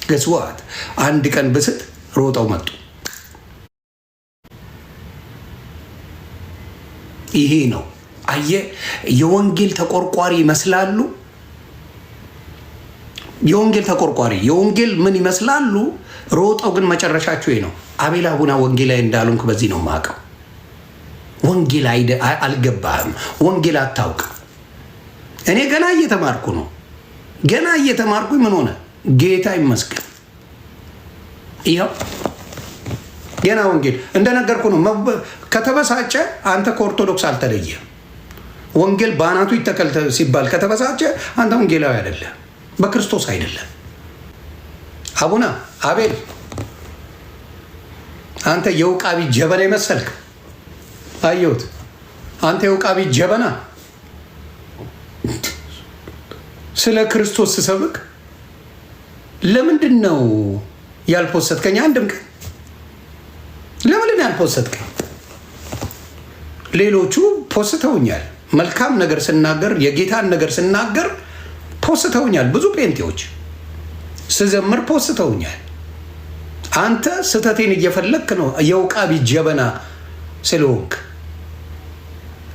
ገስዋት አንድ ቀን ብስት ሮጠው መጡ። ይሄ ነው አየ የወንጌል ተቆርቋሪ ይመስላሉ። የወንጌል ተቆርቋሪ የወንጌል ምን ይመስላሉ? ሮጠው ግን መጨረሻቸው ይሄ ነው። አቤል አቡና ወንጌላዊ እንዳልሆንክ በዚህ ነው የማውቀው። ወንጌል አልገባህም። ወንጌል አታውቅ። እኔ ገና እየተማርኩ ነው። ገና እየተማርኩ ምን ሆነ? ጌታ ይመስገን። ይኸው ገና ወንጌል እንደነገርኩ ነው። ከተበሳጨ አንተ ከኦርቶዶክስ አልተለየም። ወንጌል በአናቱ ይተከል ሲባል ከተበሳጨ አንተ ወንጌላዊ አይደለም፣ በክርስቶስ አይደለም። አቡና አቤል አንተ የውቃቢ ጀበና ይመሰልክ። አየሁት። አንተ የውቃቢ ጀበና ስለ ክርስቶስ ስሰብክ ለምንድን ነው ያልፖሰትከኝ? አንድም ቀን ለምንድን ያልፖሰትከኝ? ሌሎቹ ፖስተውኛል። መልካም ነገር ስናገር፣ የጌታን ነገር ስናገር ፖስተውኛል። ብዙ ጴንጤዎች ስዘምር ፖስተውኛል። አንተ ስተቴን እየፈለክ ነው የውቃቢ ጀበና ስለሆንክ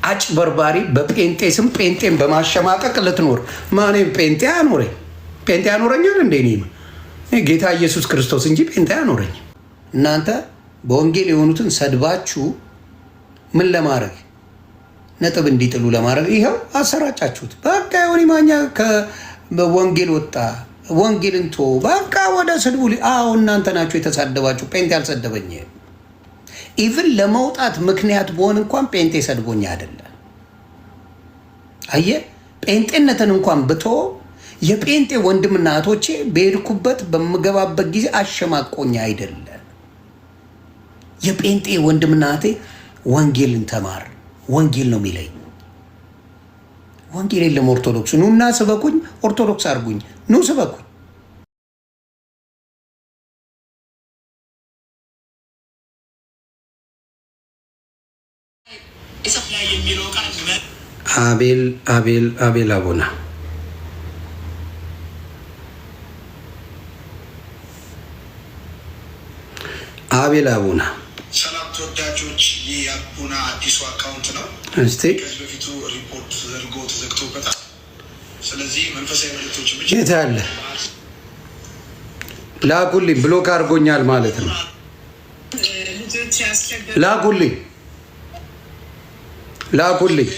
አጭበርባሪ። በጴንጤ ስም ጴንጤን በማሸማቀቅ ልትኖር ማንም ጴንጤ አኖረኝ? ጴንጤ ያኖረኛል እንዴ? ጌታ ኢየሱስ ክርስቶስ እንጂ ጴንጤ ያኖረኝ። እናንተ በወንጌል የሆኑትን ሰድባችሁ ምን ለማድረግ ነጥብ እንዲጥሉ ለማድረግ ይኸው አሰራጫችሁት። በቃ የሆነ ማኛ ከወንጌል ወጣ፣ ወንጌልን ቶ በቃ ወደ ስድቡ። አዎ እናንተ ናችሁ የተሳደባችሁ። ጴንጤ አልሰደበኝ። ኢቭን ለመውጣት ምክንያት በሆን እንኳን ጴንጤ ሰድቦኝ አይደለም። አየ ጴንጤነትን እንኳን ብቶ የጴንጤ ወንድምና እህቶቼ በሄድኩበት በምገባበት ጊዜ አሸማቆኝ አይደለም። የጴንጤ ወንድምና እህቴ ወንጌልን ተማር፣ ወንጌል ነው የሚለኝ። ወንጌል የለም ኦርቶዶክስ ኑና ስበኩኝ፣ ኦርቶዶክስ አድርጉኝ፣ ኑ ስበኩኝ። አቤል አቤል አቤል አቡና አቤል አቡና ሰላም ተወዳጆች፣ ይህ የአቡና አዲሱ አካውንት ነው። እስቲ ከዚህ በፊቱ ሪፖርት ተደርጎ ተዘግቶበታል። ስለዚህ መንፈሳዊ መልእክቶች ብቻ የት አለ ላኩልኝ። ብሎክ አድርጎኛል ማለት ነው። ላኩልኝ ላኩልኝ።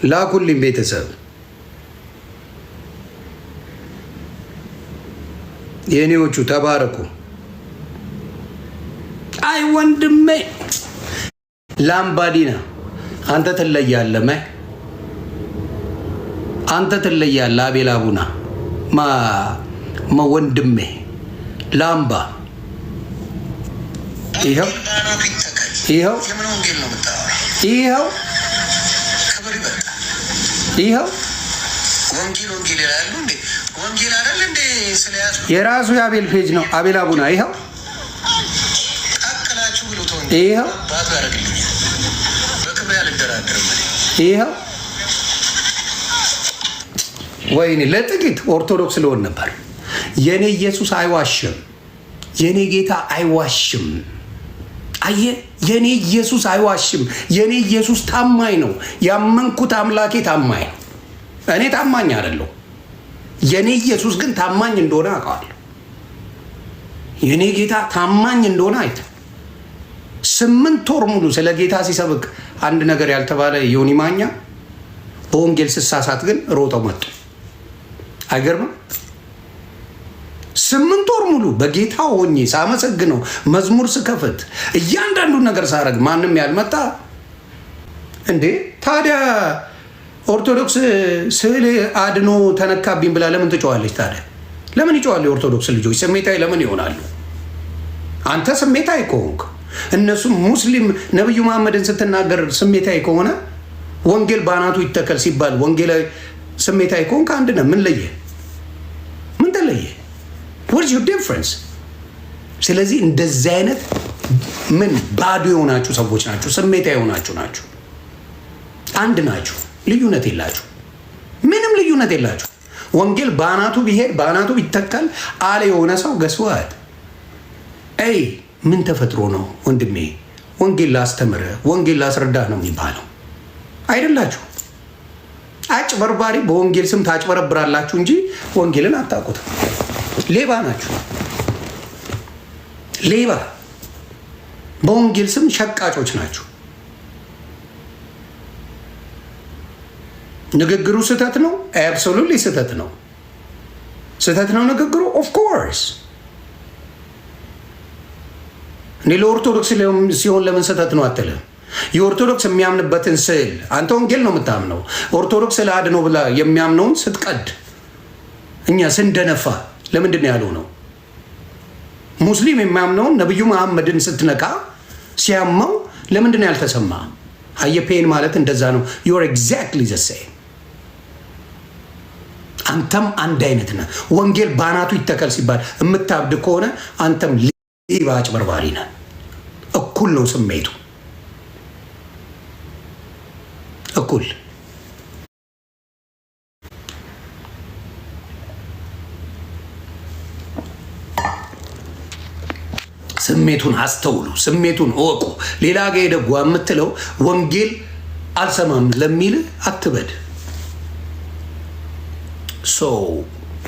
ላኩልኝ ቤተሰብ የኔዎቹ ተባረኩ። አይ ወንድሜ ላምባዲና አንተ ትለያለህ፣ አንተ ትለያለህ። አቤል አቡና ወንድሜ ላምባ ይኸው ይኸው ይኸው ይኸው ወንጌል ይላሉ እንዴ? ወንጌል አይደል እንዴ? ስለያዝ የራሱ የአቤል ፔጅ ነው። አቤል አቡና ይኸው ታከላችሁ ብሎ ተወኝ። ይኸው ባቱ ያደርግልኛል። በክብር ያልደራደርም ይኸው። ወይኔ ለጥቂት ኦርቶዶክስ ልሆን ነበር። የኔ ኢየሱስ አይዋሽም። የኔ ጌታ አይዋሽም። አየ የኔ ኢየሱስ አይዋሽም። የኔ ኢየሱስ ታማኝ ነው። ያመንኩት አምላኬ ታማኝ ነው። እኔ ታማኝ አይደለሁ። የኔ ኢየሱስ ግን ታማኝ እንደሆነ አውቃለሁ። የኔ ጌታ ታማኝ እንደሆነ አይተ 8 ወር ሙሉ ስለ ጌታ ሲሰብክ አንድ ነገር ያልተባለ ዮኒ ማኛ በወንጌል ስሳሳት ግን ሮጠው መጡ። አይገርምም? 8 ወር ሙሉ በጌታ ሆኜ ሳመሰግነው መዝሙር ስከፍት እያንዳንዱን ነገር ሳረግ ማንም ያልመጣ እንዴ? ታዲያ ኦርቶዶክስ ስዕል አድኖ ተነካብኝ ብላ ለምን ትጮዋለች? ታዲያ ለምን ይጮዋሉ? የኦርቶዶክስ ልጆች ስሜታዊ ለምን ይሆናሉ? አንተ ስሜታዊ ከሆንክ እነሱም ሙስሊም ነብዩ መሐመድን ስትናገር ስሜታዊ ከሆነ ወንጌል በአናቱ ይተከል ሲባል ወንጌላዊ ስሜታዊ ከሆንክ አንድ ነው። ምን ለየ? ምን ተለየ? what is your difference? ስለዚህ እንደዚህ አይነት ምን ባዶ የሆናችሁ ሰዎች ናችሁ። ስሜታዊ የሆናችሁ ናችሁ። አንድ ናችሁ። ልዩነት የላችሁ። ምንም ልዩ ልዩነት የላችሁ። ወንጌል በአናቱ ቢሄድ በአናቱ ቢተካል አለ የሆነ ሰው ገስዋት አይ ምን ተፈጥሮ ነው ወንድሜ? ወንጌል ላስተምር ወንጌል ላስረዳ ነው የሚባለው አይደላችሁ። አጭበርባሪ በወንጌል ስም ታጭበረብራላችሁ እንጂ ወንጌልን አታውቁትም። ሌባ ናችሁ። ሌባ በወንጌል ስም ሸቃጮች ናችሁ። ንግግሩ ስህተት ነው። አብሶሉትሊ ስህተት ነው። ስህተት ነው ንግግሩ። ኦፍ ኮርስ እኔ ለኦርቶዶክስ ሲሆን ለምን ስህተት ነው አትልም? የኦርቶዶክስ የሚያምንበትን ስዕል አንተ ወንጌል ነው የምታምነው። ኦርቶዶክስ ስለ አድኖ ብላ የሚያምነውን ስትቀድ እኛ ስንደነፋ ለምንድን ነው ያለው ነው? ሙስሊም የሚያምነውን ነብዩ መሐመድን ስትነካ ሲያማው ለምንድን ነው ያልተሰማ? አየፔን ማለት እንደዛ ነው። ዩር ኤግዛክትሊ ዘ ሴም። አንተም አንድ አይነት ነህ። ወንጌል ባናቱ ይተከል ሲባል የምታብድ ከሆነ አንተም ሌባ አጭበርባሪ ነህ። እኩል ነው ስሜቱ፣ እኩል። ስሜቱን አስተውሉ፣ ስሜቱን እወቁ። ሌላ ጋ የደጓ የምትለው ወንጌል አልሰማም ለሚል አትበድ።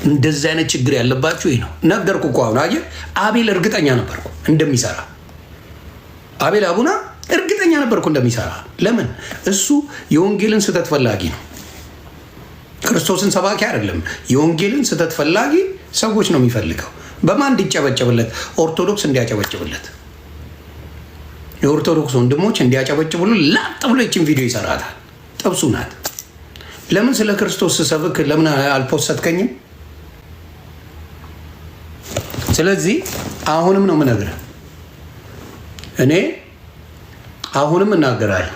እንደዚህ አይነት ችግር ያለባችሁ ይህ ነው። ነገርኩ እኮ አሁን አየህ፣ አቤል እርግጠኛ ነበርኩ እንደሚሰራ። አቤል አቡና እርግጠኛ ነበርኩ እንደሚሰራ። ለምን? እሱ የወንጌልን ስህተት ፈላጊ ነው። ክርስቶስን ሰባኪ አይደለም። የወንጌልን ስህተት ፈላጊ ሰዎች ነው የሚፈልገው። በማን እንዲጨበጨብለት? ኦርቶዶክስ እንዲያጨበጭብለት፣ የኦርቶዶክስ ወንድሞች እንዲያጨበጭብሉ ላጥ ብሎ ይችን ቪዲዮ ይሰራታል። ጥብሱ ናት። ለምን ስለ ክርስቶስ ስሰብክ ለምን አልፖሰትከኝም? ስለዚህ አሁንም ነው የምነግርህ፣ እኔ አሁንም እናገራለሁ።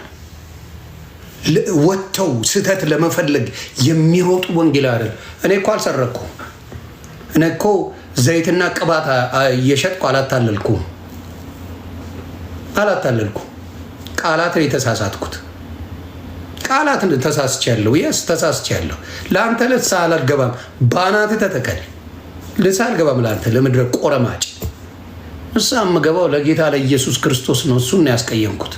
ወጥተው ስህተት ለመፈለግ የሚሮጡ ወንጌል አይደል። እኔ እኮ አልሰረኩም። እኔ እኮ ዘይትና ቅባት እየሸጥኩ አላታለልኩም። ቃላት ነው የተሳሳትኩት። ቃላት ተሳስቻለሁ። የስ ተሳስቻለሁ። ለአንተ ልሳ አልገባም። ባናት ተተከል ልሳ አልገባም። ለአንተ ለምድረ ቆረማጭ እሳ የምገባው ለጌታ ለኢየሱስ ክርስቶስ ነው። እሱን ያስቀየምኩት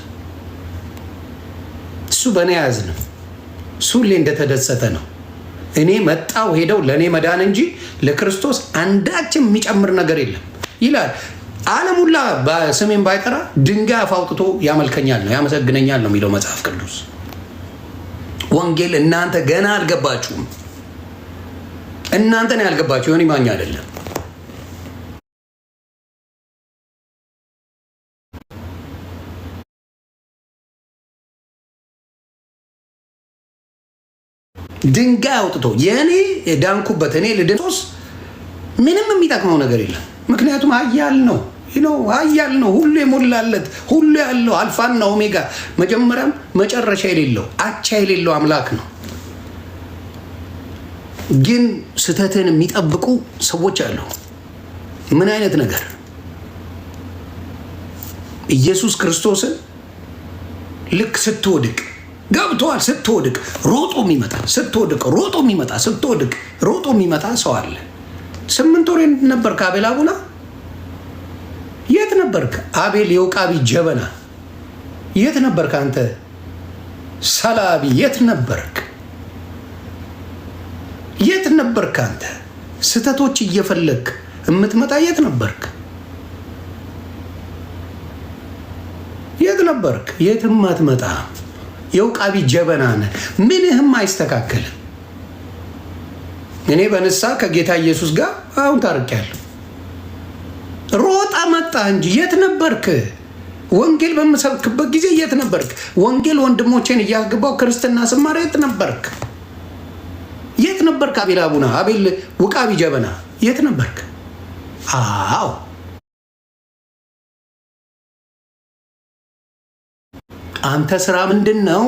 እሱ በእኔ ያዝንም። እሱ ሁሌ እንደተደሰተ ነው። እኔ መጣው ሄደው ለእኔ መዳን እንጂ ለክርስቶስ አንዳችም የሚጨምር ነገር የለም ይላል። ዓለም ሁላ በስሜን ባይጠራ ድንጋይ አፍ አውጥቶ ያመልከኛል ነው ያመሰግነኛል ነው የሚለው መጽሐፍ ቅዱስ። ወንጌል እናንተ ገና አልገባችሁም። እናንተ ነው ያልገባችሁ፣ ዮኒ ማኛ አይደለም። ድንጋይ አውጥቶ የእኔ የዳንኩበት እኔ ልድኖስ ምንም የሚጠቅመው ነገር የለም። ምክንያቱም ኃያል ነው ኃያል ነው። ሁሉ የሞላለት ሁሉ ያለው አልፋና ኦሜጋ መጀመሪያም መጨረሻ የሌለው አቻ የሌለው አምላክ ነው። ግን ስህተትን የሚጠብቁ ሰዎች አሉ። ምን አይነት ነገር? ኢየሱስ ክርስቶስን ልክ ስትወድቅ ገብቷል። ስትወድቅ ሮጦ የሚመጣ ስትወድቅ ሮጦ የሚመጣ ስትወድቅ ሮጦ የሚመጣ ሰው አለ። 8 ወር ነበርክ አቤል አቡና? የት ነበርክ? አቤል የውቃቢ ጀበና የት ነበርክ? አንተ ሰላቢ የት ነበርክ? የት ነበርክ? አንተ ስተቶች እየፈለግ የምትመጣ የት ነበርክ? የት ነበርክ? የትም አትመጣ። የውቃቢ ጀበና ነህ። ምንህም አይስተካከልም። እኔ በንሳ ከጌታ ኢየሱስ ጋር አሁን ታርቄያለሁ። ሮጣ መጣ እንጂ የት ነበርክ? ወንጌል በምሰብክበት ጊዜ የት ነበርክ? ወንጌል ወንድሞቼን እያገባው ክርስትና ስማር የት ነበርክ? የት ነበርክ? አቤል አቡና፣ አቤል ውቃቢ ጀበና የት ነበርክ? አዎ አንተ ስራ ምንድን ነው?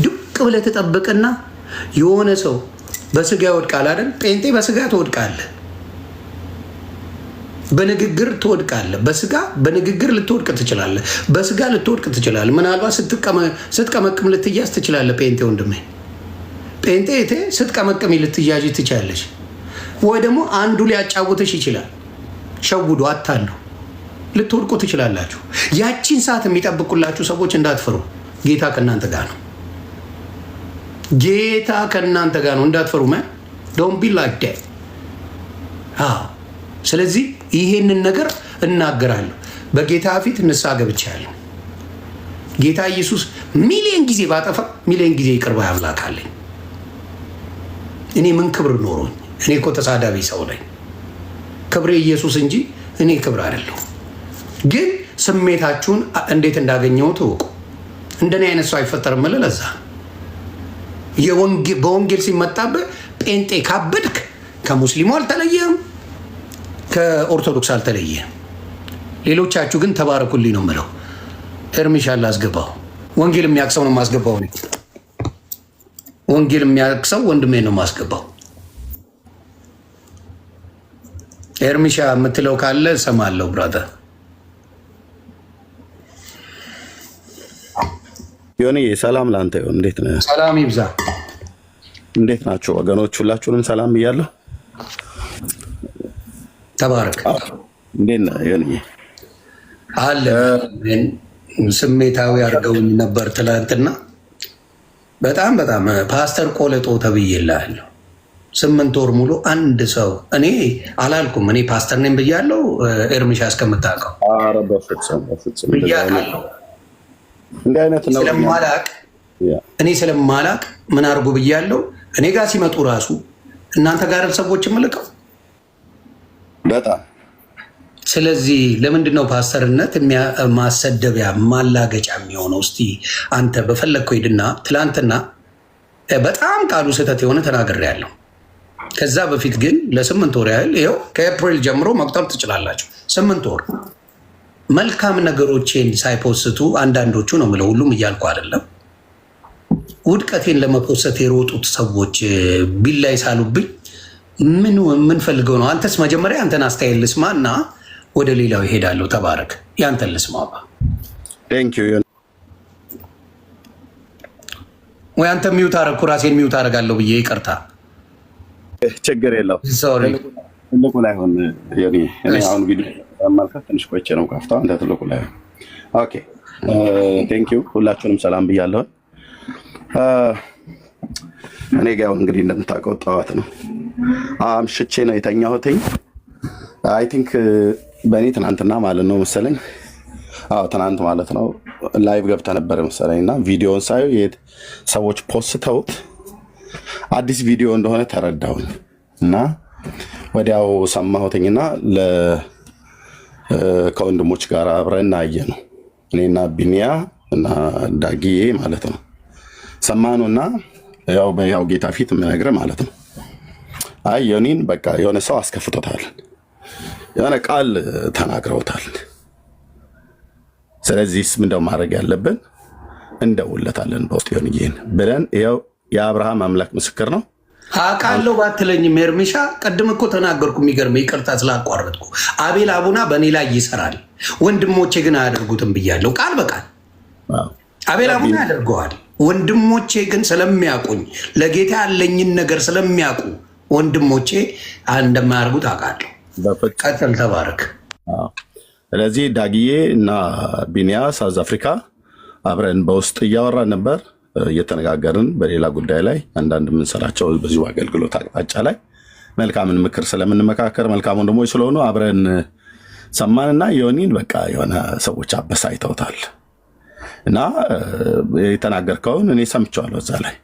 ዱቅ ብለህ ትጠብቅና የሆነ ሰው በስጋ ይወድቃል አይደል? ጴንጤ በስጋ ትወድቃለህ፣ በንግግር ትወድቃለህ። በስጋ በንግግር ልትወድቅ ትችላለህ፣ በስጋ ልትወድቅ ትችላለህ። ምናልባት ስትቀመቅም ልትያዝ ትችላለህ። ጴንጤ ወንድሜ ጴንጤ ስትቀመቅሚ ልትያዥ ትችላለች፣ ወይ ደግሞ አንዱ ሊያጫውትሽ ይችላል። ሸውዶ አታሉ ልትወድቁ ትችላላችሁ። ያቺን ሰዓት የሚጠብቁላችሁ ሰዎች እንዳትፈሩ፣ ጌታ ከእናንተ ጋር ነው። ጌታ ከእናንተ ጋር ነው፣ እንዳትፈሩ። ዶንት ቢ ላይክ ዳት። ስለዚህ ይሄንን ነገር እናገራለሁ። በጌታ ፊት ንስሐ ገብቻለሁ። ጌታ ኢየሱስ ሚሊዮን ጊዜ ባጠፋ ሚሊዮን ጊዜ ይቅር ባይ አምላክ አለኝ። እኔ ምን ክብር ኖሮኝ? እኔ እኮ ተሳዳቢ ሰው ነኝ። ክብሬ ኢየሱስ እንጂ እኔ ክብር አይደለሁ። ግን ስሜታችሁን እንዴት እንዳገኘው ትወቁ። እንደኔ አይነት ሰው አይፈጠርም። ለዛ በወንጌል ሲመጣብህ ጴንጤ ካበድክ ከሙስሊሙ አልተለየም፣ ከኦርቶዶክስ አልተለየም። ሌሎቻችሁ ግን ተባረኩልኝ ነው የምለው። ኤርሚሻ ላስገባው። ወንጌል የሚያቅሰው ነው የማስገባው። ወንጌል የሚያቅሰው ወንድሜ ነው የማስገባው። ኤርሚሻ የምትለው ካለ እሰማለሁ። ብራዘር ዮኒ ሰላም ላንተ ይሁን። እንዴት ነህ? ሰላም ይብዛ። እንዴት ናቸው ወገኖች? ሁላችሁንም ሰላም ብያለሁ። ተባረክ። እንዴት ነህ ዮኒ? አለ ስሜታዊ አድርገውኝ ነበር ትላንትና። በጣም ፓስተር ቆለጦ ተብዬልሃለሁ። 8 ወር ሙሉ አንድ ሰው እኔ አላልኩም። እኔ ፓስተር ነኝ ብያለሁ። ኤርሚሻ እስከምታውቀው ብያለሁ። እንዲህ አይነት ነው እኔ ስለማላቅ ምን አድርጉ ብያለሁ። እኔ ጋር ሲመጡ ራሱ እናንተ ጋር ሰዎች ምልቀው በጣም። ስለዚህ ለምንድን ነው ፓስተርነት ማሰደቢያ ማላገጫ የሚሆነው? እስቲ አንተ በፈለግከው ሂድና ትላንትና በጣም ቃሉ ስህተት የሆነ ተናግሬያለሁ። ከዛ በፊት ግን ለ8 ወር ያህል ይኸው ከኤፕሪል ጀምሮ መቁጠር ትችላላችሁ። 8 ወር መልካም ነገሮቼን ሳይፖስቱ አንዳንዶቹ ነው የምለው፣ ሁሉም እያልኩ አይደለም። ውድቀቴን ለመፖሰት የሮጡት ሰዎች ቢላይ ሳሉብኝ ምን ፈልገው ነው? አንተስ መጀመሪያ አንተን አስተያየት ልስማ እና ወደ ሌላው ይሄዳለሁ። ተባረክ። ያንተን ልስማ ወይ አንተ ሚውት አደረኩ፣ ራሴን ሚውት አደርጋለሁ ብዬ ይቅርታ። ችግር የለው ትልቁ ላይ ሆን እኔ አሁን ቪዲዮ ማልከት ትንሽ ቆይቼ ነው ካፍታ አንተ ትልቁ ላይ ኦኬ። ቴንክ ዩ ሁላችሁንም ሰላም ብያለሁ። እኔ ጋር እንግዲህ እንደምታውቀው ጠዋት ነው አምሽቼ ነው የተኛሁትኝ። አይ ቲንክ በእኔ ትናንትና ማለት ነው መሰለኝ። አዎ ትናንት ማለት ነው ላይቭ ገብተህ ነበር መሰለኝ እና ቪዲዮውን ሳየው ሰዎች ፖስተውት አዲስ ቪዲዮ እንደሆነ ተረዳሁኝ እና ወዲያው ሰማሁትኝና ከወንድሞች ጋር አብረን አየ ነው እኔና ቢኒያ እና ዳጊዬ ማለት ነው ሰማኑና ያው ጌታ ፊት የምነግርህ ማለት ነው። አይ ዮኒን በቃ የሆነ ሰው አስከፍቶታል፣ የሆነ ቃል ተናግረውታል። ስለዚህ ምንድነው ማድረግ ያለብን? እንደውለታለን በውስጥ ዮኒን ብለን ይኸው የአብርሃም አምላክ ምስክር ነው። አውቃለሁ ባትለኝም ኤርሚሻ ቅድም እኮ ተናገርኩ። የሚገርመኝ ይቅርታ ስላቋረጥኩ። አቤል አቡና በእኔ ላይ ይሰራል፣ ወንድሞቼ ግን አያደርጉትም ብያለሁ ቃል በቃል። አቤል አቡና ያደርገዋል፣ ወንድሞቼ ግን ስለሚያውቁኝ ለጌታ ያለኝን ነገር ስለሚያውቁ ወንድሞቼ እንደማያደርጉት አውቃለሁ። ቀጥል። ተባረክ። ስለዚህ ዳጊዬ እና ቢኒያ ሳውዝ አፍሪካ አብረን በውስጥ እያወራን ነበር፣ እየተነጋገርን በሌላ ጉዳይ ላይ አንዳንድ የምንሰራቸው በዚሁ አገልግሎት አቅጣጫ ላይ መልካምን ምክር ስለምንመካከር መልካም ወንድሞች ስለሆኑ አብረን ሰማንና ዮኒን በቃ የሆነ ሰዎች አበሳይተውታል እና የተናገርከውን እኔ ሰምቼዋለሁ። እዛ ላይ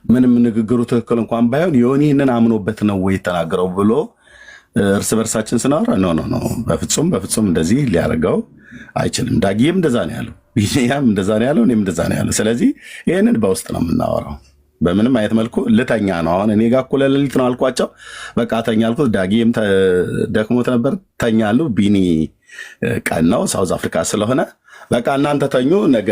ምንም ንግግሩ ትክክል እንኳን ባይሆን ዮኒ ይህንን አምኖበት ነው ወይ የተናገረው ብሎ እርስ በርሳችን ስናወራ ኖ በፍጹም እንደዚህ ሊያደርገው አይችልም። ዳጊም እንደዛ ነው ያለው፣ ቢኒያም እንደዛ ነው ያለው፣ እኔም እንደዛ ነው ያለው። ስለዚህ ይህንን በውስጥ ነው የምናወራው። በምንም አይነት መልኩ ልተኛ ነው። አሁን እኔ ጋር እኩለ ሌሊት ነው አልኳቸው፣ በቃ ተኛ አልኩት። ዳጊም ደክሞት ነበር፣ ተኛለሁ። ቢኒ ቀን ነው ሳውዝ አፍሪካ ስለሆነ በቃ እናንተ ተኙ፣ ነገ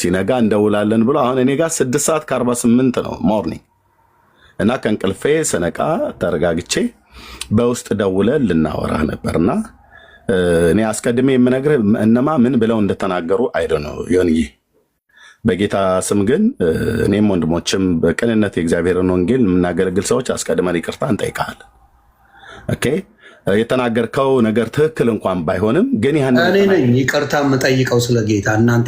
ሲነጋ እንደውላለን ብሎ አሁን እኔ ጋር 6:48 ነው ሞርኒንግ እና ከእንቅልፌ ስነቃ ተረጋግቼ በውስጥ ደውለን ልናወራ ነበርና እኔ አስቀድሜ የምነግርህ እነማ ምን ብለው እንደተናገሩ አይደ ነው ዮኒዬ። በጌታ ስም ግን እኔም ወንድሞችም በቅንነት የእግዚአብሔርን ወንጌል የምናገለግል ሰዎች አስቀድመን ይቅርታ እንጠይቃለን። ኦኬ የተናገርከው ነገር ትክክል እንኳን ባይሆንም ግን እኔ ነኝ ይቅርታ የምጠይቀው ስለ ጌታ፣ እናንተ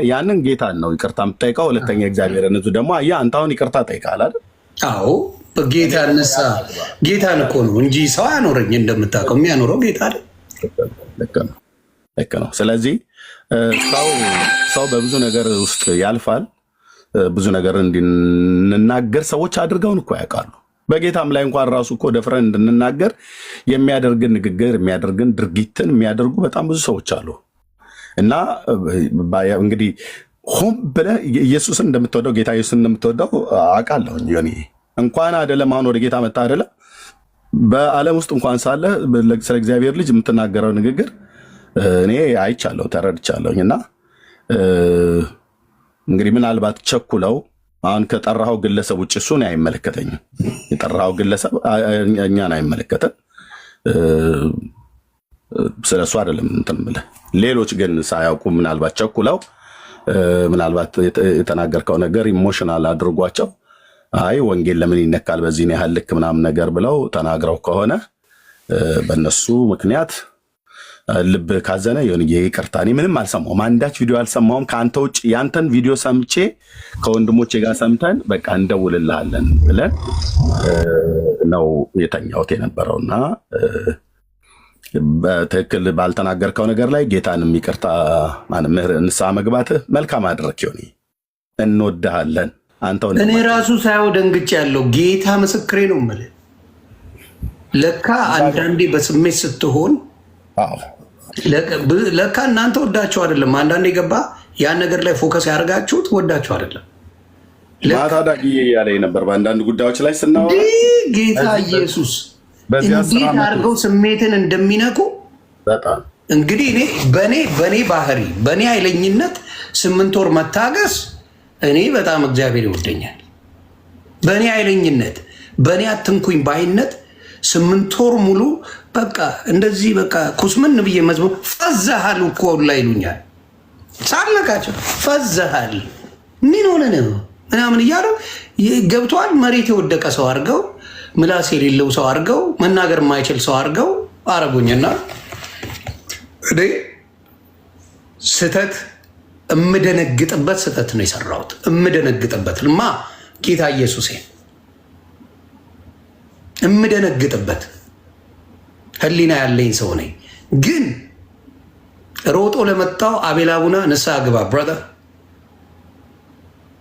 ያንን ጌታን ነው ይቅርታ የምጠይቀው። ሁለተኛ እግዚአብሔርን እዙ ደግሞ አንተ አሁን ይቅርታ ጠይቃል አይደል? አዎ ጌታ ነሳ ጌታን እኮ ነው እንጂ ሰው አያኖረኝ። እንደምታውቀው የሚያኖረው ጌታ አይደል? ልክ ነው። ስለዚህ ሰው በብዙ ነገር ውስጥ ያልፋል። ብዙ ነገር እንድንናገር ሰዎች አድርገውን እኮ ያውቃሉ። በጌታም ላይ እንኳን ራሱ እኮ ደፍረን እንድንናገር የሚያደርግን ንግግር የሚያደርግን ድርጊትን የሚያደርጉ በጣም ብዙ ሰዎች አሉ። እና እንግዲህ ሆን ብለህ ኢየሱስን እንደምትወደው ጌታ ኢየሱስን እንደምትወደው አውቃለሁ። ዮኒ እንኳን አይደለም አሁን ወደ ጌታ መጣ አይደለም፣ በዓለም ውስጥ እንኳን ሳለ ስለ እግዚአብሔር ልጅ የምትናገረው ንግግር እኔ አይቻለሁ፣ ተረድቻለሁኝ። እና እንግዲህ ምናልባት ቸኩለው አሁን ከጠራኸው ግለሰብ ውጭ እሱን አይመለከተኝም። የጠራኸው ግለሰብ እኛን አይመለከተን፣ ስለሱ አይደለም እንትን የምልህ። ሌሎች ግን ሳያውቁ ምናልባት ቸኩለው ምናልባት የተናገርከው ነገር ኢሞሽናል አድርጓቸው አይ ወንጌል ለምን ይነካል በዚህ ያህል ልክ ምናምን ነገር ብለው ተናግረው ከሆነ በእነሱ ምክንያት ልብ ካዘነ ይቅርታ። እኔ ምንም አልሰማሁም፣ አንዳች ቪዲዮ አልሰማሁም ከአንተ ውጭ። ያንተን ቪዲዮ ሰምቼ ከወንድሞቼ ጋር ሰምተን በቃ እንደውልልሃለን ብለን ነው የተኛሁት የነበረውና በትክክል ባልተናገርከው ነገር ላይ ጌታንም ይቅርታ ንስሐ መግባትህ መልካም አድረክ። ሆኒ እንወድሃለን። እኔ ራሱ ሳየው ደንግጬ ያለው ጌታ ምስክሬ ነው የምልህ። ለካ አንዳንዴ በስሜት ስትሆን ለካ እናንተ ወዳችሁ አይደለም። አንዳንዴ ገባ ያን ነገር ላይ ፎከስ ያደርጋችሁት ወዳችሁ አይደለም። ማታ ዳግዬ እያለኝ ነበር በአንዳንድ ጉዳዮች ላይ ስናወራ ጌታ ኢየሱስ እንዴት አድርገው ስሜትን እንደሚነኩ በጣም እንግዲህ በእኔ ባህሪ በእኔ ኃይለኝነት 8 ወር መታገስ እኔ በጣም እግዚአብሔር ይወደኛል። በእኔ ኃይለኝነት በእኔ አትንኩኝ ባይነት 8 ወር ሙሉ በቃ እንደዚህ በቃ ኩስምን ብዬ መዝሙር ፈዘሃል እኮ ላይ ይሉኛል። ሳልነካቸው ፈዘሃል ምን ሆነ ነው ምናምን እያሉ ገብተዋል። መሬት የወደቀ ሰው አድርገው፣ ምላስ የሌለው ሰው አድርገው፣ መናገር የማይችል ሰው አድርገው አረጉኝና እኔ ስተት እምደነግጥበት ስተት ነው የሰራሁት። እምደነግጥበት ጌታ ኢየሱሴ እምደነግጥበት ህሊና ያለኝ ሰው ነኝ። ግን ሮጦ ለመጣው አቤል አቡና ንስሐ ግባ ብራዘር፣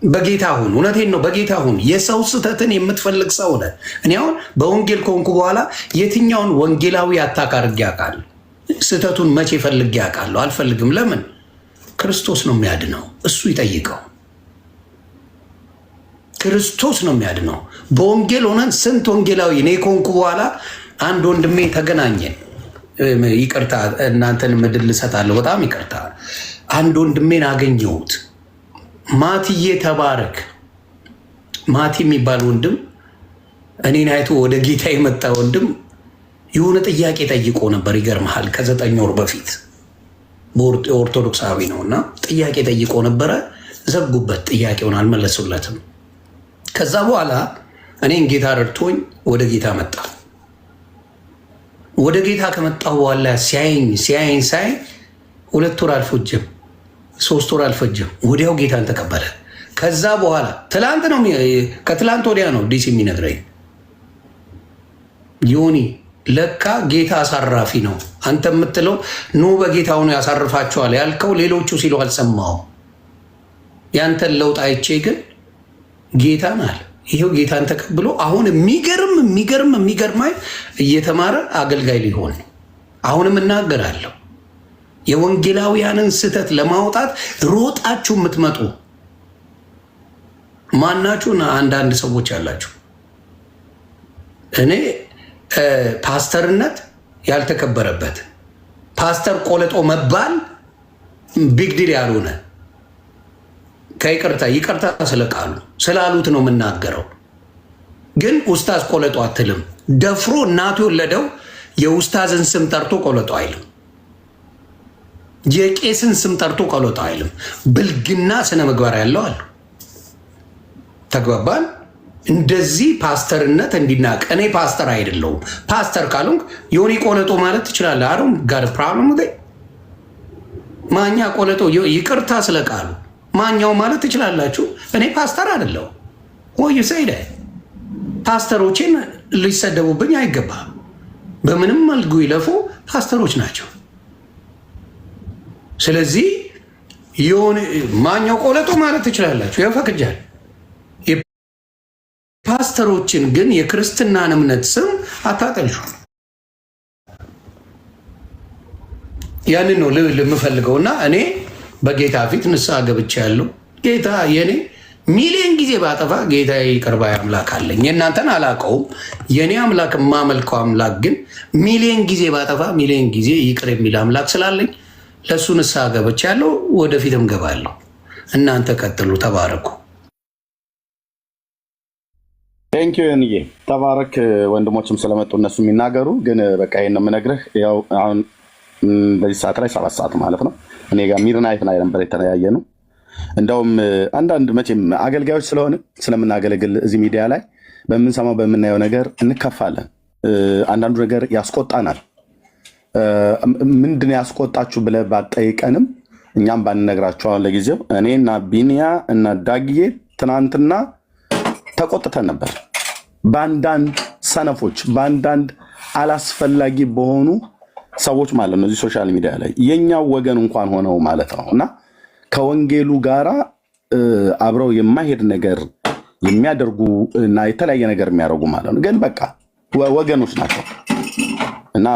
በጌታ ሁን። እውነቴን ነው፣ በጌታ ሁን። የሰው ስተትን የምትፈልግ ሰው ነህ። እኔ አሁን በወንጌል ከሆንኩ በኋላ የትኛውን ወንጌላዊ አታክ አድርጌ አውቃለሁ? ስተቱን መቼ ፈልጌ አውቃለሁ? አልፈልግም። ለምን? ክርስቶስ ነው የሚያድነው። እሱ ይጠይቀው። ክርስቶስ ነው የሚያድነው። በወንጌል ሆነን ስንት ወንጌላዊ እኔ ከሆንኩ በኋላ አንድ ወንድሜ ተገናኘን። ይቅርታ እናንተን ምድል እሰጣለሁ። በጣም ይቅርታ። አንድ ወንድሜን አገኘሁት። ማቲዬ ተባረክ። ማቲ የሚባል ወንድም እኔን አይቶ ወደ ጌታ የመጣ ወንድም የሆነ ጥያቄ ጠይቆ ነበር። ይገርመሃል፣ ከ9 ወር በፊት ኦርቶዶክሳዊ ነው እና ጥያቄ ጠይቆ ነበረ። ዘጉበት፣ ጥያቄውን አልመለሱለትም። ከዛ በኋላ እኔን ጌታ ረድቶኝ ወደ ጌታ መጣ። ወደ ጌታ ከመጣሁ በኋላ ሲያየኝ ሳይ 2 ወር አልፈጀም፣ 3 ወር አልፈጀም፣ ወዲያው ጌታን ተቀበለ። ከዛ በኋላ ትላንት ነው ከትላንት ወዲያ ነው ዲስ የሚነግረኝ ዮኒ ለካ ጌታ አሳራፊ ነው። አንተ የምትለው ኑ በጌታ ሆኖ ያሳርፋቸዋል ያልከው ሌሎቹ ሲሉ አልሰማሁም። ያንተን ለውጥ አይቼ ግን ጌታን አለ ይሄው ጌታን ተቀብሎ አሁን የሚገርም እየተማረ አገልጋይ ሊሆን ነው። አሁንም እናገራለሁ፣ የወንጌላውያንን ስህተት ለማውጣት ሮጣችሁ የምትመጡ ማናችሁን አንዳንድ ሰዎች ያላችሁ እኔ ፓስተርነት ያልተከበረበት ፓስተር ቆለጦ መባል ቢግዲል ያልሆነ ይቅርታ ስለቃሉ ስላሉት ነው የምናገረው። ግን ኡስታዝ ቆለጦ አትልም። ደፍሮ እናቱ የወለደው የኡስታዝን ስም ጠርቶ ቆለጦ አይልም። የቄስን ስም ጠርቶ ቆሎጣ አይልም። ብልግና ስነ ምግባር ያለው አሉ። ተግባባን። እንደዚህ ፓስተርነት እንዲናቅ እኔ ፓስተር አይደለሁም። ፓስተር ካሉን ዮኒ ቆለጦ ማለት ትችላለህ። አሁን ጋር ፕሮብለም ማኛ ቆለጦ ይቅርታ ስለቃሉ ማኛው ማለት ትችላላችሁ። እኔ ፓስተር አይደለሁም። ወይ ሰይደ ፓስተሮችን ሊሰደቡብኝ አይገባም። በምንም መልኩ ይለፉ ፓስተሮች ናቸው። ስለዚህ የሆነ ማኛው ቆለጦ ማለት ትችላላችሁ፣ ያፈቅጃል። ፓስተሮችን ግን የክርስትናን እምነት ስም አታጠልሹ። ያንን ነው የምፈልገውና እኔ በጌታ ፊት ንስሐ ገብቼ ያለው ጌታ የኔ ሚሊዮን ጊዜ ባጠፋ ጌታ ይቅር ባይ አምላክ አለኝ። የእናንተን አላውቀውም። የኔ አምላክ የማመልከው አምላክ ግን ሚሊዮን ጊዜ ባጠፋ ሚሊዮን ጊዜ ይቅር የሚል አምላክ ስላለኝ ለእሱ ንስሐ ገብቼ ያለው፣ ወደፊትም ገባለሁ። እናንተ ቀጥሉ፣ ተባረኩ። ቴንኪዩ ንዬ ተባረክ። ወንድሞችም ስለመጡ እነሱ የሚናገሩ ግን በቃ ይሄን ነው የምነግርህ። ያው አሁን በዚህ ሰዓት ላይ 7 ሰዓት ማለት ነው። እኔ ጋር ሚድናይት ላይ ነበር የተለያየ ነው። እንደውም አንዳንድ መቼም አገልጋዮች ስለሆነ ስለምናገለግል እዚህ ሚዲያ ላይ በምንሰማው በምናየው ነገር እንከፋለን። አንዳንዱ ነገር ያስቆጣናል። ምንድን ያስቆጣችሁ ብለህ ባትጠይቀንም እኛም ባንነግራችሁ አሁን ለጊዜው እኔና ቢኒያ እና ዳግዬ ትናንትና ተቆጥተን ነበር በአንዳንድ ሰነፎች፣ በአንዳንድ አላስፈላጊ በሆኑ ሰዎች ማለት ነው። እዚህ ሶሻል ሚዲያ ላይ የኛው ወገን እንኳን ሆነው ማለት ነው እና ከወንጌሉ ጋራ አብረው የማይሄድ ነገር የሚያደርጉ እና የተለያየ ነገር የሚያደርጉ ማለት ነው። ግን በቃ ወገኖች ናቸው እና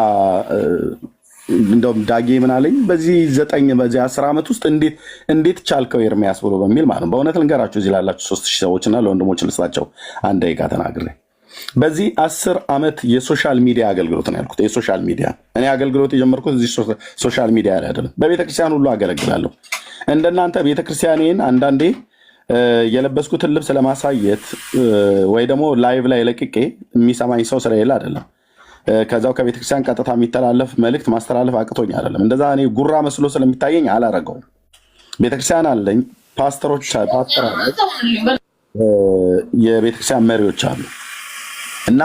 እንደውም ዳጌ ምን አለኝ በዚህ 10 ዓመት ውስጥ እንዴት ቻልከው ኤርሚያስ ብሎ በሚል ማለት ነው። በእውነት ልንገራችሁ እዚህ ላላችሁ 3000 ሰዎችና ለወንድሞች ልስጣቸው አንድ ደቂቃ ተናግሬ በዚህ 10 ዓመት የሶሻል ሚዲያ አገልግሎት ነው ያልኩት። የሶሻል ሚዲያ እኔ አገልግሎት የጀመርኩት እዚህ ሶሻል ሚዲያ ላይ አይደለም። በቤተክርስቲያን ሁሉ አገለግላለሁ። እንደናንተ ቤተክርስቲያኔን አንዳንዴ የለበስኩትን ልብስ ለማሳየት ወይ ደግሞ ላይቭ ላይ ለቅቄ የሚሰማኝ ሰው ስለሌለ አይደለም። ከዛው ከቤተክርስቲያን ቀጥታ የሚተላለፍ መልእክት ማስተላለፍ አቅቶኝ አይደለም። እንደዛ እኔ ጉራ መስሎ ስለሚታየኝ አላረገውም። ቤተክርስቲያን አለኝ፣ ፓስተር የቤተክርስቲያን መሪዎች አሉ እና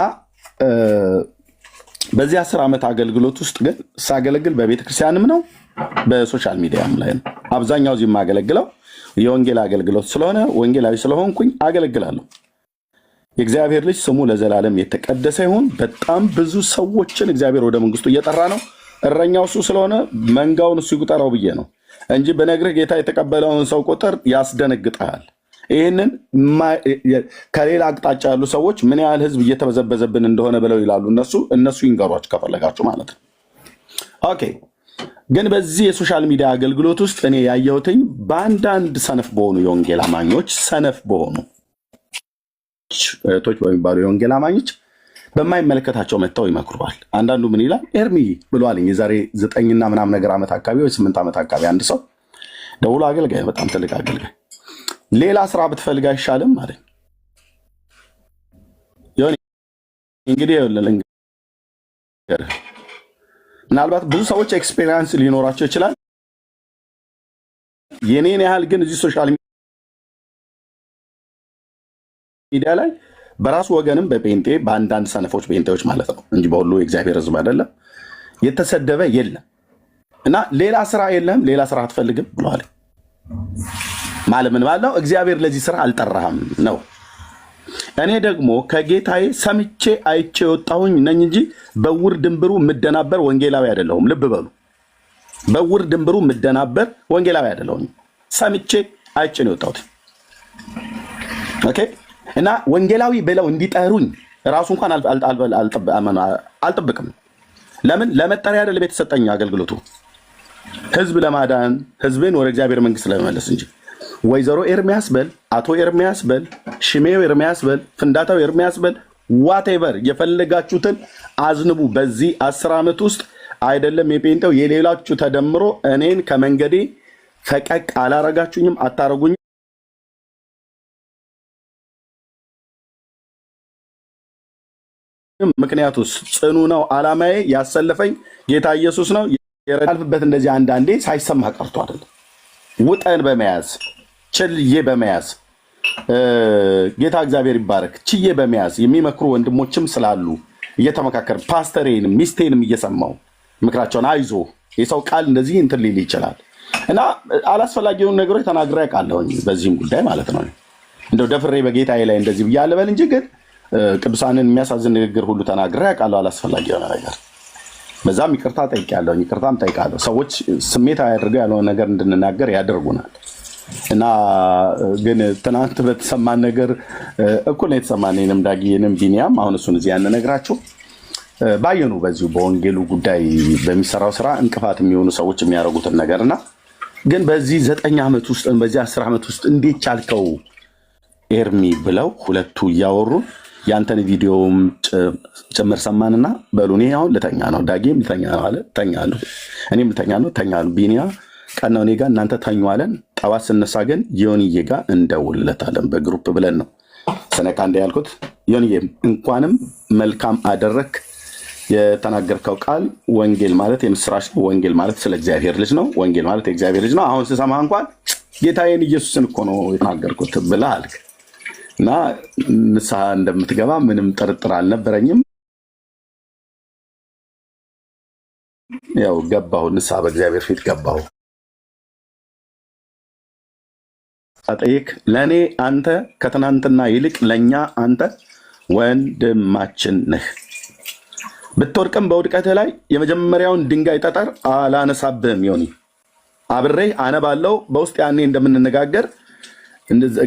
በዚህ 10 ዓመት አገልግሎት ውስጥ ግን ሳገለግል በቤተክርስቲያንም ነው በሶሻል ሚዲያም ላይ ነው። አብዛኛው እዚህ የማገለግለው የወንጌል አገልግሎት ስለሆነ ወንጌላዊ ስለሆንኩኝ አገለግላለሁ። የእግዚአብሔር ልጅ ስሙ ለዘላለም የተቀደሰ ይሁን። በጣም ብዙ ሰዎችን እግዚአብሔር ወደ መንግስቱ እየጠራ ነው። እረኛው እሱ ስለሆነ መንጋውን እሱ ይቁጠረው ብዬ ነው እንጂ በነግርህ ጌታ የተቀበለውን ሰው ቁጥር ያስደነግጠሃል። ይህንን ከሌላ አቅጣጫ ያሉ ሰዎች ምን ያህል ህዝብ እየተበዘበዘብን እንደሆነ ብለው ይላሉ። እነሱ ይንገሯችሁ ከፈለጋችሁ ማለት ነው። ኦኬ። ግን በዚህ የሶሻል ሚዲያ አገልግሎት ውስጥ እኔ ያየሁትኝ በአንዳንድ ሰነፍ በሆኑ የወንጌል አማኞች ሰነፍ በሆኑ እህቶች በሚባሉ የወንጌል አማኞች በማይመለከታቸው መጥተው ይመክሯል። አንዳንዱ ምን ይላል ኤርሚ ብሏልኝ የዛሬ 9 እና ምናምን ነገር ዓመት አካባቢ ወይ 8 ዓመት አካባቢ አንድ ሰው ደውሎ አገልጋይ፣ በጣም ትልቅ አገልጋይ፣ ሌላ ስራ ብትፈልግ አይሻልም ማለት ይሁን እንግዲህ ምናልባት ብዙ ሰዎች ኤክስፔሪንስ ሊኖራቸው ይችላል። የኔን ያህል ግን እዚህ ሶሻል ሚዲያ ላይ በራሱ ወገንም በጴንጤ በአንዳንድ ሰነፎች ጴንጤዎች ማለት ነው እንጂ በሁሉ የእግዚአብሔር ሕዝብ አይደለም የተሰደበ የለም። እና ሌላ ስራ የለም፣ ሌላ ስራ አትፈልግም ብለዋል። ማለት ምን ማለት ነው? እግዚአብሔር ለዚህ ስራ አልጠራህም ነው። እኔ ደግሞ ከጌታዬ ሰምቼ አይቼ የወጣሁኝ ነኝ እንጂ በውር ድንብሩ ምደናበር ወንጌላዊ አይደለሁም። ልብ በሉ፣ በውር ድንብሩ ምደናበር ወንጌላዊ አይደለሁም። ሰምቼ አይቼ ነው የወጣሁት። ኦኬ። እና ወንጌላዊ ብለው እንዲጠሩኝ ራሱ እንኳን አልጠብቅም። ለምን? ለመጠሪያ አይደለም የተሰጠኝ አገልግሎቱ፣ ህዝብ ለማዳን ህዝብን ወደ እግዚአብሔር መንግስት ለመመለስ እንጂ ወይዘሮ ኤርሚያስ በል፣ አቶ ኤርሚያስ በል፣ ሽሜው ኤርሚያስ በል፣ ፍንዳታው ኤርሚያስ በል፣ ዋቴቨር የፈለጋችሁትን አዝንቡ። በዚህ 10 ዓመት ውስጥ አይደለም የጴንጤው የሌላችሁ ተደምሮ እኔን ከመንገዴ ፈቀቅ አላረጋችሁኝም፣ አታረጉኝም። ምክንያቱስ ጽኑ ነው። ዓላማዬ ያሰለፈኝ ጌታ ኢየሱስ ነው። የረዳልፍበት እንደዚህ አንዳንዴ ሳይሰማ ቀርቶ አይደለም። ውጠን በመያዝ ችልዬ በመያዝ ጌታ እግዚአብሔር ይባረክ ችዬ በመያዝ የሚመክሩ ወንድሞችም ስላሉ እየተመካከር ፓስተሬንም ሚስቴንም እየሰማው ምክራቸውን አይዞ የሰው ቃል እንደዚህ እንትን ሊል ይችላል እና አላስፈላጊውን ነገሮች ተናግሬ አውቃለሁኝ በዚህም ጉዳይ ማለት ነው። እንደው ደፍሬ በጌታዬ ላይ እንደዚህ ብዬ አልበል እንጂ ግን ቅዱሳንን የሚያሳዝን ንግግር ሁሉ ተናግሬ አውቃለሁ። አላስፈላጊ የሆነ ነገር በዛም ይቅርታ ጠይቄያለሁ፣ ይቅርታም ጠይቃለሁ። ሰዎች ስሜታዊ አድርገው ያልሆነ ነገር እንድንናገር ያደርጉናል እና ግን ትናንት በተሰማን ነገር እኩል ነው የተሰማን። እኔንም ዳጊንም ቢኒያም አሁን እሱን እዚህ ያንነግራችሁ ባየኑ በዚሁ በወንጌሉ ጉዳይ በሚሰራው ስራ እንቅፋት የሚሆኑ ሰዎች የሚያደርጉትን ነገርና ግን በዚህ 9 ዓመት ውስጥ በዚህ 10 ዓመት ውስጥ እንዴት ቻልከው ኤርሚ ብለው ሁለቱ እያወሩ ያንተን ቪዲዮም ጭምር ሰማንና በሉ እኔ አሁን ልተኛ ነው፣ ዳጊም ልተኛ ነው አለ። ተኛለሁ፣ እኔም ልተኛ ነው፣ ተኛለሁ። ቢኒያ ቀናው እኔ ጋር እናንተ ተኙ አለን። ጠዋት ስነሳ ግን ዮኒዬ ጋር እንደውልለታለን በግሩፕ ብለን ነው ሰነካ እንደ ያልኩት። ዮኒዬ እንኳንም መልካም አደረክ። የተናገርከው ቃል ወንጌል ማለት የምስራች ነው። ወንጌል ማለት ስለ እግዚአብሔር ልጅ ነው። ወንጌል ማለት የእግዚአብሔር ልጅ ነው። አሁን ስሰማ እንኳን ጌታዬን ኢየሱስን እኮ ነው የተናገርኩት ብለህ አልክ እና ንስሐ እንደምትገባ ምንም ጥርጥር አልነበረኝም። ያው ገባሁ፣ ንስሐ በእግዚአብሔር ፊት ገባሁ። አጠይቅ ለእኔ አንተ ከትናንትና ይልቅ ለእኛ አንተ ወንድማችን ነህ። ብትወድቅም በውድቀትህ ላይ የመጀመሪያውን ድንጋይ ጠጠር አላነሳብህም። ዮኒ አብሬህ አነባለሁ። በውስጥ ያኔ እንደምንነጋገር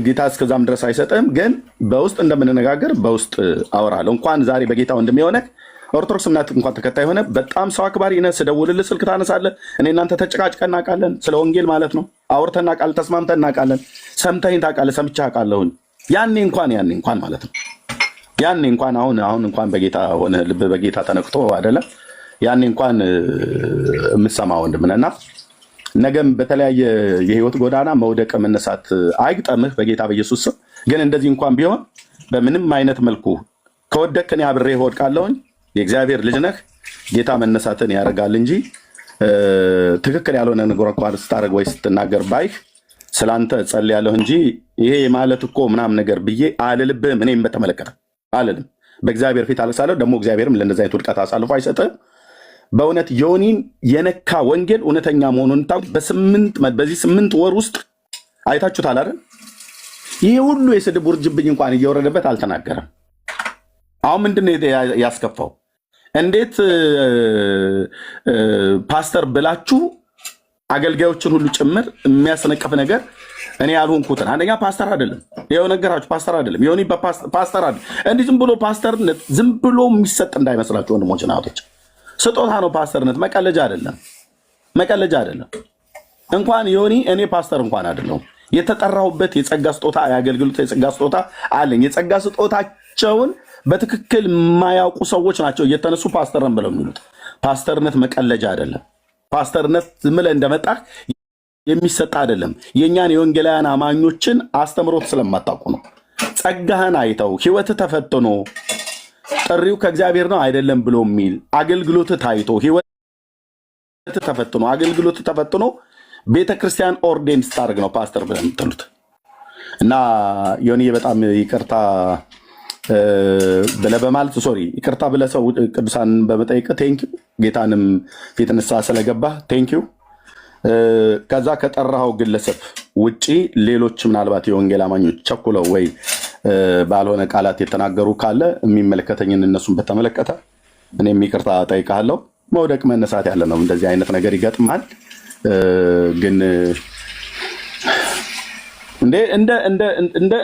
ጌታ እስከዛም ድረስ አይሰጥም፣ ግን በውስጥ እንደምንነጋገር በውስጥ አወራለሁ። እንኳን ዛሬ በጌታ ወንድም የሆነ ኦርቶዶክስ እምነት እንኳን ተከታይ ሆነ በጣም ሰው አክባሪ ነህ። ስደውልልህ ስልክ ታነሳለህ። እኔ እናንተ ተጨቃጭቀን እናውቃለን። ስለ ወንጌል ማለት ነው አውርተን እናውቃለን፣ ተስማምተን እናውቃለን። ሰምተኸኝ ታውቃለህ፣ ሰምቼህ አውቃለሁኝ። ያኔ እንኳን ማለት ነው ያኔ እንኳን አሁን እንኳን በጌታ ሆነ ልብ በጌታ ተነክቶ አይደለም ያኔ እንኳን የምትሰማ ወንድም ነህና ነገም በተለያየ የህይወት ጎዳና መውደቅ መነሳት አይግጠምህ በጌታ በኢየሱስ ስም። ግን እንደዚህ እንኳን ቢሆን በምንም አይነት መልኩ ከወደቅክ እኔ አብሬህ እወድቃለሁኝ። የእግዚአብሔር ልጅ ነህ። ጌታ መነሳትን ያደርጋል እንጂ ትክክል ያልሆነ ነገር እንኳን ስታደርግ ወይ ስትናገር ባይህ ስላንተ ጸልያለሁ እንጂ ይሄ ማለት እኮ ምናምን ነገር ብዬ አልልብህም። እኔም በተመለከተ አልልም። በእግዚአብሔር ፊት አልሳለሁ። ደግሞ እግዚአብሔርም ለእንደዚህ አይነት ውድቀት አሳልፎ አይሰጥህም። በእውነት ዮኒን የነካ ወንጌል እውነተኛ መሆኑን በዚህ 8 ወር ውስጥ አይታችሁታል አይደል? ይሄ ሁሉ የስድብ ውርጅብኝ እንኳን እየወረደበት አልተናገረም። አሁን ምንድን ነው ያስከፋው? እንዴት ፓስተር ብላችሁ አገልጋዮችን ሁሉ ጭምር የሚያስነቅፍ ነገር እኔ ያልሆንኩትን አንደኛ ፓስተር አይደለም። ይኸው ነገራችሁ፣ ፓስተር አይደለም። ዮኒ ፓስተር አይደለም። እንዲህ ዝም ብሎ ፓስተርነት ዝም ብሎ የሚሰጥ እንዳይመስላችሁ ወንድሞች ናቶች፣ ስጦታ ነው ፓስተርነት። መቀለጃ አይደለም፣ መቀለጃ አይደለም። እንኳን ዮኒ እኔ ፓስተር እንኳን አይደለሁም። የተጠራሁበት የጸጋ ስጦታ የአገልግሎት የጸጋ ስጦታ አለኝ። የጸጋ ስጦታቸውን በትክክል የማያውቁ ሰዎች ናቸው እየተነሱ ፓስተርን ብለው የሚሉት። ፓስተርነት መቀለጃ አይደለም። ፓስተርነት ዝም ብለህ እንደመጣህ የሚሰጥ አይደለም። የእኛን የወንጌላውያን አማኞችን አስተምሮት ስለማታውቁ ነው። ጸጋህን አይተው ህይወትህ ተፈትኖ ጥሪው ከእግዚአብሔር ነው አይደለም ብሎ የሚል አገልግሎት ታይቶ ህይወት ተፈትኖ አገልግሎት ተፈትኖ ቤተክርስቲያን ኦርዴን ስታደርግ ነው ፓስተር ብለህ የምትሉት። እና ዮኒ በጣም ይቅርታ ብለህ በማለት ሶሪ ይቅርታ ብለህ ሰው ቅዱሳን በመጠየቅ ቴንኪው። ጌታንም ፊት ንስሐ ስለገባህ ቴንኪው። ከዛ ከጠራኸው ግለሰብ ውጪ ሌሎች ምናልባት የወንጌል አማኞች ቸኩለው ወይ ባልሆነ ቃላት የተናገሩ ካለ የሚመለከተኝን እነሱን በተመለከተ እኔም ይቅርታ ጠይቃለሁ። መውደቅ መነሳት ያለ ነው። እንደዚህ አይነት ነገር ይገጥማል። ግን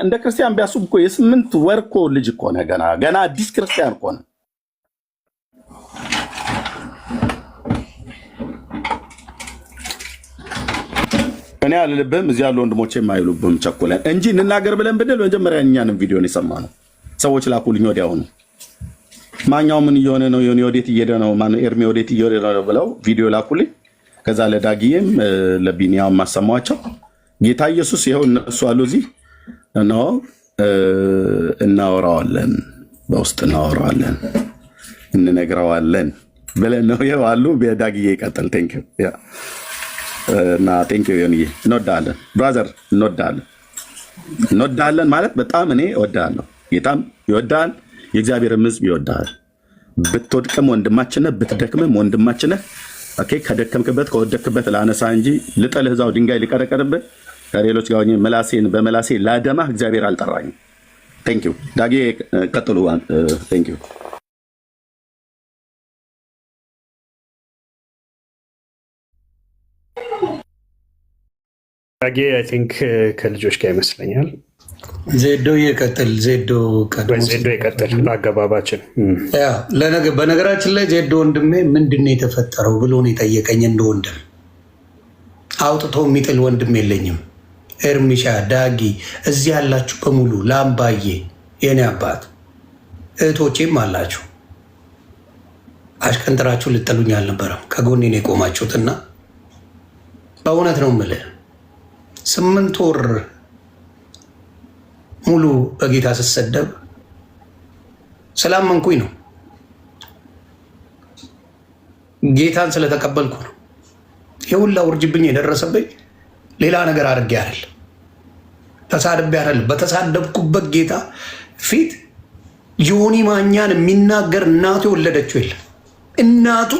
እንደ ክርስቲያን ቢያስቡ እኮ የ8 ወር እኮ ልጅ እኮ ነህ። ገና አዲስ ክርስቲያን እኮ ነህ። እኔ አልልብህም፣ እዚህ ያሉ ወንድሞቼ የማይሉብህም ቸኩለን እንጂ እንናገር ብለን ብንል መጀመሪያ እኛንም ቪዲዮን የሰማነው ሰዎች ላኩልኝ። ወዲያውኑ ማኛው ምን እየሆነ ነው? ዮኒ ወዴት እየሄደ ነው? ማነው ኤርሚ ወዴት እየሄደ ነው ብለው ቪዲዮ ላኩልኝ። ከዛ ለዳጊዬም ለቢኒያም ማሰማቸው ጌታ ኢየሱስ ይኸው እነሱ አሉ እዚህ ነው። እናወራዋለን፣ በውስጥ እናወራዋለን፣ እንነግረዋለን ብለን ነው ይኸው አሉ። ዳግዬ ይቀጥል። ቴንኪው እና ቴንኪው ዮኒዬ፣ እንወዳለን ብራዘር፣ እንወዳለን ማለት በጣም እኔ እወዳለሁ። ጌታም ይወዳል፣ የእግዚአብሔርም ሕዝብ ይወዳል። ብትወድቅም ወንድማችን ነህ፣ ብትደክምም ወንድማችን ነህ። ኦኬ ከደከምክበት ከወደክበት ላነሳ እንጂ ልጥልህ እዛው ድንጋይ ሊቀረቀርብህ ከሌሎች ጋር በመላሴ ላደማህ እግዚአብሔር አልጠራኝም። ቴንኪው ዳጌ ቀጥሉ። ቴንኪው ዳጌ አይ ቲንክ ከልጆች ጋር ይመስለኛል። ዜዶ ይቀጥል። ዜዶ ይቀጥል በአገባባችን። በነገራችን ላይ ዜዶ ወንድሜ ምንድን ነው የተፈጠረው ብሎ ነው የጠየቀኝ። እንደ ወንድም አውጥቶ የሚጥል ወንድም የለኝም። ኤርሚሻ፣ ዳጊ፣ እዚህ ያላችሁ በሙሉ ላምባዬ፣ የኔ አባት እህቶቼም አላችሁ። አሽቀንጥራችሁ ልጠሉኝ አልነበረም። ከጎኔ ነው የቆማችሁትና በእውነት ነው የምልህ 8 ወር ሙሉ በጌታ ስሰደብ ስላመንኩኝ ነው። ጌታን ስለተቀበልኩ ነው። የሁላ ውርጅብኝ የደረሰብኝ ሌላ ነገር አድርጌ አይደል፣ ተሳድቤ አይደል። በተሳደብኩበት ጌታ ፊት ዮኒ ማኛን የሚናገር እናቱ የወለደችው የለም። እናቱ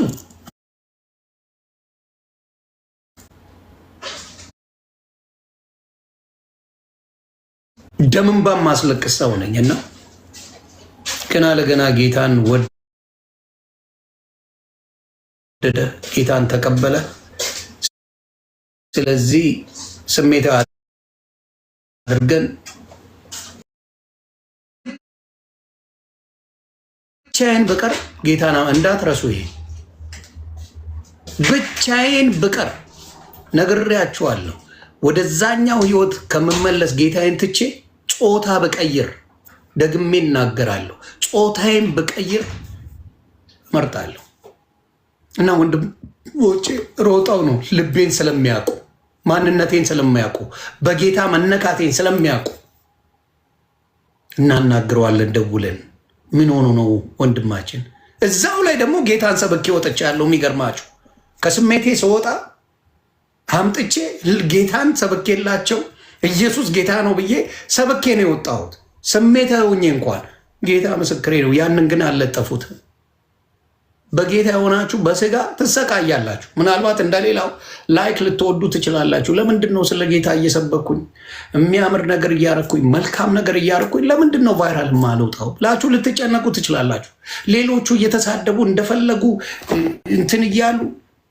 ደምንባ ማስለቅስ ሰው ነኝ እና ገና ለገና ጌታን ወደደ፣ ጌታን ተቀበለ። ስለዚህ ስሜት አድርገን ብቻዬን ብቀር ጌታና እንዳትረሱ፣ ይሄ ብቻዬን ብቀር ነግሬያችኋለሁ። ወደዛኛው ህይወት ከምመለስ ጌታዬን ትቼ ጾታ በቀይር፣ ደግሜ እናገራለሁ፣ ጾታዬን በቀይር እመርጣለሁ። እና ወንድሞቼ ሮጠው ነው ልቤን ስለሚያውቁ፣ ማንነቴን ስለሚያውቁ፣ በጌታ መነካቴን ስለሚያውቁ እናናግረዋለን ደውለን። ምን ሆኖ ነው ወንድማችን? እዛው ላይ ደግሞ ጌታን ሰበኬ ወጥቼ ያለው የሚገርማችሁ ከስሜቴ ስወጣ አምጥቼ ጌታን ሰበኬላቸው ኢየሱስ ጌታ ነው ብዬ ሰበኬ ነው የወጣሁት። ስሜታዊ ሆኜ እንኳን ጌታ ምስክሬ ነው። ያንን ግን አልለጠፉት። በጌታ የሆናችሁ በስጋ ትሰቃያላችሁ። ምናልባት እንደሌላው ላይክ ልትወዱ ትችላላችሁ። ለምንድን ነው ስለ ጌታ እየሰበኩኝ የሚያምር ነገር እያረኩኝ መልካም ነገር እያረኩኝ ለምንድን ነው ቫይራል ማልወጣው ብላችሁ ልትጨነቁ ትችላላችሁ። ሌሎቹ እየተሳደቡ እንደፈለጉ እንትን እያሉ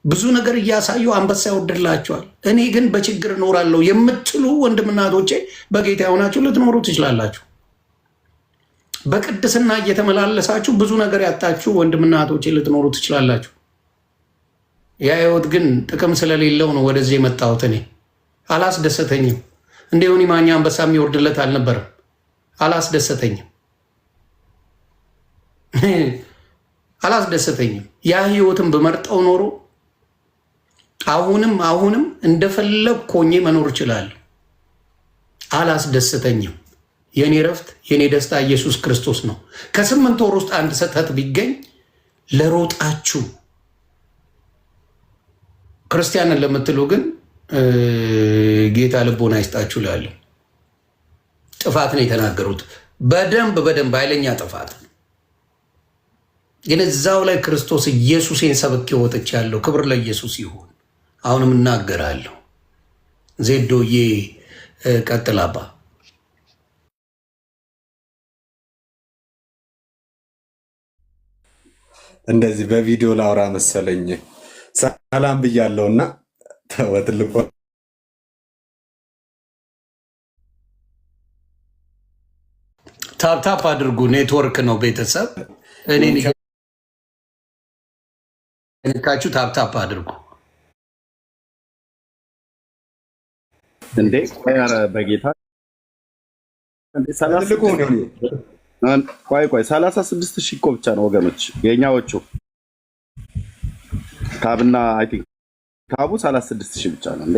ብዙ ነገር እያሳዩ አንበሳ ይወድላቸዋል። እኔ ግን በችግር እኖራለሁ የምትሉ ወንድምናቶቼ በጌታ የሆናችሁ ልትኖሩ ትችላላችሁ። በቅድስና እየተመላለሳችሁ ብዙ ነገር ያጣችሁ ወንድምናቶቼ ልትኖሩ ትችላላችሁ። ያ ህይወት ግን ጥቅም ስለሌለው ነው ወደዚህ የመጣሁት። እኔ አላስደሰተኝም። እንደ ዮኒ ማኛ አንበሳ የሚወርድለት አልነበረም። አላስደሰተኝም። ያ ህይወትን በመርጠው ኖሮ አሁንም እንደፈለግኩ ሆኜ መኖር እችላለሁ። አላስደሰተኝም። የኔ ረፍት የኔ ደስታ ኢየሱስ ክርስቶስ ነው። ከ8 ወር ውስጥ አንድ ስህተት ቢገኝ ለሮጣችሁ ክርስቲያንን ለምትሉ ግን ጌታ ልቦና ይስጣችሁ እላለሁ። ጥፋት ነው የተናገሩት፣ በደንብ ኃይለኛ ጥፋት። ግን እዛው ላይ ክርስቶስ ኢየሱሴን ሰብኬ ወጥቻለሁ። ክብር ለኢየሱስ ይሁን። አሁንም እናገራለሁ። ዜዶዬ ቀጥላባ። እንደዚህ በቪዲዮ ላውራ መሰለኝ። ሰላም ብያለሁና ትልቆ ታፕታፕ አድርጉ። ኔትወርክ ነው ቤተሰብ። እኔ ንካችሁ ታፕታፕ አድርጉ። እንዴ በጌታ ቆይ 36 ሺህ እኮ ብቻ ነው ወገኖች፣ የኛዎቹ ታብና አይ ቲንክ ታቡ 36 ሺህ ብቻ ነው። እንዴ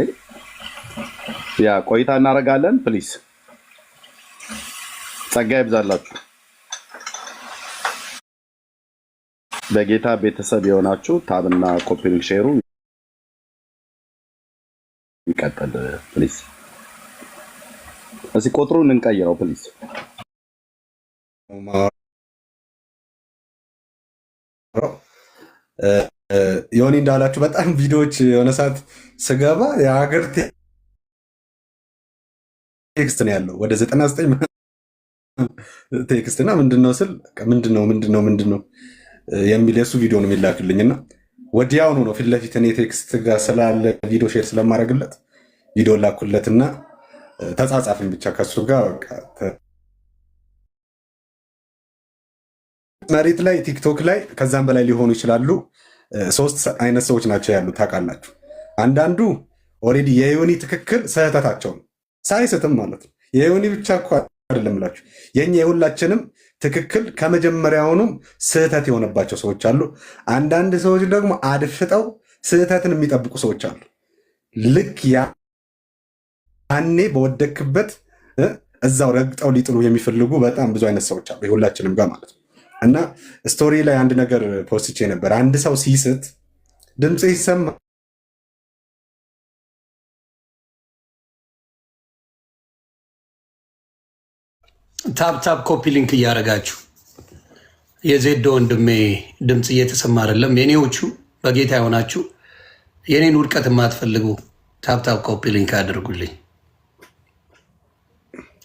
ያ ቆይታ እናደርጋለን። ፕሊዝ ጸጋ ይብዛላችሁ። በጌታ ቤተሰብ የሆናችሁ ታብና ኮፒሊንግ ሼሩ ይቀጥል ፕሊዝ። እስኪ ቁጥሩን እንቀይረው ፕሊዝ። ዮኒ እንዳላችሁ በጣም ቪዲዮዎች የሆነ ሰዓት ስገባ የሀገር ቴክስት ነው ያለው ወደ 99 ቴክስት እና ምንድነው ስል ምንድነው የሚል የሱ ቪዲዮ ነው የሚላክልኝና ወዲያውኑ ነው ፊት ለፊት እኔ ቴክስት ጋር ስላለ ቪዲዮ ሼር ስለማድረግለት ቪዲዮ ላኩለትና ተጻጻፍን ብቻ ከሱ ጋር በቃ መሬት ላይ ቲክቶክ ላይ ከዛም በላይ ሊሆኑ ይችላሉ። 3 አይነት ሰዎች ናቸው ያሉት ታውቃላችሁ። አንዳንዱ ኦሬዲ የዮኒ ትክክል ስህተታቸው ነው ሳይስትም ማለት ነው። የዮኒ ብቻ እኮ አይደለም ብላችሁ የኛ የሁላችንም ትክክል ከመጀመሪያውኑም ስህተት የሆነባቸው ሰዎች አሉ። አንዳንድ ሰዎች ደግሞ አድፍጠው ስህተትን የሚጠብቁ ሰዎች አሉ። ልክ ያኔ በወደክበት እዛው ረግጠው ሊጥሉ የሚፈልጉ በጣም ብዙ አይነት ሰዎች አሉ የሁላችንም ጋር ማለት ነው። እና ስቶሪ ላይ አንድ ነገር ፖስቼ ነበር። አንድ ሰው ሲስት ድምፅ ይሰማ ታፕ ኮፒ ሊንክ እያደረጋችሁ የዜዶ ወንድሜ ድምፅ እየተሰማ አይደለም። የኔዎቹ በጌታ የሆናችሁ የኔን ውድቀት የማትፈልጉ ታፕ ኮፒ ሊንክ አድርጉልኝ።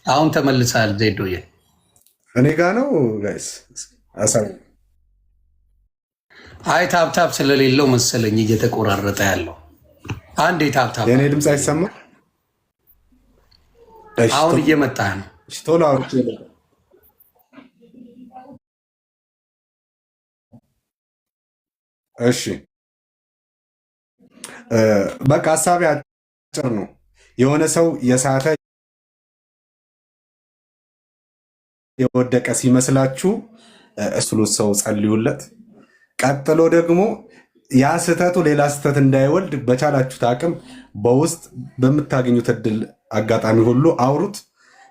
አሁን ተመልሳል ዜዶዬ። እኔ ጋ ነው ጋይስ። አይ ታፕ ስለሌለው መሰለኝ እየተቆራረጠ ያለው። አንዴ ታፕ የኔ ድምፅ አይሰማ። አሁን እየመጣ ነው። ቶሎ አውርቼ እሺ በቃ ሀሳቤ አጭር ነው። የሆነ ሰው የሳተ የወደቀ ሲመስላችሁ እስሉት ሰው ጸልዩለት። ቀጥሎ ደግሞ ያ ስህተቱ ሌላ ስህተት እንዳይወልድ በቻላችሁት አቅም በውስጥ በምታገኙት እድል አጋጣሚ ሁሉ አውሩት።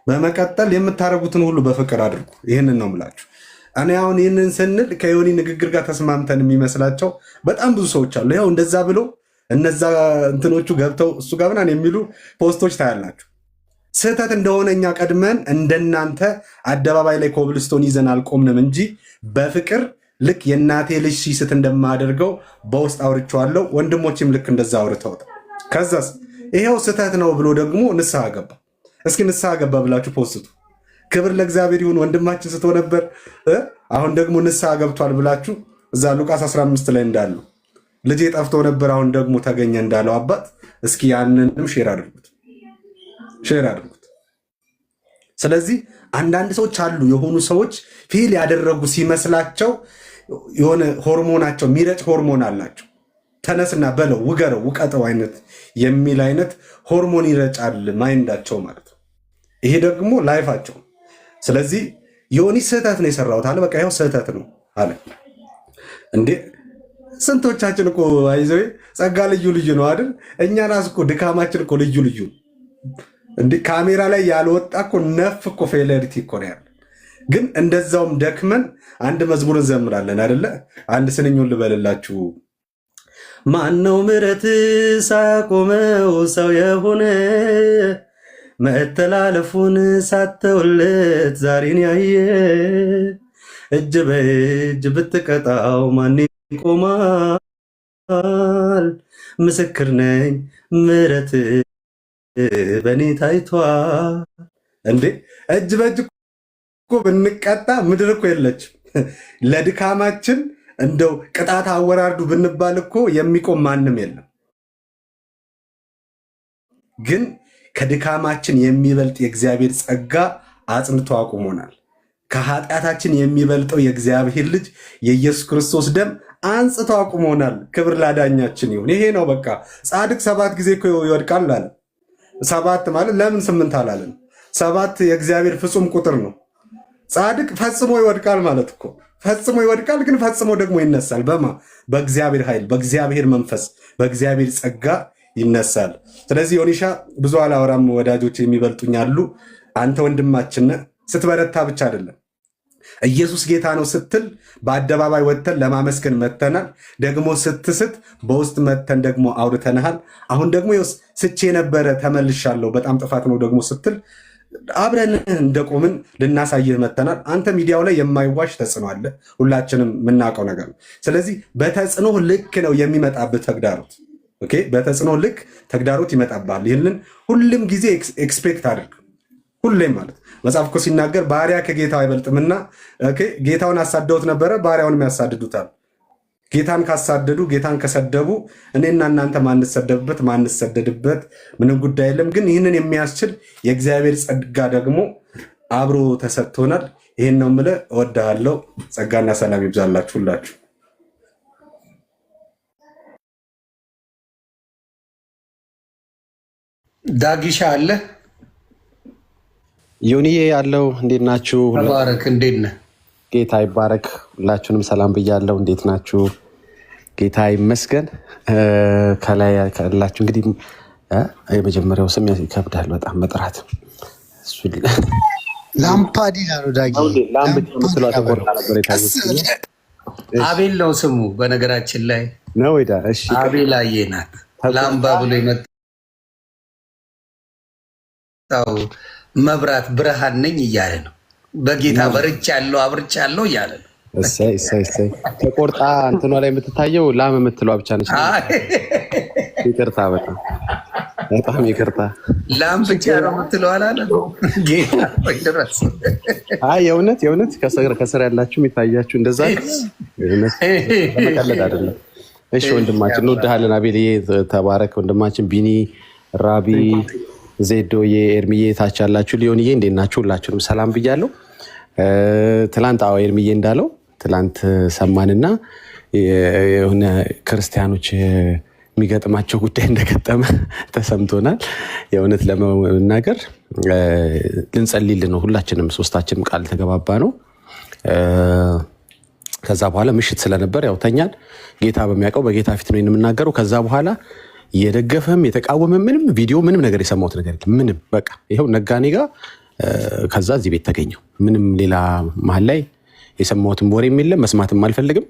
በመቀጠል የምታደርጉትን ሁሉ በፍቅር አድርጉ። ይህንን ነው የምላችሁ። እኔ አሁን ይህንን ስንል ከዮኒ ንግግር ጋር ተስማምተን የሚመስላቸው በጣም ብዙ ሰዎች አሉ። ያው እንደዛ ብሎ እነዛ እንትኖቹ ገብተው እሱ ጋር ምናምን የሚሉ ፖስቶች ታያላችሁ። ስህተት እንደሆነ እኛ ቀድመን እንደናንተ አደባባይ ላይ ኮብልስቶን ይዘን አልቆምንም እንጂ በፍቅር ልክ የእናቴ ልጅ ሲስት እንደማደርገው በውስጥ አውርቼዋለሁ። ወንድሞችም ልክ እንደዛ አውርተውታል። ከዛስ ይሄው ስህተት ነው ብሎ ደግሞ ንስሐ ገባ። እስኪ ንስሐ ገባ ብላችሁ ፖስቱ። ክብር ለእግዚአብሔር ይሁን። ወንድማችን ስቶ ነበር፣ አሁን ደግሞ ንስሐ ገብቷል ብላችሁ እዛ ሉቃስ 15 ላይ እንዳለው ልጄ ጠፍቶ ነበር አሁን ደግሞ ተገኘ እንዳለው አባት እስኪ ያንንም ሼር አድርጉት። ስለዚህ አንዳንድ ሰዎች አሉ፣ የሆኑ ሰዎች ፊል ያደረጉ ሲመስላቸው የሆነ ሆርሞናቸው የሚረጭ ሆርሞን አላቸው። ተነስና በለው ውገረው ውቀጠው አይነት የሚል አይነት ሆርሞን ይረጫል ማይንዳቸው ማለት ነው። ይሄ ደግሞ ላይፋቸው። ስለዚህ ዮኒ ስህተት ነው የሰራሁት አለ። በቃ ይኸው ስህተት ነው አለ። እንዴ ስንቶቻችን እኮ አይዘው ጸጋ ልዩ ልዩ ነው አይደል? እኛ ራስ እኮ ድካማችን እኮ ልዩ ልዩ። እንዴ ካሜራ ላይ ያልወጣ እኮ ነፍ እኮ ፌለሪቲ እኮ ነው ያለ። ግን እንደዛውም ደክመን አንድ መዝሙር እንዘምራለን አይደለ? አንድ ስንኙን ልበልላችሁ። ማነው ምሕረት ሳያቆመው ሰው የሆነ መተላለፉን ሳተውለት ዛሬን ያየ እጅ በእጅ ብትቀጣው ማን ይቆማል? ምስክር ነኝ ምሕረት በእኔ ታይቷል። እንዴ እጅ በእጅ እኮ ብንቀጣ ምድር እኮ የለችም። ለድካማችን እንደው ቅጣት አወራርዱ ብንባል እኮ የሚቆም ማንም የለም። ግን ከድካማችን የሚበልጥ የእግዚአብሔር ጸጋ አጽንቶ አቁሞናል። ከኃጢአታችን የሚበልጠው የእግዚአብሔር ልጅ የኢየሱስ ክርስቶስ ደም አንጽቶ አቁሞናል። ክብር ላዳኛችን ይሁን። ይሄ ነው በቃ። ጻድቅ 7 ጊዜ እኮ ይወድቃል አለ። 7 ማለት ለምን 8 አላለን? 7 የእግዚአብሔር ፍጹም ቁጥር ነው። ጻድቅ ፈጽሞ ይወድቃል ማለት እኮ ፈጽሞ ይወድቃል፣ ግን ፈጽሞ ደግሞ ይነሳል። በማ በእግዚአብሔር ኃይል፣ በእግዚአብሔር መንፈስ፣ በእግዚአብሔር ጸጋ ይነሳል። ስለዚህ ዮኒሻ ብዙ አላወራም፣ ወዳጆች የሚበልጡኝ አሉ። አንተ ወንድማችን ስትበረታ ብቻ አይደለም ኢየሱስ ጌታ ነው ስትል በአደባባይ ወጥተን ለማመስገን መተናል። ደግሞ ስትስት በውስጥ መተን ደግሞ አውርተንሃል። አሁን ደግሞ ስቼ ነበረ ተመልሻለሁ በጣም ጥፋት ነው ደግሞ ስትል አብረን እንደቆምን ልናሳይህ መተናል። አንተ ሚዲያው ላይ የማይዋሽ ተጽዕኖ አለ፣ ሁላችንም የምናውቀው ነገር ነው። ስለዚህ በተጽዕኖ ልክ ነው የሚመጣብህ ተግዳሮት። ኦኬ፣ በተጽዕኖ ልክ ተግዳሮት ይመጣብሃል። ይህንን ሁሉም ጊዜ ኤክስፔክት አድርግ። ሁሌም ማለት መጽሐፍ እኮ ሲናገር ባሪያ ከጌታው አይበልጥምና፣ ጌታውን አሳደውት ነበረ፣ ባሪያውንም ያሳድዱታል። ጌታን ካሳደዱ ጌታን ከሰደቡ እኔና እናንተ ማንሰደብበት ማንሰደድበት ምንም ጉዳይ የለም። ግን ይህንን የሚያስችል የእግዚአብሔር ጸጋ ደግሞ አብሮ ተሰጥቶናል። ይህን ነው የምልህ። እወድሃለሁ። ጸጋና ሰላም ይብዛላችሁ ሁላችሁ። ዳጊሻ አለ ዮኒዬ ያለው እንዴት ናችሁ? ተባረክ። እንዴት ነህ? ጌታ ይባረክ። ሁላችሁንም ሰላም ብያለሁ። እንዴት ናችሁ? ጌታ ይመስገን። ከላይ ካላችሁ እንግዲህ የመጀመሪያው ስም ይከብዳል በጣም መጥራት። ላምፓዲና ነው ዳጊ። አቤል ነው ስሙ በነገራችን ላይ ነው። አቤል አየናት ላምባ ብሎ የመጣው መብራት ብርሃን ነኝ እያለ ነው። በጌታ በርቻለሁ አብርቻለሁ እያለ ነው። እሰይ ተቆርጣ እንትኗ ላይ የምትታየው ላም የምትለዋ ብቻ ነች። ይቅርታ፣ በጣም ይቅርታ። ላም ብቻ ነው የምትለው አላለ ጌታ ድረስ። የእውነት ከስር ያላችሁ የሚታያችሁ እንደዛ መቀለድ አይደለም። እሺ ወንድማችን እንወድሃለን። አቤልዬ ተባረክ። ወንድማችን ቢኒ፣ ራቢ፣ ዜዶዬ፣ ኤርሚዬ ታች ያላችሁ ሊዮንዬ እንዴት ናችሁ? ሁላችሁንም ሰላም ብያለሁ። ትላንት ኤርሚዬ እንዳለው ትላንት ሰማንና የሆነ ክርስቲያኖች የሚገጥማቸው ጉዳይ እንደገጠመ ተሰምቶናል። የእውነት ለመናገር ልንጸልይልን ነው ሁላችንም፣ ሶስታችንም ቃል ተገባባ ነው። ከዛ በኋላ ምሽት ስለነበር ያው ተኛን። ጌታ በሚያውቀው በጌታ ፊት ነው የምናገረው። ከዛ በኋላ የደገፈም የተቃወመ ምንም ቪዲዮ ምንም ነገር የሰማሁት ነገር የለም። ምንም በቃ ይኸው ነጋኔ ጋር ከዛ እዚህ ቤት ተገኘው። ምንም ሌላ መሀል ላይ የሰማሁትም ወሬም የለም፣ መስማትም አልፈልግም።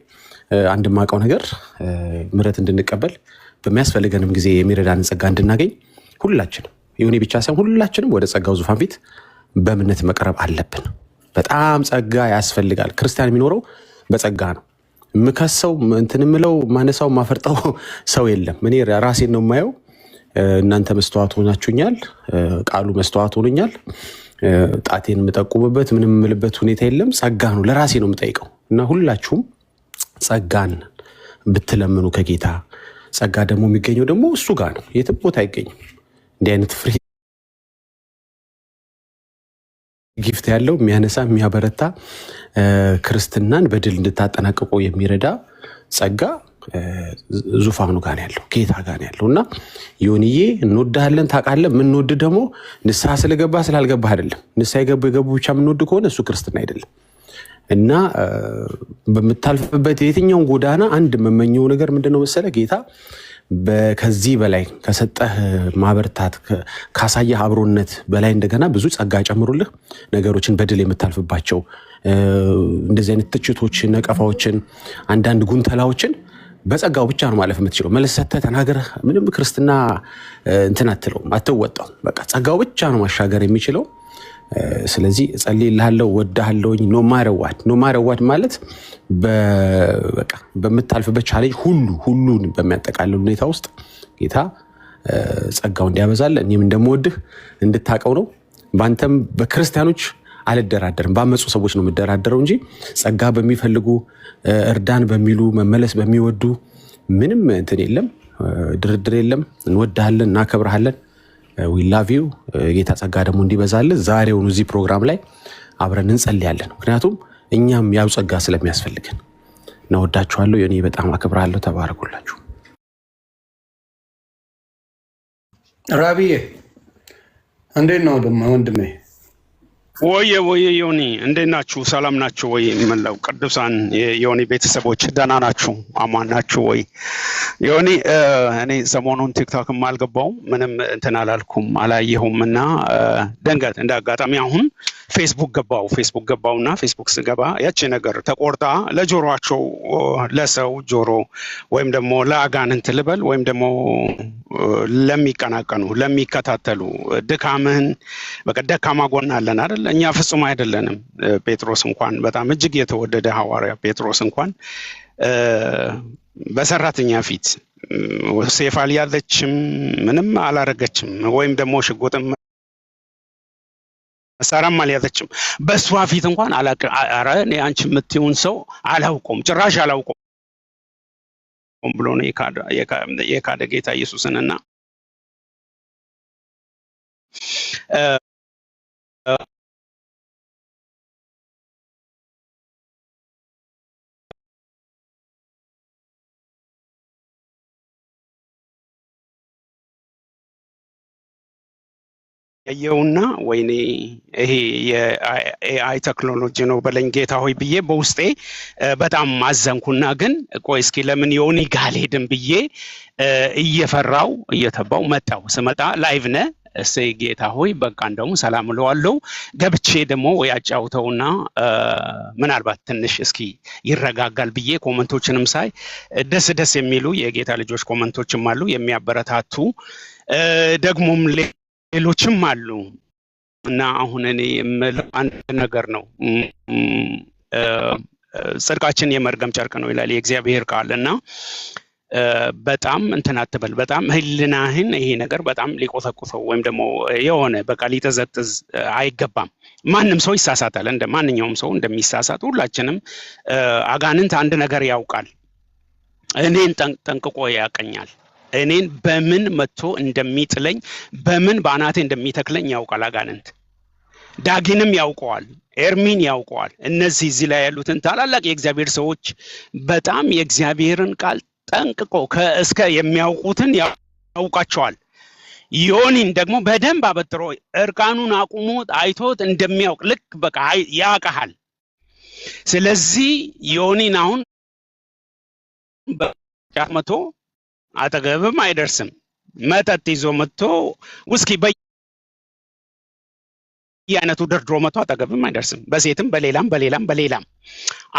አንድ ማውቀው ነገር ምሕረት እንድንቀበል በሚያስፈልገንም ጊዜ የሚረዳን ጸጋ እንድናገኝ ሁላችንም ይሁኔ ብቻ ሳይሆን ሁላችንም ወደ ጸጋው ዙፋን ፊት በእምነት መቅረብ አለብን። በጣም ጸጋ ያስፈልጋል። ክርስቲያን የሚኖረው በጸጋ ነው። የምከሰው እንትን የምለው ማነሳው ማፈርጠው ሰው የለም። እኔ ራሴን ነው የማየው። እናንተ መስተዋት ሆናችሁኛል፣ ቃሉ መስተዋት ሆኖኛል። ጣቴን የምጠቁምበት ምንም የምልበት ሁኔታ የለም። ጸጋ ነው፣ ለራሴ ነው የምጠይቀው። እና ሁላችሁም ጸጋን ብትለምኑ ከጌታ ጸጋ ደግሞ የሚገኘው ደግሞ እሱ ጋር ነው፣ የትም ቦታ አይገኝም። እንዲህ አይነት ፍሬ ጊፍት ያለው የሚያነሳ የሚያበረታ ክርስትናን በድል እንድታጠናቅቁ የሚረዳ ጸጋ ዙፋኑ ጋር ያለው ጌታ ጋር ያለው እና ዮኒዬ እንወድሃለን። ታውቃለህ፣ የምንወድ ደግሞ ንስሐ ስለገባ ስላልገባህ አይደለም። ንስሐ የገቡ ብቻ የምንወድ ከሆነ እሱ ክርስትና አይደለም። እና በምታልፍበት የትኛውን ጎዳና አንድ የምመኘው ነገር ምንድነው መሰለህ? ጌታ ከዚህ በላይ ከሰጠህ ማበርታት ካሳየህ አብሮነት በላይ እንደገና ብዙ ጸጋ ጨምሩልህ፣ ነገሮችን በድል የምታልፍባቸው እንደዚህ አይነት ትችቶችን፣ ነቀፋዎችን፣ አንዳንድ ጉንተላዎችን በጸጋው ብቻ ነው ማለፍ የምትችለው። መልስ ሰተህ ተናገረህ ምንም ክርስትና እንትን አትለውም፣ አትወጣው። በቃ ጸጋው ብቻ ነው ማሻገር የሚችለው። ስለዚህ እጸልይልሃለሁ፣ ወድሃለሁኝ። ኖ ማረዋድ ማለት በቃ በምታልፍበት ቻሌንጅ ሁሉን በሚያጠቃልል ሁኔታ ውስጥ ጌታ ጸጋው እንዲያበዛልህ እኔም እንደምወድህ እንድታቀው ነው። በአንተም በክርስቲያኖች አልደራደርም፣ ባመፁ ሰዎች ነው የምደራደረው እንጂ ጸጋ በሚፈልጉ እርዳን በሚሉ መመለስ በሚወዱ ምንም እንትን የለም፣ ድርድር የለም። እንወድሃለን፣ እናከብረሃለን። ዊ ላቭ ዩ። ጌታ ጸጋ ደግሞ እንዲበዛልን ዛሬውኑ እዚህ ፕሮግራም ላይ አብረን እንጸልያለን። ምክንያቱም እኛም ያው ጸጋ ስለሚያስፈልገን። እናወዳችኋለሁ። የኔ በጣም አክብራለሁ። ተባረኩላችሁ። ራቢዬ እንዴት ነው ደግሞ ወንድሜ? ወየ ዮኒ እንዴት ናችሁ? ሰላም ናችሁ ወይ? መላው ቅዱሳን የዮኒ ቤተሰቦች ደህና ናችሁ? አማን ናችሁ ወይ? ዮኒ እኔ ሰሞኑን ቲክቶክም አልገባውም ምንም እንትን አላልኩም አላየሁም እና ድንገት እንደ አጋጣሚ አሁን ፌስቡክ ገባውና ፌስቡክ ስገባ ያቺ ነገር ተቆርጣ ለጆሮአቸው ለሰው ጆሮ ወይም ደግሞ ለአጋንንት ልበል ወይም ደግሞ ለሚቀናቀኑ ለሚከታተሉ ድካምህን በቃ ደካማ ጎን አለን አይደል? እኛ ፍጹም አይደለንም። ጴጥሮስ እንኳን በጣም እጅግ የተወደደ ሐዋርያ ጴጥሮስ እንኳን በሰራተኛ ፊት ሴፍ አልያዘችም ምንም አላረገችም ወይም ደግሞ ሽጉጥም መሳሪያም አልያዘችም። በሷ ፊት እንኳን ኧረ እኔ አንቺ የምትይውን ሰው አላውቀውም ጭራሽ አላውቀውም ብሎ ነው የካደ ጌታ ኢየሱስንና ያየውና ወይኔ ይሄ የኤአይ ቴክኖሎጂ ነው በለኝ ጌታ ሆይ ብዬ በውስጤ በጣም ማዘንኩና ግን ቆይ እስኪ ለምን ዮኒ ጋር አልሄድም ብዬ እየፈራው እየተባው መጣው። ስመጣ ላይቭ ነ እሰይ ጌታ ሆይ በቃ እንደውም ሰላም እለዋለሁ ገብቼ ደግሞ ያጫውተውና ምናልባት ትንሽ እስኪ ይረጋጋል ብዬ ኮመንቶችንም ሳይ ደስ የሚሉ የጌታ ልጆች ኮመንቶችም አሉ የሚያበረታቱ ደግሞም ሌሎችም አሉ እና አሁን እኔ የምለው አንድ ነገር ነው። ጽድቃችን የመርገም ጨርቅ ነው ይላል የእግዚአብሔር ቃል እና በጣም እንትን አትበል በጣም ህልናህን ይሄ ነገር በጣም ሊቆሰቁሰው ወይም ደግሞ የሆነ በቃ ሊጠዘጥዝ አይገባም። ማንም ሰው ይሳሳታል እንደ ማንኛውም ሰው እንደሚሳሳት ሁላችንም አጋንንት አንድ ነገር ያውቃል። እኔን ጠንቅቆ ያቀኛል። እኔን በምን መጥቶ እንደሚጥለኝ በምን ባናቴ እንደሚተክለኝ ያውቃል አጋንንት። ዳጊንም ያውቀዋል፣ ኤርሚን ያውቀዋል። እነዚህ እዚህ ላይ ያሉትን ታላላቅ የእግዚአብሔር ሰዎች በጣም የእግዚአብሔርን ቃል ጠንቅቆ ከእስከ የሚያውቁትን ያውቃቸዋል። ዮኒን ደግሞ በደንብ አበጥሮ እርቃኑን አቁሞ አይቶት እንደሚያውቅ ልክ በቃ ያውቃል። ስለዚህ ዮኒን አሁን በጫት መቶ አጠገብም አይደርስም። መጠጥ ይዞ መጥቶ ውስኪ በየአይነቱ ደርድሮ መጥቶ አጠገብም አይደርስም። በሴትም በሌላም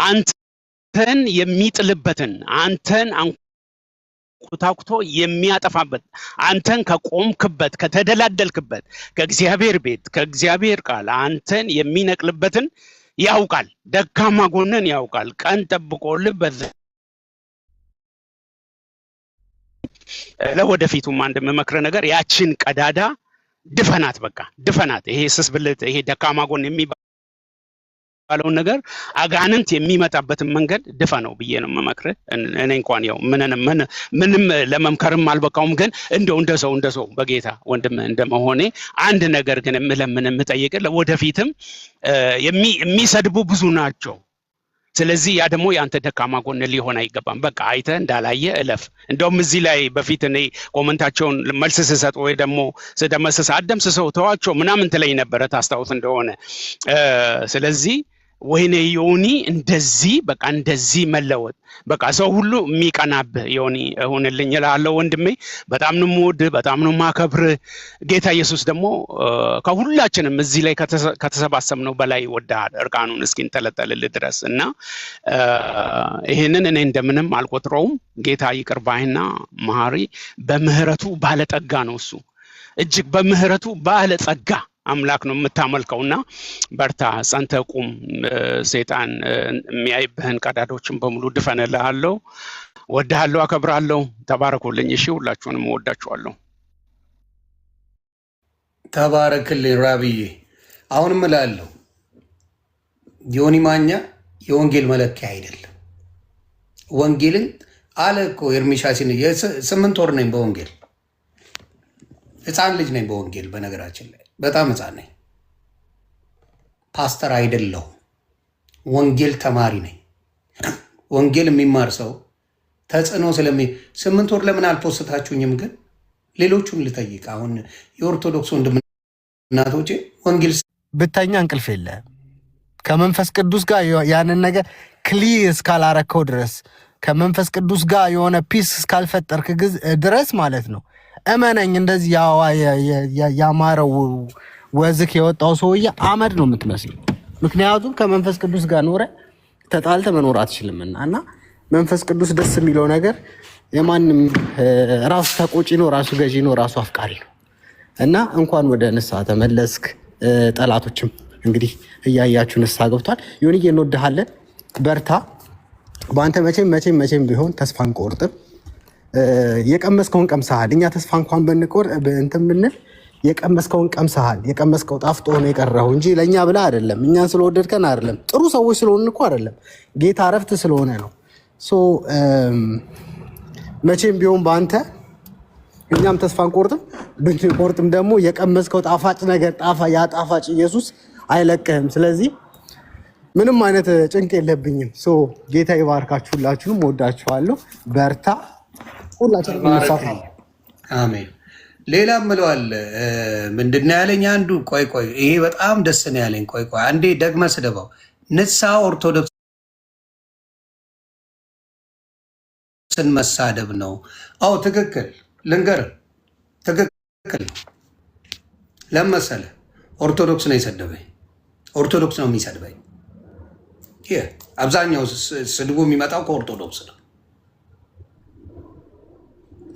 አንተን የሚጥልበትን አንተን አንኩታኩቶ የሚያጠፋበት አንተን ከቆምክበት ከተደላደልክበት ከእግዚአብሔር ቤት ከእግዚአብሔር ቃል አንተን የሚነቅልበትን ያውቃል። ደካማ ጎንን ያውቃል። ቀን ጠብቆልህ ለወደፊቱም አንድ መመክረ ነገር ያችን ቀዳዳ ድፈናት፣ በቃ ድፈናት። ይሄ ስስብልት ይሄ ደካማ ጎን የሚባለው ነገር አጋንንት የሚመጣበትን መንገድ ድፈነው ብዬ ነው መመክረ። እኔ እንኳን ያው ምንም ለመምከርም አልበቃውም፣ ግን እንደ ሰው በጌታ ወንድም እንደመሆኔ አንድ ነገር ግን የምጠይቅ ለወደፊትም የሚሰድቡ ብዙ ናቸው። ስለዚህ ያ ደግሞ ያንተ ደካማ ጎን ሊሆን አይገባም። በቃ አይተ እንዳላየ እለፍ። እንደውም እዚህ ላይ በፊት እኔ ኮመንታቸውን መልስ ስሰጥ ወይ ደግሞ ስደመስስ አደምስሰው ተዋቸው ምናምን ትለኝ ነበረ ታስታውስ እንደሆነ። ስለዚህ ወይኔ ዮኒ እንደዚህ በቃ እንደዚህ መለወጥ በቃ ሰው ሁሉ የሚቀናብህ ዮኒ ሆነልኝ እላለሁ ወንድሜ። በጣም ነው የምወድህ፣ በጣም ነው የማከብርህ። ጌታ ኢየሱስ ደግሞ ከሁላችንም እዚህ ላይ ከተሰባሰብነው በላይ ወደሃል እርቃኑን እስኪንጠለጠልልህ ድረስ እና ይሄንን እኔ እንደምንም አልቆጥረውም። ጌታ ይቅር ባይና መሐሪ በምህረቱ ባለጠጋ ነው። እሱ እጅግ በምህረቱ ባለጸጋ አምላክ ነው የምታመልከውና በርታ፣ ጸንተህ ቁም። ሰይጣን የሚያይብህን ቀዳዳዎችን በሙሉ ድፈንልሃለሁ። ወድሃለሁ፣ አከብራለሁ። ተባረኩልኝ። እሺ፣ ሁላችሁንም ወዳችኋለሁ። ተባረክልኝ ራብዬ። አሁንም እላለሁ ዮኒ ማኛ የወንጌል መለኪያ አይደለም። ወንጌልን አለ እኮ ኤርሚሻሲን 8 ወር ነኝ በወንጌል ህፃን ልጅ ነኝ በወንጌል በነገራችን ላይ በጣም ህፃን ነኝ። ፓስተር አይደለሁም፣ ወንጌል ተማሪ ነኝ። ወንጌል የሚማር ሰው ተጽዕኖ 8 ወር ለምን አልፖስታችሁኝም? ግን ሌሎቹን ልጠይቅ። አሁን የኦርቶዶክስ ወንድም እናቶቼ ወንጌል ብተኛ እንቅልፍ የለህም። ከመንፈስ ቅዱስ ጋር ያንን ነገር ክሊር እስካላረከው ድረስ ከመንፈስ ቅዱስ ጋር የሆነ ፒስ እስካልፈጠርክ ድረስ ማለት ነው። እመነኝ፣ እንደዚህ ያማረው ወዝክ የወጣው ሰውዬ አመድ ነው የምትመስለው። ምክንያቱም ከመንፈስ ቅዱስ ጋር ኖረ ተጣልተ መኖር አትችልምና። እና መንፈስ ቅዱስ ደስ የሚለው ነገር የማንም ራሱ ተቆጪ ነው፣ ራሱ ገዢ ነው፣ ራሱ አፍቃሪ ነው። እና እንኳን ወደ ንስሐ ተመለስክ። ጠላቶችም እንግዲህ እያያችሁ ንስሐ ገብቷል። ይሁንዬ እንወድሃለን፣ በርታ። በአንተ መቼም ቢሆን ተስፋ አንቆርጥም። የቀመስከውን ቀምሰሃል። እኛ ተስፋ እንኳን እንትን ብንል የቀመስከውን ቀምሰሃል። የቀመስከው ጣፍጦ ነው የቀረው እንጂ ለእኛ ብላ አይደለም፣ እኛን ስለወደድከን አይደለም፣ ጥሩ ሰዎች ስለሆን እኮ አይደለም፣ ጌታ እረፍት ስለሆነ ነው። መቼም ቢሆን በአንተ እኛም ተስፋ አንቆርጥም። ብንቆርጥም ደግሞ የቀመስከው ጣፋጭ ነገር ያ ጣፋጭ ኢየሱስ አይለቅህም። ስለዚህ ምንም አይነት ጭንቅ የለብኝም። ጌታ ይባርካችሁ። ሁላችሁንም ወዳችኋለሁ። በርታ። ሁላችንም እንሳፋ። አሜን። ሌላ ምለዋል ምንድን ነው ያለኝ አንዱ። ቆይ ይሄ በጣም ደስ ነው ያለኝ። ቆይ አንዴ ደግመ ስደባው። ንስሐ ኦርቶዶክስን መሳደብ ነው። አዎ ትክክል። ልንገር፣ ትክክል። ለመሰለ ኦርቶዶክስ ነው የሰደበኝ። ኦርቶዶክስ ነው የሚሰድበኝ። አብዛኛው ስድቡ የሚመጣው ከኦርቶዶክስ ነው።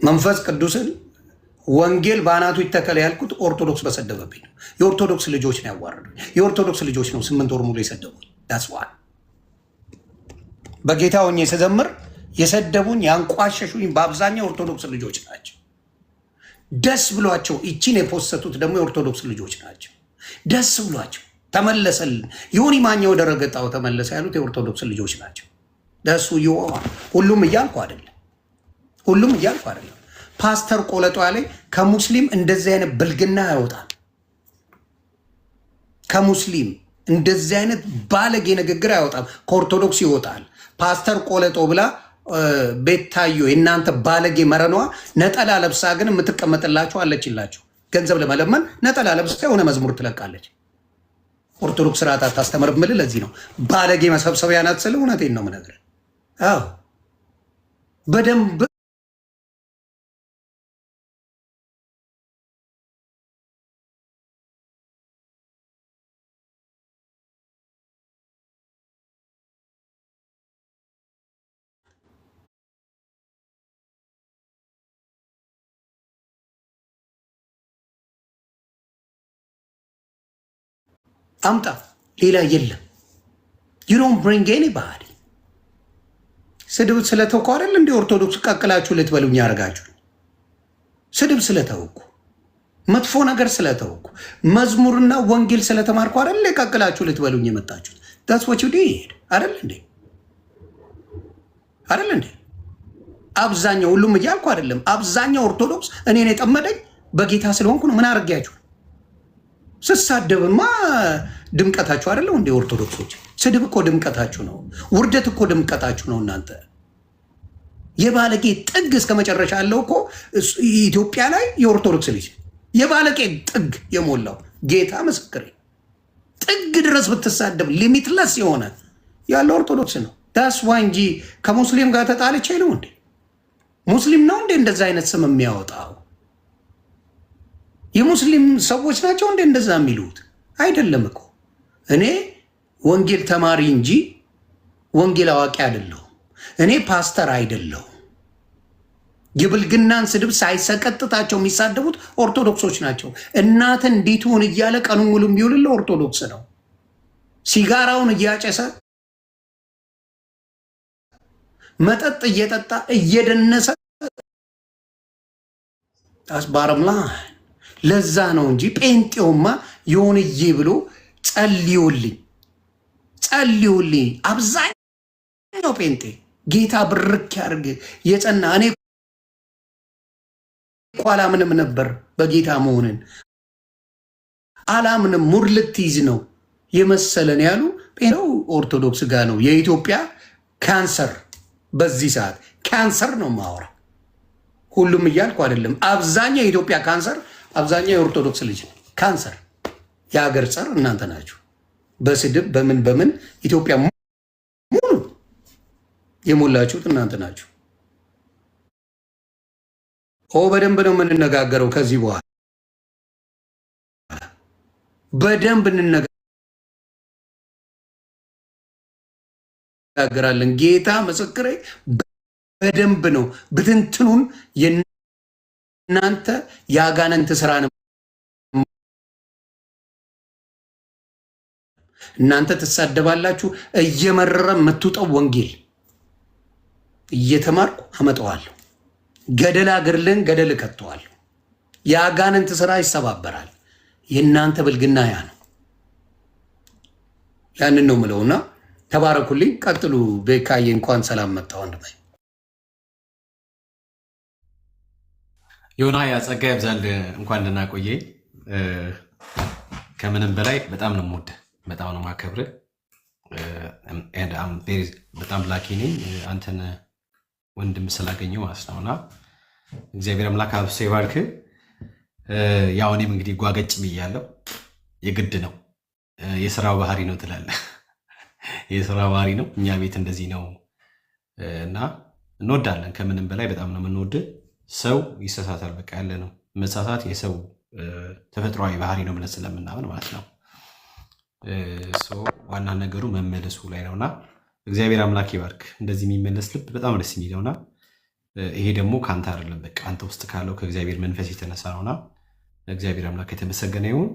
መንፈስ ቅዱስን ወንጌል በአናቱ ይተከል ያልኩት ኦርቶዶክስ በሰደበብኝ ነው። የኦርቶዶክስ ልጆች ነው ያዋረዱኝ። የኦርቶዶክስ ልጆች ነው 8 ወር ሙሉ የሰደቡኝ። ዳስዋል በጌታ ሆኜ ስዘምር የሰደቡኝ ያንቋሸሹኝ በአብዛኛው ኦርቶዶክስ ልጆች ናቸው። ደስ ብሏቸው ይቺን የፖሰቱት ደግሞ የኦርቶዶክስ ልጆች ናቸው። ደስ ብሏቸው ተመለሰልን። ዮኒ ማኛ ወደ ረገጣው ተመለሰ ያሉት የኦርቶዶክስ ልጆች ናቸው። ደሱ ሁሉም እያልኩ አይደለም። ፓስተር ቆለጧ ላይ ከሙስሊም እንደዚህ አይነት ብልግና አይወጣም። ከሙስሊም እንደዚህ አይነት ባለጌ ንግግር አይወጣም። ከኦርቶዶክስ ይወጣል። ፓስተር ቆለጦ ብላ ቤታዮ የእናንተ ባለጌ መረኗ ነጠላ ለብሳ ግን የምትቀመጥላቸው አለችላቸው። ገንዘብ ለመለመን ነጠላ ለብሳ የሆነ መዝሙር ትለቃለች። ኦርቶዶክስ ስርዓት አታስተምርም። ምል ለዚህ ነው ባለጌ መሰብሰቢያ ናት ስል እውነቴን ነው የምነግርህ። አዎ በደንብ አምጣ። ሌላ የለም። you don't bring anybody። ስድብ ስለተውኩ አይደል እንደ ኦርቶዶክስ ቀቅላችሁ ልትበሉኝ ያደርጋችሁ። ስድብ ስለተውኩ፣ መጥፎ ነገር ስለተውኩ፣ መዝሙርና ወንጌል ስለተማርኩ አይደል ቀቅላችሁ ልትበሉኝ የመጣችሁት። that's what you did አይደል እንዴ? አብዛኛው ሁሉም እያልኩ አይደለም። አብዛኛው ኦርቶዶክስ እኔን የጠመደኝ በጌታ ስለሆንኩ ነው። ምን አድርጌያችሁ? ስሳደብማ ድምቀታችሁ አይደለው እንደ ኦርቶዶክሶች። ስድብ እኮ ድምቀታችሁ ነው። ውርደት እኮ ድምቀታችሁ ነው። እናንተ የባለጌ ጥግ እስከ መጨረሻ ያለው እኮ ኢትዮጵያ ላይ የኦርቶዶክስ ልጅ የባለጌ ጥግ የሞላው ጌታ ምስክሬ፣ ጥግ ድረስ ብትሳደብ ሊሚትለስ የሆነ ያለው ኦርቶዶክስ ነው። ዳስዋ እንጂ ከሙስሊም ጋር ተጣልቼ ነው እንዴ? ሙስሊም ነው እንዴ እንደዛ አይነት ስም የሚያወጣው? የሙስሊም ሰዎች ናቸው እንዴ እንደዛ የሚሉት? አይደለም እኮ። እኔ ወንጌል ተማሪ እንጂ ወንጌል አዋቂ አይደለሁም። እኔ ፓስተር አይደለሁም። የብልግናን ስድብ ሳይሰቀጥታቸው የሚሳደቡት ኦርቶዶክሶች ናቸው። እናትን እንዲትሁን እያለ ቀኑን ሙሉ የሚውልለ ኦርቶዶክስ ነው። ሲጋራውን እያጨሰ መጠጥ እየጠጣ እየደነሰ አስባረምላ። ለዛ ነው እንጂ ጴንጤውማ የሆንዬ ብሎ ጸልዮልኝ አብዛኛው ጴንጤ ጌታ ብርክ ያርግ የጸና። እኔ እኮ አላምንም ነበር በጌታ መሆንን አላምንም። ሙር ልትይዝ ነው የመሰለን ያሉ ኦርቶዶክስ ጋር ነው። የኢትዮጵያ ካንሰር በዚህ ሰዓት ካንሰር ነው ማወራ። ሁሉም እያልኩ አይደለም። አብዛኛው የኢትዮጵያ ካንሰር አብዛኛው የኦርቶዶክስ ልጅ ካንሰር የሀገር ጸር እናንተ ናችሁ። በስድብ በምን ኢትዮጵያ ሙሉ የሞላችሁት እናንተ ናችሁ። በደንብ ነው የምንነጋገረው። ከዚህ በኋላ በደንብ እንነጋገራለን። ጌታ ምስክሬ በደንብ ነው። ብትንትኑን የእናንተ የአጋንንት ስራ ነው። እናንተ ትሳደባላችሁ። እየመረረ የምትውጠው ወንጌል እየተማርኩ አመጣዋለሁ። ገደል አገርልን ገደል እከተዋለሁ። የአጋንንት ስራ ይሰባበራል። የእናንተ ብልግና ያ ነው። ያንን ነው ምለውና ተባረኩልኝ። ቀጥሉ። ቤካዬ እንኳን ሰላም መጣ ወንድሜ። ዮና ያጸጋ ያብዛል። እንኳን ደህና ቆየኝ። ከምንም በላይ በጣም ነው የምወድህ፣ በጣም ነው የማከብርህ። በጣም ላኪ ነኝ አንተን ወንድም ስላገኘው ማለት ነውና እግዚአብሔር አምላክ አብሶ ይባርክ። ያው እኔም እንግዲህ ጓገጭ ብያለሁ። የግድ ነው፣ የስራው ባህሪ ነው ትላለህ። የስራው ባህሪ ነው። እኛ ቤት እንደዚህ ነው እና እንወዳለን። ከምንም በላይ በጣም ነው የምንወድህ። ሰው ይሳሳታል፣ በቃ ያለ ነው መሳሳት፣ የሰው ተፈጥሯዊ ባህሪ ነው ብለን ስለምናምን ማለት ነው። ዋና ነገሩ መመለሱ ላይ ነውና እግዚአብሔር አምላክ ይባርክ። እንደዚህ የሚመለስ ልብ በጣም ደስ የሚለውና ይሄ ደግሞ ከአንተ አይደለም፣ በቃ አንተ ውስጥ ካለው ከእግዚአብሔር መንፈስ የተነሳ ነውና እግዚአብሔር አምላክ የተመሰገነ ይሁን።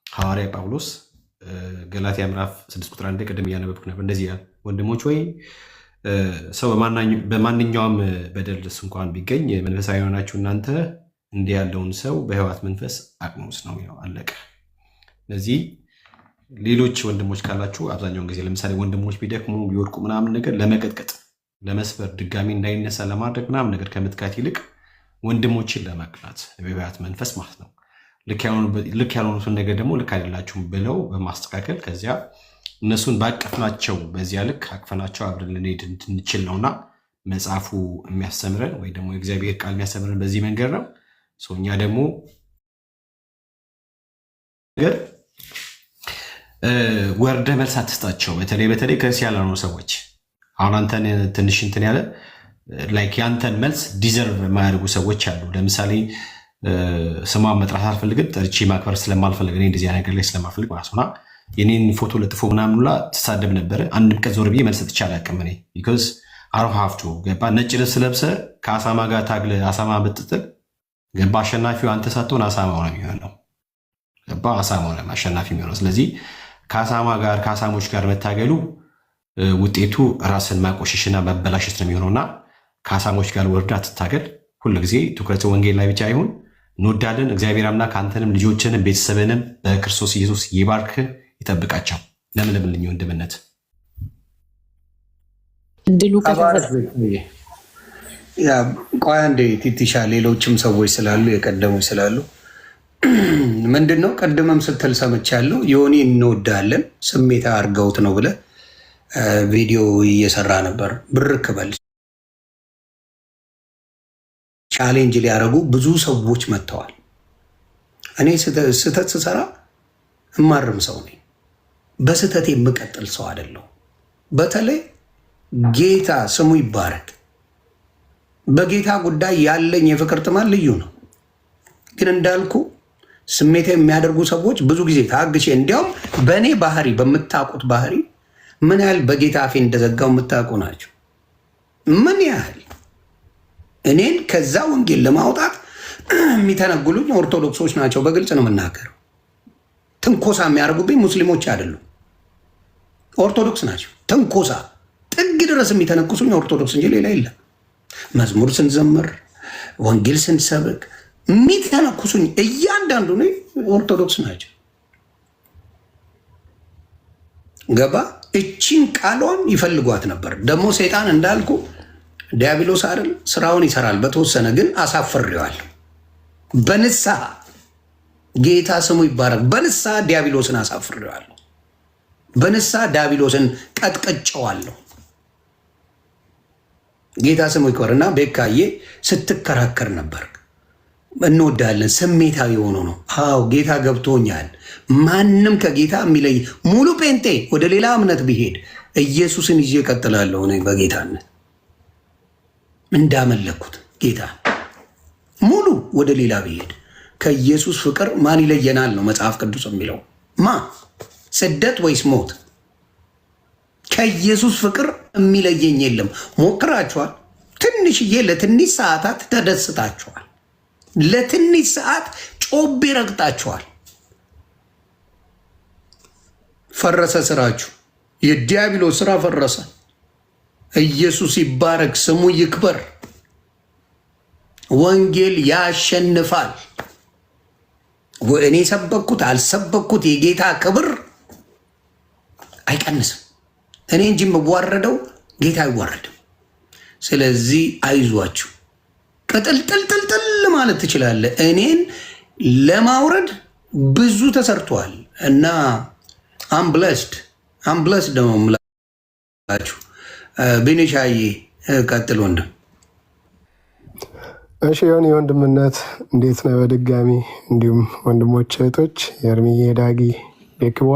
ሐዋርያ ጳውሎስ ገላትያ ምዕራፍ 6 ቁጥር 1 ቀደም እያነበብኩ ነበር። እንደዚህ ይላል፣ ወንድሞች ወይ ሰው በማንኛውም በደልስ እንኳን ቢገኝ መንፈሳዊ የሆናችሁ እናንተ እንዲህ ያለውን ሰው በሕይወት መንፈስ አቅሙስ ነው የሚለው። አለቀ። ስለዚህ ሌሎች ወንድሞች ካላችሁ አብዛኛውን ጊዜ ለምሳሌ ወንድሞች ቢደክሙ ቢወድቁ ምናምን ነገር ለመቀጥቀጥ ለመስበር ድጋሚ እንዳይነሳ ለማድረግ ምናምን ነገር ከምትካት ይልቅ ወንድሞችን ለማቅናት በሕይወት መንፈስ ማለት ነው ልክ ያልሆኑትን ነገር ደግሞ ልክ አይደላችሁም ብለው በማስተካከል ከዚያ እነሱን ባቀፍናቸው በዚያ ልክ አቅፈናቸው አብረን ልንሄድ እንድንችል ነውና መጽሐፉ የሚያስተምረን ወይ ደግሞ የእግዚአብሔር ቃል የሚያስተምረን በዚህ መንገድ ነው። እኛ ደግሞ ነገር ወርደ መልስ አትስጣቸው። በተለይ ክርስቲያን ያልሆኑ ሰዎች አሁን አንተን ትንሽ እንትን ያለ ላይክ ያንተን መልስ ዲዘርቭ የማያደርጉ ሰዎች አሉ። ለምሳሌ ስሟን መጥራት አልፈልግም፣ ጠርቼ ማክበር ስለማልፈልግ እኔ እንደዚህ ነገር ላይ ስለማልፈልግ ማለት ነው። የኔን ፎቶ ለጥፎ ምናምን ላ ትሳደብ ነበረ። አንድም ቀን ዞር ብዬ መልስ ሰጥቼ አላውቅም። እኔ ቢኮዝ አሮ ሀፍቱ ገባ ነጭ ልብስ ለብሰህ ከአሳማ ጋር ታግለህ አሳማ ብትጥል ገባ አሸናፊው አንተ ሳትሆን አሳማው ነው የሚሆነው። ገባ አሳማው ነው አሸናፊ የሚሆነው። ስለዚህ ከአሳሞች ጋር መታገሉ ውጤቱ ራስን ማቆሸሽና መበላሸት ነው የሚሆነውና ከአሳሞች ጋር ወርዳ ትታገል። ሁልጊዜ ትኩረት ወንጌል ላይ ብቻ ይሁን። እንወዳለን። እግዚአብሔር አምላክ አንተንም ልጆችንም ቤተሰብንም በክርስቶስ ኢየሱስ ይባርክ፣ ይጠብቃቸው። ለምለምልኝ ወንድምነት እድሉ ቆይ አንዴ ቲቲሻ፣ ሌሎችም ሰዎች ስላሉ የቀደሙ ስላሉ ምንድን ነው ቀድመም ስትል ሰምቻለሁ። ዮኒ እንወዳለን ስሜት አድርገውት ነው ብለህ ቪዲዮ እየሰራ ነበር። ብርክ በል ቻሌንጅ ሊያደርጉ ብዙ ሰዎች መጥተዋል። እኔ ስህተት ስሰራ እማርም ሰው ነኝ። በስህተት የምቀጥል ሰው አይደለሁ። በተለይ ጌታ ስሙ ይባረክ። በጌታ ጉዳይ ያለኝ የፍቅር ጥማት ልዩ ነው። ግን እንዳልኩ ስሜት የሚያደርጉ ሰዎች ብዙ ጊዜ ታግሼ፣ እንዲያውም በእኔ ባህሪ በምታውቁት ባህሪ ምን ያህል በጌታ አፌ እንደዘጋው የምታውቁ ናቸው። ምን ያህል እኔን ከዛ ወንጌል ለማውጣት የሚተነግሉኝ ኦርቶዶክሶች ናቸው። በግልጽ ነው የምናገረው። ትንኮሳ የሚያደርጉብኝ ሙስሊሞች አይደሉም፣ ኦርቶዶክስ ናቸው። ትንኮሳ ጥግ ድረስ የሚተነኩሱኝ ኦርቶዶክስ እንጂ ሌላ የለም። መዝሙር ስንዘምር፣ ወንጌል ስንሰብክ የሚተነኩሱኝ እያንዳንዱ ኦርቶዶክስ ናቸው። ገባ? እቺን ቃሏን ይፈልጓት ነበር። ደግሞ ሰይጣን እንዳልኩ ዲያብሎስ አይደል ስራውን ይሰራል። በተወሰነ ግን አሳፍሬዋለሁ። በንስሐ ጌታ ስሙ ይባረክ። በንስሐ ዲያብሎስን አሳፍሬዋለሁ። በንስሐ ዲያብሎስን ቀጥቀጨዋለሁ። ጌታ ስሙ ይክበር። እና ቤካዬ ስትከራከር ነበር። እንወዳለን። ስሜታዊ ሆኖ ነው። አዎ ጌታ ገብቶኛል። ማንም ከጌታ የሚለይ ሙሉ ጴንጤ ወደ ሌላ እምነት ቢሄድ ኢየሱስን ይዤ እቀጥላለሁ። እኔ በጌታነት እንዳመለኩት ጌታ ሙሉ ወደ ሌላ ቢሄድ ከኢየሱስ ፍቅር ማን ይለየናል ነው መጽሐፍ ቅዱስ የሚለው። ስደት ወይስ ሞት? ከኢየሱስ ፍቅር የሚለየኝ የለም። ሞክራችኋል። ትንሽዬ ለትንሽ ሰዓታት ተደስታችኋል። ለትንሽ ሰዓት ጮቤ ረግጣችኋል። ፈረሰ ስራችሁ። የዲያብሎስ ስራ ፈረሰ። ኢየሱስ ይባረክ፣ ስሙ ይክበር። ወንጌል ያሸንፋል። እኔ ሰበኩት አልሰበኩት የጌታ ክብር አይቀንስም። እኔ እንጂ የምዋረደው ጌታ አይዋረድም። ስለዚህ አይዟችሁ፣ ቅጥልጥልጥልጥል ማለት ትችላለህ። እኔን ለማውረድ ብዙ ተሰርቷል እና አምብለስድ ደግሞ ምላችሁ። ቤኔሻዬ ቀጥል ወንድም። እሺ የሆነ የወንድምነት እንዴት ነው? በድጋሚ እንዲሁም ወንድሞች እህቶች፣ የእርምዬ ዳጊ፣ ቤክቧ፣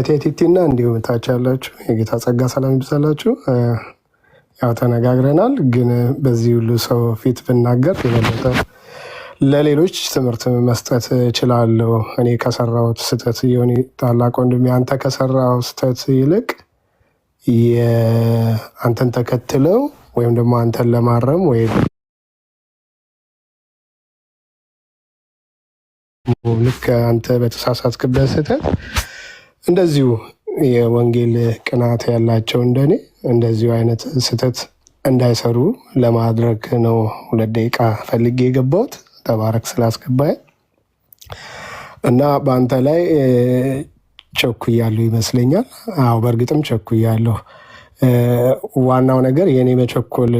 ቴቲቲና እንዲሁም ታች ያላችሁ የጌታ ጸጋ ሰላም ይብዛላችሁ። ያው ተነጋግረናል፣ ግን በዚህ ሁሉ ሰው ፊት ብናገር የበለጠ ለሌሎች ትምህርት መስጠት እችላለሁ። እኔ ከሰራሁት ስህተት የሆነ ታላቅ ወንድሜ አንተ ከሰራው ስህተት ይልቅ አንተን ተከትለው ወይም ደግሞ አንተን ለማረም ወይም ልክ አንተ በተሳሳትክበት ስህተት እንደዚሁ የወንጌል ቅናት ያላቸው እንደኔ እንደዚሁ አይነት ስህተት እንዳይሰሩ ለማድረግ ነው 2 ደቂቃ ፈልጌ የገባሁት። ተባረክ ስላስገባኝ እና በአንተ ላይ ቸኩያለሁ ይመስለኛል። አዎ በእርግጥም ቸኩያለሁ። ዋናው ነገር የእኔ መቸኮል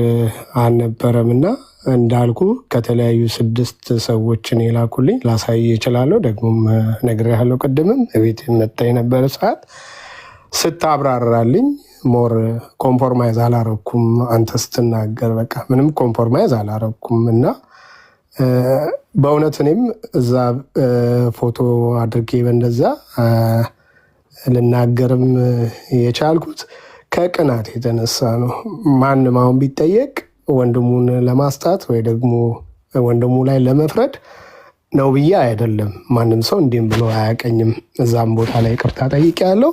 አልነበረም እና እንዳልኩ ከተለያዩ 6 ሰዎችን የላኩልኝ ላሳይ እችላለሁ። ደግሞም ነግሬሃለሁ። ቅድምም እቤት መጣ የነበረ ሰዓት ስታብራራልኝ ሞር ኮምፕሮማይዝ አላረኩም። አንተ ስትናገር በቃ ምንም ኮምፕሮማይዝ አላረኩም እና በእውነት እኔም እዛ ፎቶ አድርጌ በእንደዛ ልናገርም የቻልኩት ከቅናት የተነሳ ነው። ማንም አሁን ቢጠየቅ ወንድሙን ለማስጣት ወይ ደግሞ ወንድሙ ላይ ለመፍረድ ነው ብዬ አይደለም። ማንም ሰው እንዲህም ብሎ አያቀኝም። እዛም ቦታ ላይ ይቅርታ ጠይቄያለሁ።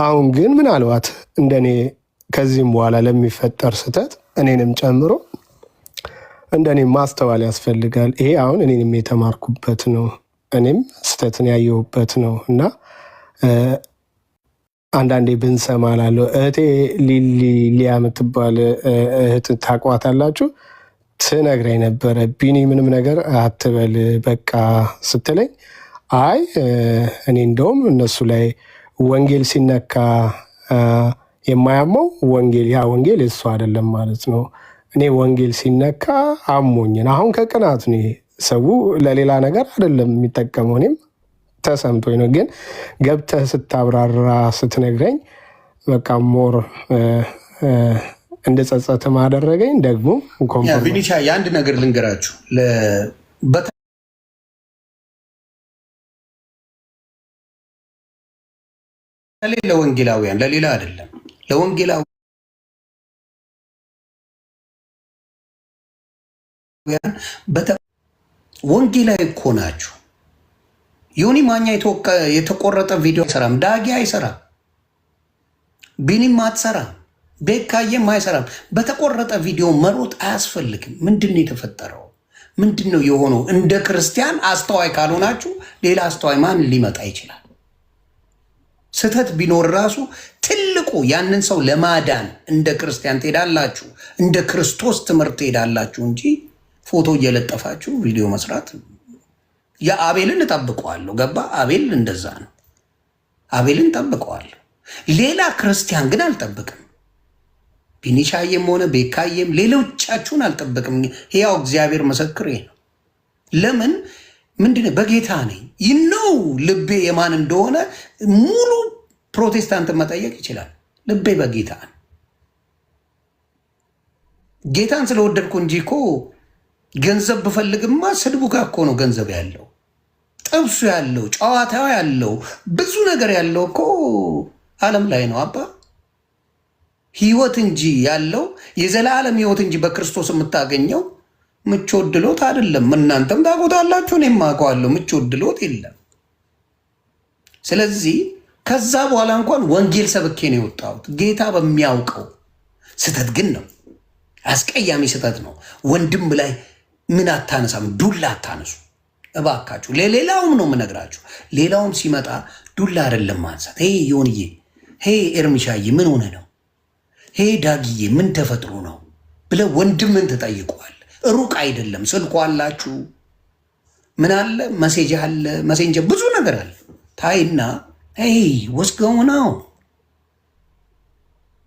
አሁን ግን ምናልባት እንደኔ ከዚህም በኋላ ለሚፈጠር ስህተት እኔንም ጨምሮ እንደኔ ማስተዋል ያስፈልጋል። ይሄ አሁን እኔንም የተማርኩበት ነው፣ እኔም ስህተትን ያየሁበት ነው እና አንዳንዴ ብንሰማ ላለው እህቴ ሊያ የምትባል እህት ታቋታላችሁ ትነግረኝ ነበረ። ቢኒ ምንም ነገር አትበል በቃ ስትለኝ፣ አይ እኔ እንደውም እነሱ ላይ ወንጌል ሲነካ የማያመው ያ ወንጌል እሱ አይደለም ማለት ነው። እኔ ወንጌል ሲነካ አሞኝን። አሁን ከቅናት ነው። ሰው ለሌላ ነገር አይደለም የሚጠቀመው። እኔም ተሰምቶኝ ነው። ግን ገብተህ ስታብራራ ስትነግረኝ በቃ ሞር እንደ ጸጸት ማደረገኝ። ደግሞ ቪኒቻ የአንድ ነገር ልንገራችሁ። ለወንጌላውያን ለሌላ አይደለም፣ ለወንጌላውያን ወንጌላዊ እኮ ናችሁ። ዮኒ ማኛ የተቆረጠ ቪዲዮ አይሰራም፣ ዳጊ አይሰራም፣ ቢኒም አትሰራም፣ ቤካዬም አይሰራም። በተቆረጠ ቪዲዮ መሮጥ አያስፈልግም። ምንድን ነው የተፈጠረው? ምንድን ነው የሆነው? እንደ ክርስቲያን አስተዋይ ካልሆናችሁ ሌላ አስተዋይ ማን ሊመጣ ይችላል? ስህተት ቢኖር ራሱ ትልቁ ያንን ሰው ለማዳን እንደ ክርስቲያን ትሄዳላችሁ፣ እንደ ክርስቶስ ትምህርት ትሄዳላችሁ እንጂ ፎቶ እየለጠፋችሁ ቪዲዮ መስራት። የአቤልን እጠብቀዋለሁ። ገባ? አቤል እንደዛ ነው። አቤልን እጠብቀዋለሁ። ሌላ ክርስቲያን ግን አልጠብቅም። ቢኒሻዬም ሆነ ቤካዬም ሌሎቻችሁን አልጠብቅም። ያው እግዚአብሔር ምስክሬ ነው። ለምን ምንድነው? በጌታ ነኝ። ይነው ልቤ የማን እንደሆነ ሙሉ ፕሮቴስታንትን መጠየቅ ይችላል። ልቤ በጌታ ነው። ጌታን ስለወደድኩ እንጂ እኮ ገንዘብ ብፈልግማ ስድቡ ጋር እኮ ነው ገንዘብ ያለው፣ ጥብሱ ያለው፣ ጨዋታው ያለው፣ ብዙ ነገር ያለው እኮ ዓለም ላይ ነው አባ። ህይወት እንጂ ያለው የዘላለም ህይወት እንጂ በክርስቶስ የምታገኘው ምቾት ድሎት አይደለም። እናንተም ታውቁታላችሁ፣ እኔም አውቀዋለሁ። ምቾት ድሎት የለም። ስለዚህ ከዛ በኋላ እንኳን ወንጌል ሰብኬ ነው የወጣሁት ጌታ በሚያውቀው። ስተት ግን ነው፣ አስቀያሚ ስተት ነው። ወንድም ላይ ምን አታነሳም? ዱላ አታነሱ እባካችሁ። ለሌላውም ነው የምነግራችሁ። ሌላውም ሲመጣ ዱላ አይደለም ማንሳት። ሄ ዮንዬ፣ ሄ ኤርሚሻዬ ምን ሆነ ነው? ሄ ዳግዬ ምን ተፈጥሮ ነው ብለህ ወንድምን ትጠይቀዋል። ሩቅ አይደለም። ስልኩ አላችሁ፣ ምን አለ፣ መሴጅ አለ፣ መሴንጀር ብዙ ነገር አለ። ታይና ወስገው ነው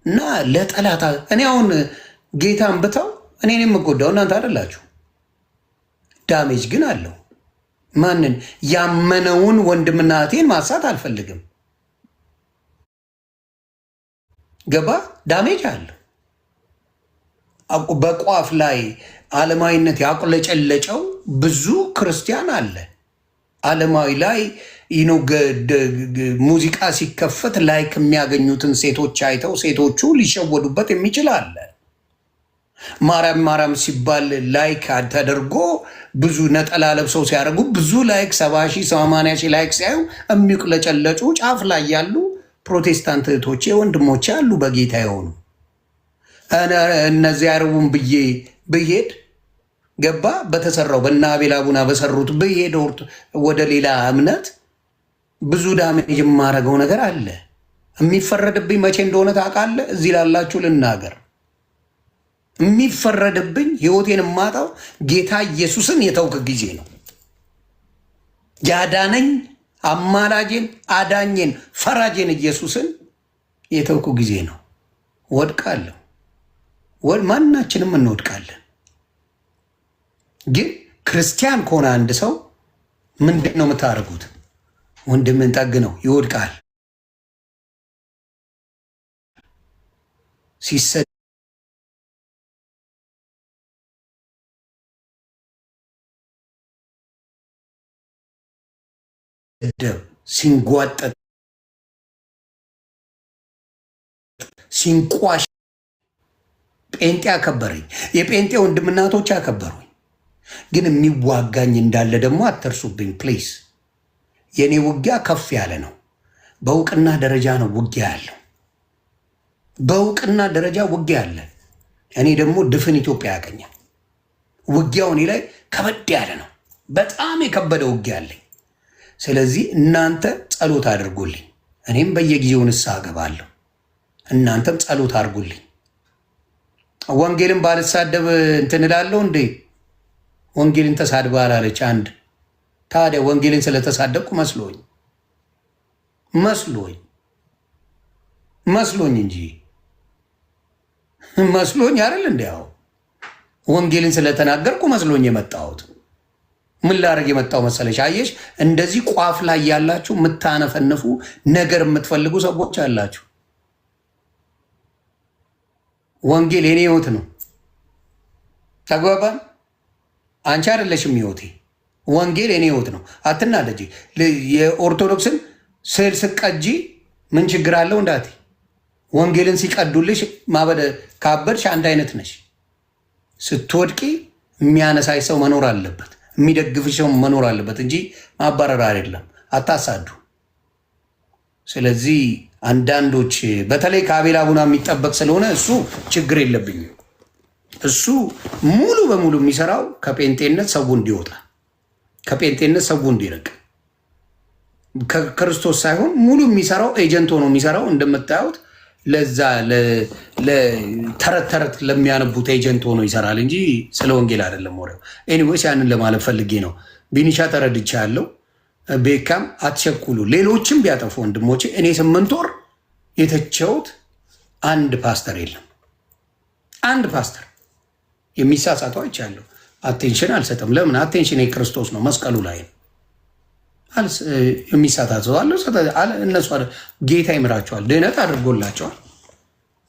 እና ለጠላታ እኔ አሁን ጌታን ብተው እኔን የምጎዳው እናንተ አይደላችሁ። ዳሜጅ ግን አለው። ማንን? ያመነውን ወንድምና እህቴን ማሳት አልፈልግም። ገባ? ዳሜጅ አለው። በቋፍ ላይ ዓለማዊነት ያቁለጨለጨው ብዙ ክርስቲያን አለ። ዓለማዊ ላይ ሙዚቃ ሲከፈት ላይክ የሚያገኙትን ሴቶች አይተው ሴቶቹ ሊሸወዱበት የሚችል አለ። ማርያም ማርያም ሲባል ላይክ ተደርጎ ብዙ ነጠላ ለብሰው ሲያደርጉ ብዙ ላይክ 70 ሺህ 80 ሺህ ላይክ ሲያዩ የሚቁለጨለጩ ጫፍ ላይ ያሉ ፕሮቴስታንት እህቶቼ ወንድሞቼ አሉ በጌታ የሆኑ እነዚህ ያርቡን ብዬ ብሄድ ገባ በተሰራው በእነ አቤል አቡና በሰሩት ብሄድ ወደ ሌላ እምነት ብዙ ዳሜጅ የማረገው ነገር አለ። የሚፈረድብኝ መቼ እንደሆነ ታውቃለህ? እዚህ ላላችሁ ልናገር። የሚፈረድብኝ ህይወቴን የማጣው ጌታ ኢየሱስን የተውክ ጊዜ ነው። ያዳነኝ አማላጄን አዳኜን ፈራጄን ኢየሱስን የተውኩ ጊዜ ነው። ወድቃለሁ። ማናችንም እንወድቃለን። ግን ክርስቲያን ከሆነ አንድ ሰው ምንድን ነው የምታደርጉት? ወንድምን ጠግ ነው ይወድቃል። ሲሰደብ፣ ሲንጓጠጥ፣ ሲንቋሽ ጴንጤ አከበረኝ። የጴንጤ ወንድምናቶች አከበሩኝ። ግን የሚዋጋኝ እንዳለ ደግሞ አትርሱብኝ ፕሊዝ። የእኔ ውጊያ ከፍ ያለ ነው። በእውቅና ደረጃ ነው ውጊያ ያለው። በእውቅና ደረጃ ውጊያ አለ። እኔ ደግሞ ድፍን ኢትዮጵያ ያቀኛል። ውጊያው እኔ ላይ ከበድ ያለ ነው። በጣም የከበደ ውጊያ አለኝ። ስለዚህ እናንተ ጸሎት አድርጉልኝ። እኔም በየጊዜው ንስሐ እገባለሁ። እናንተም ጸሎት አድርጉልኝ። ወንጌልን ባልሳደብ እንትን እላለሁ እንዴ? ወንጌልን ተሳድባ አላለች አንድ። ታዲያ ወንጌልን ስለተሳደብኩ መስሎኝ እንጂ መስሎኝ አይደል? እንዲያው ወንጌልን ስለተናገርኩ መስሎኝ የመጣሁት። ምን ላደርግ የመጣው መሰለሽ? አየሽ፣ እንደዚህ ቋፍ ላይ ያላችሁ የምታነፈንፉ ነገር የምትፈልጉ ሰዎች አላችሁ። ወንጌል የኔ ህይወት ነው። ተግባባን? አንቺ አይደለሽም ህይወቴ። ወንጌል የኔ ህይወት ነው። አትናደጂ። የኦርቶዶክስን ስዕል ስቀጂ ምን ችግር አለው እንዳት? ወንጌልን ሲቀዱልሽ ማበደ ካበድሽ አንድ አይነት ነሽ። ስትወድቂ የሚያነሳሽ ሰው መኖር አለበት፣ የሚደግፍሽ ሰው መኖር አለበት እንጂ ማባረር አይደለም። አታሳዱ። ስለዚህ አንዳንዶች በተለይ ከአቤል አቡና የሚጠበቅ ስለሆነ እሱ ችግር የለብኝም። እሱ ሙሉ በሙሉ የሚሰራው ከጴንጤነት ሰው እንዲወጣ፣ ከጴንጤነት ሰው እንዲርቅ፣ ከክርስቶስ ሳይሆን ሙሉ የሚሰራው ኤጀንት ሆኖ የሚሰራው እንደምታዩት ለዛ ተረት ተረት ለሚያነቡት ኤጀንት ሆኖ ይሰራል እንጂ ስለ ወንጌል አይደለም ወሬው። ኤኒዌይስ ያንን ለማለት ፈልጌ ነው። ቢኒሻ ተረድቻ ያለው ቤካም አትቸኩሉ። ሌሎችም ቢያጠፉ ወንድሞቼ፣ እኔ 8 ወር የተቸውት አንድ ፓስተር የለም። አንድ ፓስተር የሚሳሳተው አይቻለሁ። አቴንሽን አልሰጥም። ለምን? አቴንሽን የክርስቶስ ነው፣ መስቀሉ ላይ ነው። የሚሳሳተው አለ እነሱ ጌታ ይምራቸዋል፣ ድህነት አድርጎላቸዋል።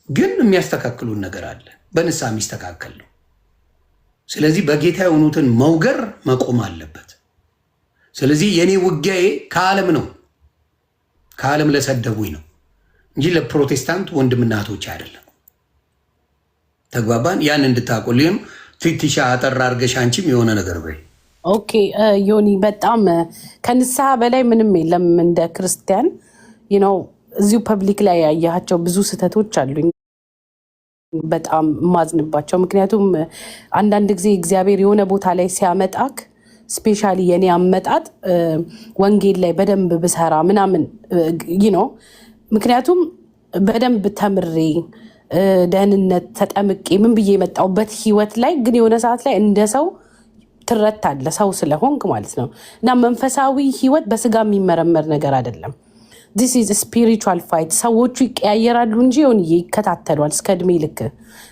ግን የሚያስተካክሉን ነገር አለ። በንስሐ የሚስተካከል ነው። ስለዚህ በጌታ የሆኑትን መውገር መቆም አለበት። ስለዚህ የኔ ውጊያዬ ከዓለም ነው፣ ከዓለም ለሰደቡኝ ነው እንጂ ለፕሮቴስታንት ወንድምና እህቶች አይደለም። ተግባባን? ያን እንድታቆልም ትንሽ አጠር አድርገሽ አንቺም የሆነ ነገር በይ። ኦኬ ዮኒ፣ በጣም ከንስሐ በላይ ምንም የለም። እንደ ክርስቲያን እዚሁ ፐብሊክ ላይ ያያቸው ብዙ ስህተቶች አሉኝ በጣም ማዝንባቸው። ምክንያቱም አንዳንድ ጊዜ እግዚአብሔር የሆነ ቦታ ላይ ሲያመጣክ ስፔሻሊ የኔ አመጣጥ ወንጌል ላይ በደንብ ብሰራ ምናምን ምክንያቱም በደንብ ተምሬ ደህንነት ተጠምቄ ምን ብዬ የመጣሁበት ህይወት ላይ ግን የሆነ ሰዓት ላይ እንደ ሰው ትረታለህ፣ ሰው ስለሆንክ ማለት ነው። እና መንፈሳዊ ህይወት በስጋ የሚመረመር ነገር አይደለም። ዲስ ኢዝ ስፒሪቹዋል ፋይት። ሰዎቹ ይቀያየራሉ እንጂ ይከታተሏል እስከ እድሜ ልክ።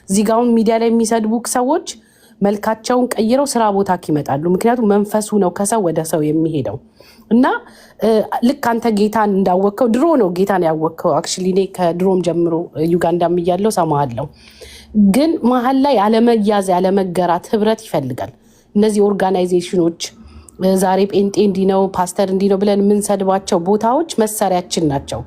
እዚህ ጋ አሁን ሚዲያ ላይ የሚሰድቡክ ሰዎች መልካቸውን ቀይረው ስራ ቦታ ይመጣሉ። ምክንያቱም መንፈሱ ነው ከሰው ወደ ሰው የሚሄደው። እና ልክ አንተ ጌታን እንዳወቅከው ድሮ ነው ጌታን ያወቅከው። አክቹዋሊ እኔ ከድሮም ጀምሮ ዩጋንዳም እያለሁ ሰማሃለሁ። ግን መሀል ላይ ያለመያዝ ያለመገራት ህብረት ይፈልጋል። እነዚህ ኦርጋናይዜሽኖች ዛሬ ጴንጤ እንዲህ ነው ፓስተር እንዲህ ነው ብለን የምንሰድባቸው ቦታዎች መሳሪያችን ናቸው።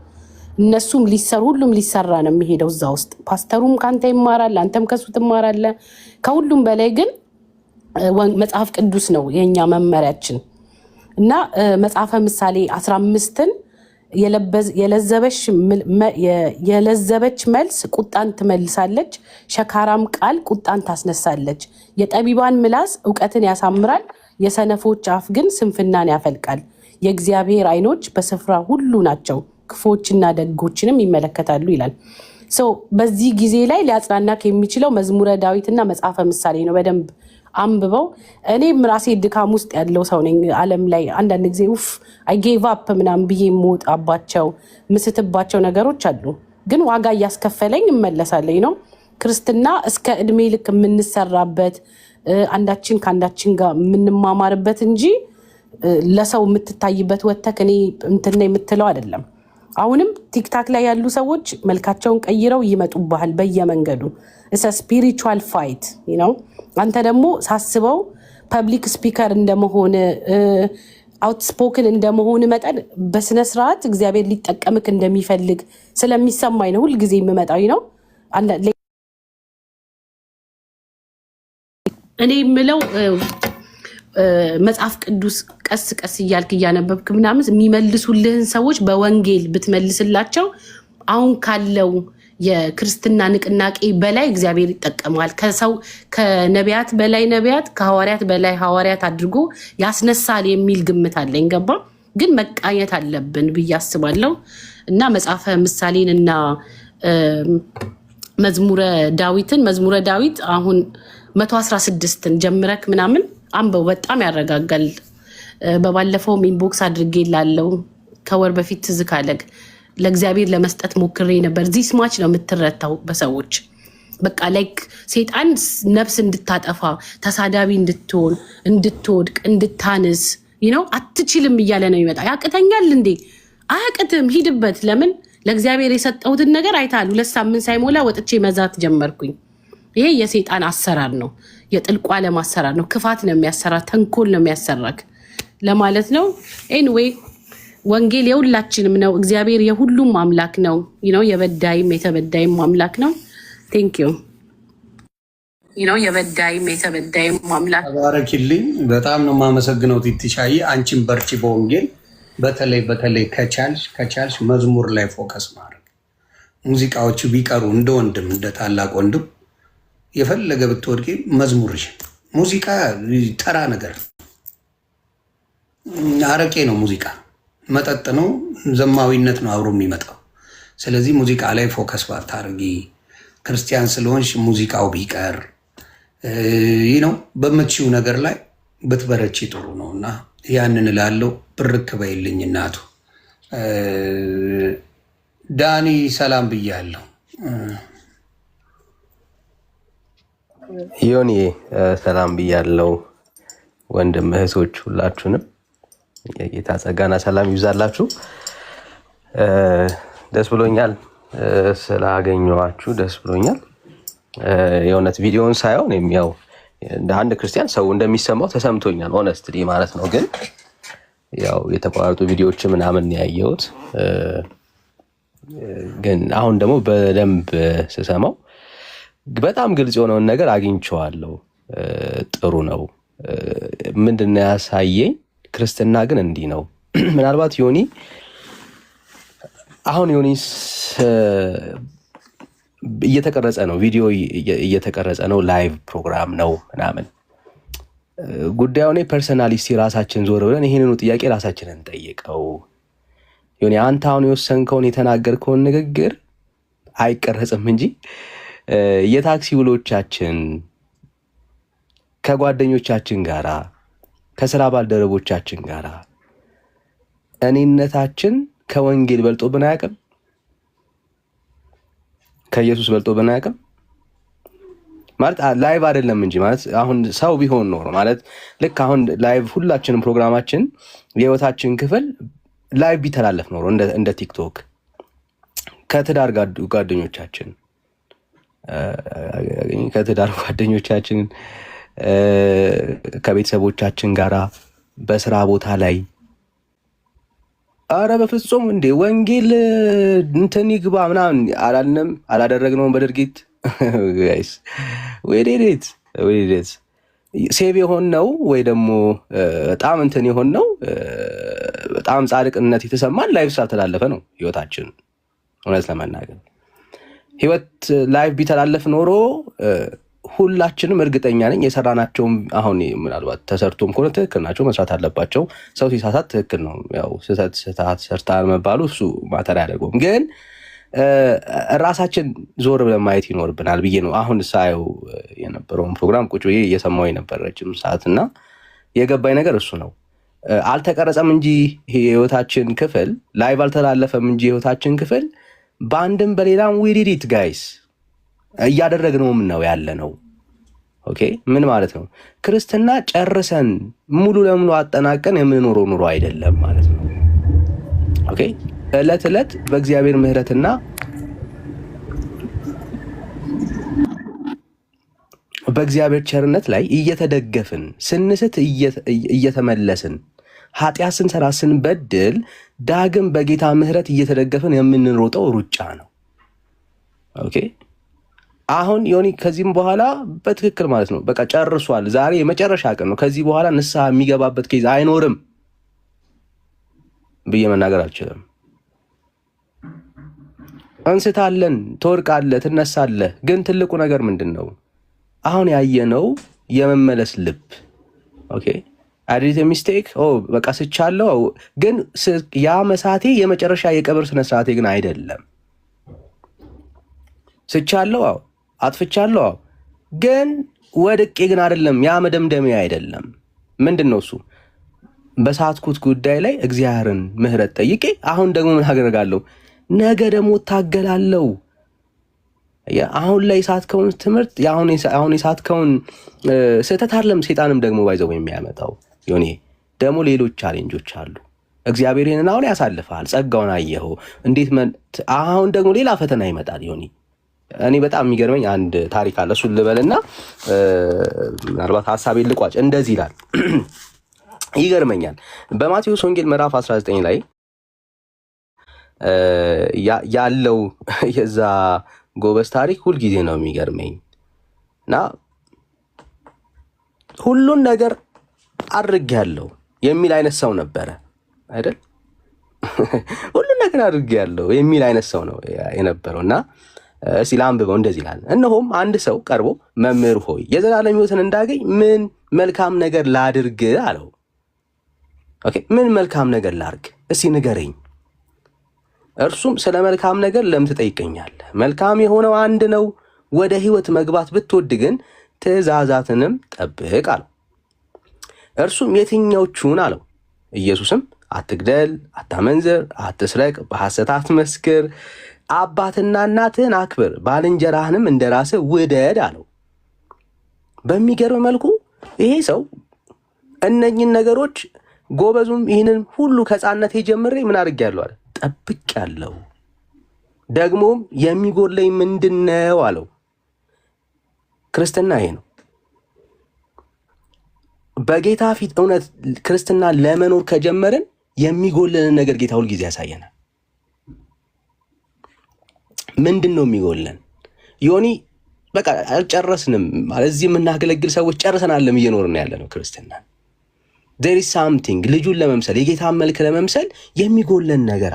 እነሱም ሁሉም ሊሰራ ነው የሚሄደው እዛ ውስጥ። ፓስተሩም ከአንተ ይማራል፣ አንተም ከሱ ትማራለህ። ከሁሉም በላይ ግን መጽሐፍ ቅዱስ ነው የኛ መመሪያችን። እና መጽሐፈ ምሳሌ 15ን የለዘበች መልስ ቁጣን ትመልሳለች፣ ሸካራም ቃል ቁጣን ታስነሳለች። የጠቢባን ምላስ እውቀትን ያሳምራል፣ የሰነፎች አፍ ግን ስንፍናን ያፈልቃል። የእግዚአብሔር ዓይኖች በስፍራ ሁሉ ናቸው፣ ክፎችና ደጎችንም ይመለከታሉ ይላል። በዚህ ጊዜ ላይ ሊያጽናናክ የሚችለው መዝሙረ ዳዊትና መጽሐፈ ምሳሌ ነው። በደንብ አንብበው። እኔም ራሴ ድካም ውስጥ ያለው ሰው ነኝ። ዓለም ላይ አንዳንድ ጊዜ አይ ጌቭ አፕ ምናምን ብዬ የምወጣባቸው ምስትባቸው ነገሮች አሉ። ግን ዋጋ እያስከፈለኝ እመለሳለኝ ነው። ክርስትና እስከ እድሜ ልክ የምንሰራበት አንዳችን ከአንዳችን ጋር የምንማማርበት እንጂ ለሰው የምትታይበት ወተክ እኔ እንትና የምትለው አይደለም። አሁንም ቲክታክ ላይ ያሉ ሰዎች መልካቸውን ቀይረው ይመጡብሃል በየመንገዱ። ስፒሪቹዋል ፋይት ነው። አንተ ደግሞ ሳስበው ፐብሊክ ስፒከር እንደመሆን አውትስፖክን እንደመሆን መጠን በስነስርዓት እግዚአብሔር ሊጠቀምክ እንደሚፈልግ ስለሚሰማኝ ነው ሁልጊዜ የምመጣው ነው። እኔ የምለው መጽሐፍ ቅዱስ ቀስ ቀስ እያልክ እያነበብክ ምናምን የሚመልሱልህን ሰዎች በወንጌል ብትመልስላቸው አሁን ካለው የክርስትና ንቅናቄ በላይ እግዚአብሔር ይጠቀማል። ከነቢያት በላይ ነቢያት፣ ከሐዋርያት በላይ ሐዋርያት አድርጎ ያስነሳል የሚል ግምት አለኝ። ገባ? ግን መቃኘት አለብን ብዬ አስባለሁ። እና መጽሐፈ ምሳሌን እና መዝሙረ ዳዊት አሁን 116ን ጀምረክ ምናምን አንበው፣ በጣም ያረጋጋል። በባለፈውም ኢንቦክስ አድርጌ ላለው ከወር በፊት ትዝ ካለክ ለእግዚአብሔር ለመስጠት ሞክሬ ነበር። ዚህ ስማች ነው የምትረታው በሰዎች በቃ ላይክ ሴጣን ነፍስ እንድታጠፋ ተሳዳቢ እንድትሆን እንድትወድቅ እንድታንስ አትችልም እያለ ነው ይመጣ። ያቅተኛል እንዴ? አያቅትም፣ ሂድበት። ለምን ለእግዚአብሔር የሰጠሁትን ነገር አይታል። 2 ሳምንት ሳይሞላ ወጥቼ መዛት ጀመርኩኝ። ይሄ የሴጣን አሰራር ነው፣ የጥልቁ ዓለም አሰራር ነው። ክፋት ነው የሚያሰራ፣ ተንኮል ነው የሚያሰራክ ለማለት ነው። ኤኒዌይ ወንጌል የሁላችንም ነው። እግዚአብሔር የሁሉም አምላክ ነው። የበዳይም የተበዳይም አምላክ ነው። ቴንክ ዩ። የበዳይም የተበዳይም አምላክ። ተባረኪልኝ። በጣም ነው የማመሰግነው ቲቲሻዬ። አንቺን በርቺ በወንጌል በተለይ ከቻልሽ መዝሙር ላይ ፎከስ ማድረግ። ሙዚቃዎቹ ቢቀሩ እንደ ወንድም እንደ ታላቅ ወንድም የፈለገ ብትወድቂ መዝሙርሽ። ሙዚቃ ተራ ነገር አረቄ ነው። ሙዚቃ መጠጥ ነው፣ ዘማዊነት ነው አብሮ የሚመጣው። ስለዚህ ሙዚቃ ላይ ፎከስ ባታርጊ፣ ክርስቲያን ስለሆንሽ ሙዚቃው ቢቀር በምትችው ነገር ላይ ብትበረቺ ጥሩ ነው እና ያንን እላለሁ። ብርክ በይልኝ እናቱ። ዳኒ ሰላም ብያለሁ። ዮኒ ሰላም ብያለሁ። ወንድም እህቶች ሁላችሁንም የጌታ ጸጋና ሰላም ይብዛላችሁ። ደስ ብሎኛል ስላገኘኋችሁ፣ ደስ ብሎኛል። የእውነት ቪዲዮውን ሳይሆን ያው እንደ አንድ ክርስቲያን ሰው እንደሚሰማው ተሰምቶኛል፣ ሆነስትሊ ማለት ነው። ግን ያው የተቋረጡ ቪዲዮዎች ምናምን ያየሁት ግን አሁን ደግሞ በደንብ ስሰማው በጣም ግልጽ የሆነውን ነገር አግኝቼዋለሁ። ጥሩ ነው። ምንድነው ያሳየኝ? ክርስትና ግን እንዲህ ነው። ምናልባት ዮኒ አሁን ዮኒስ እየተቀረጸ ነው፣ ቪዲዮ እየተቀረጸ ነው፣ ላይቭ ፕሮግራም ነው ምናምን። ጉዳዩ ላይ ፐርሰናሊስቲ ራሳችን ዞር ብለን ይሄንኑ ጥያቄ ራሳችንን ጠይቀው። ዮኒ አንተ አሁን የወሰንከውን የተናገርከውን ንግግር አይቀረጽም እንጂ የታክሲ ውሎቻችን ከጓደኞቻችን ጋራ ከስራ ባልደረቦቻችን ጋራ እኔነታችን ከወንጌል በልጦብን አያውቅም? ከኢየሱስ በልጦብን አያውቅም? ማለት ላይቭ አይደለም እንጂ ማለት አሁን ሰው ቢሆን ኖሮ ማለት ልክ አሁን ላይቭ ሁላችንም ፕሮግራማችን የህይወታችን ክፍል ላይቭ ቢተላለፍ ኖሮ እንደ ቲክቶክ ከትዳር ጓደኞቻችን ከቤተሰቦቻችን ጋራ በስራ ቦታ ላይ አረ በፍጹም እንዴ ወንጌል እንትን ይግባ ምናምን አላልንም፣ አላደረግነውም በድርጊት ጋይስ። ወይዴት ሴቭ የሆን ነው ወይ ደግሞ በጣም እንትን የሆን ነው በጣም ጻድቅነት የተሰማን ላይቭ ስላልተላለፈ ነው ህይወታችን። እውነት ለመናገር ህይወት ላይቭ ቢተላለፍ ኖሮ ሁላችንም እርግጠኛ ነኝ የሰራናቸውም አሁን ምናልባት ተሰርቶም ከሆነ ትክክል ናቸው፣ መስራት አለባቸው። ሰው ሲሳሳት ትክክል ነው። ያው ስህተት ሰርተሃል መባሉ እሱ ማተር አያደርገውም። ግን ራሳችን ዞር ብለን ማየት ይኖርብናል ብዬ ነው አሁን ሳየው የነበረውን ፕሮግራም ቁጭ ብዬ እየሰማሁ የነበረ ረጅም ሰዓት እና የገባኝ ነገር እሱ ነው። አልተቀረጸም እንጂ የህይወታችን ክፍል ላይቭ አልተላለፈም እንጂ የህይወታችን ክፍል በአንድም በሌላም ዊዲዲት ጋይስ እያደረግነውም ነው ያለ ነው። ኦኬ ምን ማለት ነው? ክርስትና ጨርሰን ሙሉ ለሙሉ አጠናቀን የምንኖረው ኑሮ አይደለም ማለት ነው። ኦኬ እለት እለት በእግዚአብሔር ምሕረትና በእግዚአብሔር ቸርነት ላይ እየተደገፍን ስንስት እየተመለስን ኃጢአት ስንሰራ ስንበድል ዳግም በጌታ ምሕረት እየተደገፍን የምንሮጠው ሩጫ ነው። ኦኬ አሁን ዮኒ ከዚህም በኋላ በትክክል ማለት ነው በቃ ጨርሷል። ዛሬ የመጨረሻ ቀን ነው። ከዚህ በኋላ ንስሐ የሚገባበት ኬዝ አይኖርም ብዬ መናገር አልችልም። እንስታለን፣ ትወድቃለህ፣ ትነሳለህ። ግን ትልቁ ነገር ምንድን ነው? አሁን ያየነው የመመለስ ልብ። ኦኬ አዲት ሚስቴክ በቃ ስቻለሁ። ግን ያ መሳቴ የመጨረሻ የቀብር ስነስርዓቴ ግን አይደለም። ስቻለሁ፣ አጥፍቻለሁ፣ ግን ወድቄ ግን አይደለም። ያ መደምደሚያ አይደለም። ምንድን ነው እሱ? በሳትኩት ጉዳይ ላይ እግዚአብሔርን ምሕረት ጠይቄ አሁን ደግሞ ምን አደርጋለሁ? ነገ ደግሞ እታገላለሁ። አሁን ላይ የሳትከውን ትምህርት አሁን የሳትከውን ስህተት አይደለም ሴጣንም ደግሞ ባይዘው የሚያመጣው ዮኒ ደግሞ ሌሎች ቻሌንጆች አሉ። እግዚአብሔር ይህንን አሁን ያሳልፋል። ጸጋውን አየኸው እንዴት? አሁን ደግሞ ሌላ ፈተና ይመጣል ዮኒ። እኔ በጣም የሚገርመኝ አንድ ታሪክ አለ። እሱን ልበልና ምናልባት ሀሳቤን ልቋጭ። እንደዚህ ይላል፣ ይገርመኛል። በማቴዎስ ወንጌል ምዕራፍ 19 ላይ ያለው የዛ ጎበዝ ታሪክ ሁልጊዜ ነው የሚገርመኝ እና ሁሉን ነገር አድርጌያለሁ የሚል አይነት ሰው ነበረ አይደል? ሁሉን ነገር አድርጌያለሁ የሚል አይነት ሰው ነው የነበረው እና እስኪ ላንብበው። እንደዚህ ይላል፣ እነሆም አንድ ሰው ቀርቦ መምህር ሆይ የዘላለም ሕይወትን እንዳገኝ ምን መልካም ነገር ላድርግ አለው። ኦኬ ምን መልካም ነገር ላድርግ እስኪ ንገረኝ። እርሱም ስለ መልካም ነገር ለምን ትጠይቀኛለህ? መልካም የሆነው አንድ ነው። ወደ ሕይወት መግባት ብትወድ ግን ትእዛዛትንም ጠብቅ አለው። እርሱም የትኞቹን አለው። ኢየሱስም አትግደል፣ አታመንዝር፣ አትስረቅ፣ በሐሰት አትመስክር፣ አባትና እናትህን አክብር፣ ባልንጀራህንም እንደ ራስህ ውደድ አለው። በሚገርም መልኩ ይሄ ሰው እነኝን ነገሮች ጎበዙም ይህንን ሁሉ ከሕፃንነቴ ጀምሬ ምን አድርጌያለሁ አለ፣ ጠብቄያለሁ። ደግሞም የሚጎለኝ ምንድን ነው አለው። ክርስትና ይሄ ነው። በጌታ ፊት እውነት ክርስትና ለመኖር ከጀመርን የሚጎለንን ነገር ጌታ ሁልጊዜ ያሳየናል። ምንድን ነው የሚጎለን? ዮኒ በቃ አልጨረስንም ማለት እዚህ የምናገለግል ሰዎች ጨርሰናልም እየኖርን ያለ ነው ክርስትና። there is something ልጁን ለመምሰል የጌታን መልክ ለመምሰል የሚጎለን ነገር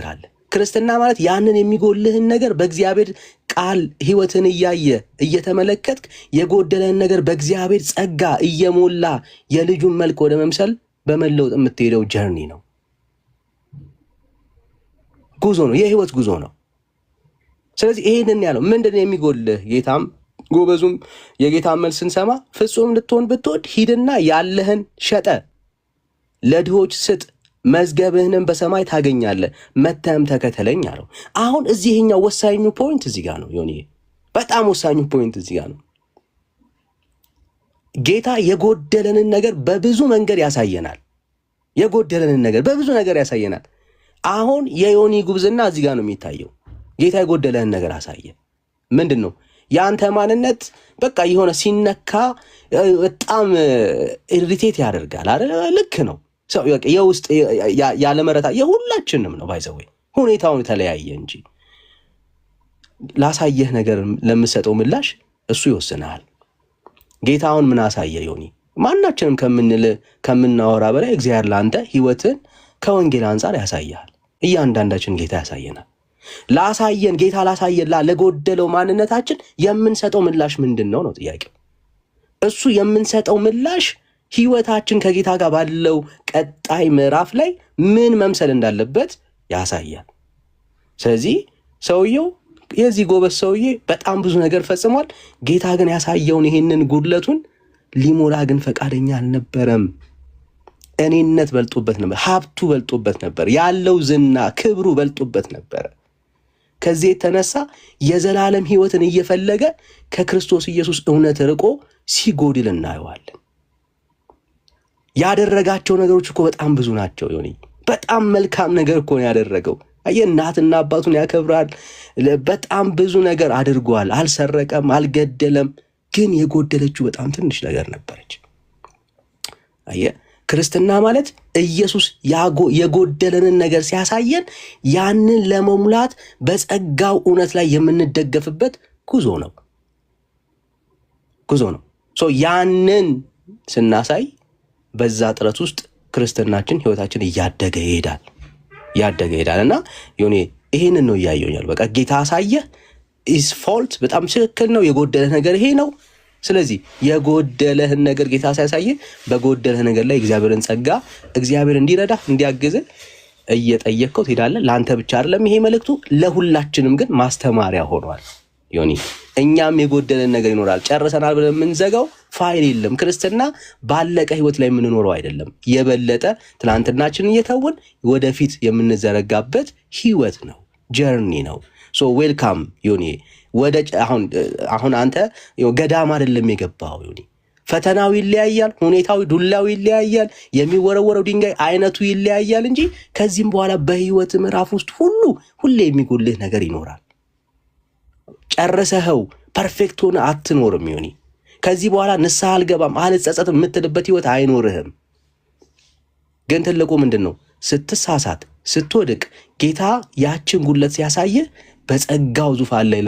አለ። ክርስትና ማለት ያንን የሚጎልህን ነገር በእግዚአብሔር ቃል ህይወትን እያየ እየተመለከትክ የጎደለህን ነገር በእግዚአብሔር ጸጋ እየሞላ የልጁን መልክ ወደ መምሰል በመለወጥ የምትሄደው ጀርኒ ነው፣ ጉዞ ነው፣ የህይወት ጉዞ ነው። ስለዚህ ይሄንን ያለው ምንድነው የሚጎልህ? ጌታም ጎበዙም የጌታን መልስ ስንሰማ ፍጹም ልትሆን ብትወድ ሂድና ያለህን ሸጠ ለድሆች ስጥ መዝገብህንም በሰማይ ታገኛለህ፣ መተህም ተከተለኝ አለው። አሁን እዚህኛው ወሳኙ ፖይንት እዚህ ጋር ነው ዮኒ፣ በጣም ወሳኙ ፖይንት እዚህ ጋር ነው። ጌታ የጎደለንን ነገር በብዙ መንገድ ያሳየናል። አሁን የዮኒ ጉብዝና እዚህ ጋር ነው የሚታየው። ጌታ የጎደለህን ነገር አሳየ። ምንድን ነው የአንተ ማንነት? በቃ የሆነ ሲነካ በጣም ኢሪቴት ያደርጋል አይደል? ልክ ነው። የውስጥ ያለመረታ የሁላችንም ነው። ባይዘው ሁኔታውን የተለያየ እንጂ ላሳየህ ነገር ለምሰጠው ምላሽ እሱ ይወስናል። ጌታውን ምን አሳየ ዮኒ? ማናችንም ከምናወራ በላይ እግዚአብሔር ለአንተ ህይወትን ከወንጌል አንጻር ያሳያል። እያንዳንዳችን ጌታ ያሳየናል። ጌታ ላሳየን ለጎደለው ማንነታችን የምንሰጠው ምላሽ ምንድን ነው ጥያቄው። እሱ የምንሰጠው ምላሽ ህይወታችን ከጌታ ጋር ባለው ቀጣይ ምዕራፍ ላይ ምን መምሰል እንዳለበት ያሳያል። ስለዚህ ሰውየው የዚህ ጎበዝ ሰውዬ በጣም ብዙ ነገር ፈጽሟል። ጌታ ግን ያሳየውን ይሄንን ጉድለቱን ሊሞላ ግን ፈቃደኛ አልነበረም። እኔነት በልጦበት ነበር፣ ሀብቱ በልጦበት ነበር፣ ያለው ዝና ክብሩ በልጦበት ነበር። ከዚህ የተነሳ የዘላለም ህይወትን እየፈለገ ከክርስቶስ ኢየሱስ እውነት ርቆ ሲጎድል እናየዋለን። ያደረጋቸው ነገሮች እኮ በጣም ብዙ ናቸው ዮኒ። በጣም መልካም ነገር እኮ ነው ያደረገው። እናትና አባቱን ያከብራል። በጣም ብዙ ነገር አድርጓል። አልሰረቀም፣ አልገደለም። ግን የጎደለችው በጣም ትንሽ ነገር ነበረች። ክርስትና ማለት ኢየሱስ የጎደለንን ነገር ሲያሳየን ያንን ለመሙላት በጸጋው እውነት ላይ የምንደገፍበት ጉዞ ነው። ያንን ስናሳይ በዛ ጥረት ውስጥ ክርስትናችን ህይወታችን እያደገ ይሄዳል እና ዮኒ ይሄንን ነው እያየኛል። በቃ ጌታ አሳየህ ኢስ ፎልት በጣም ትክክል ነው። የጎደለህ ነገር ይሄ ነው። ስለዚህ የጎደለህን ነገር ጌታ ሲያሳየ በጎደለህ ነገር ላይ እግዚአብሔርን ጸጋ እግዚአብሔር እንዲረዳ እንዲያግዝ እየጠየቅከው ትሄዳለህ። ለአንተ ብቻ አይደለም ይሄ መልእክቱ፣ ለሁላችንም ግን ማስተማሪያ ሆኗል ዮኒ። እኛም የጎደለን ነገር ይኖራል። ጨርሰናል ብለን የምንዘጋው ፋይል የለም። ክርስትና ባለቀ ህይወት ላይ የምንኖረው አይደለም። የበለጠ ትናንትናችንን እየተውን ወደፊት የምንዘረጋበት ህይወት ነው፣ ጀርኒ ነው። ዌልካም ዮኒ። አሁን አንተ ገዳም አይደለም የገባው ዮኒ። ፈተናው ይለያያል፣ ሁኔታው ዱላው ይለያያል፣ የሚወረወረው ድንጋይ አይነቱ ይለያያል እንጂ ከዚህም በኋላ በህይወት ምዕራፍ ውስጥ ሁሌ የሚጎልህ ነገር ይኖራል። ጨርሰኸው ፐርፌክት ሆነ አትኖርም ዮኒ። ከዚህ በኋላ ንስሐ አልገባም አልጸጸትም የምትልበት ህይወት አይኖርህም። ግን ትልቁ ምንድን ነው? ስትሳሳት ስትወድቅ ጌታ ያችን ጉድለት ሲያሳየ በጸጋው ዙፋን ላይ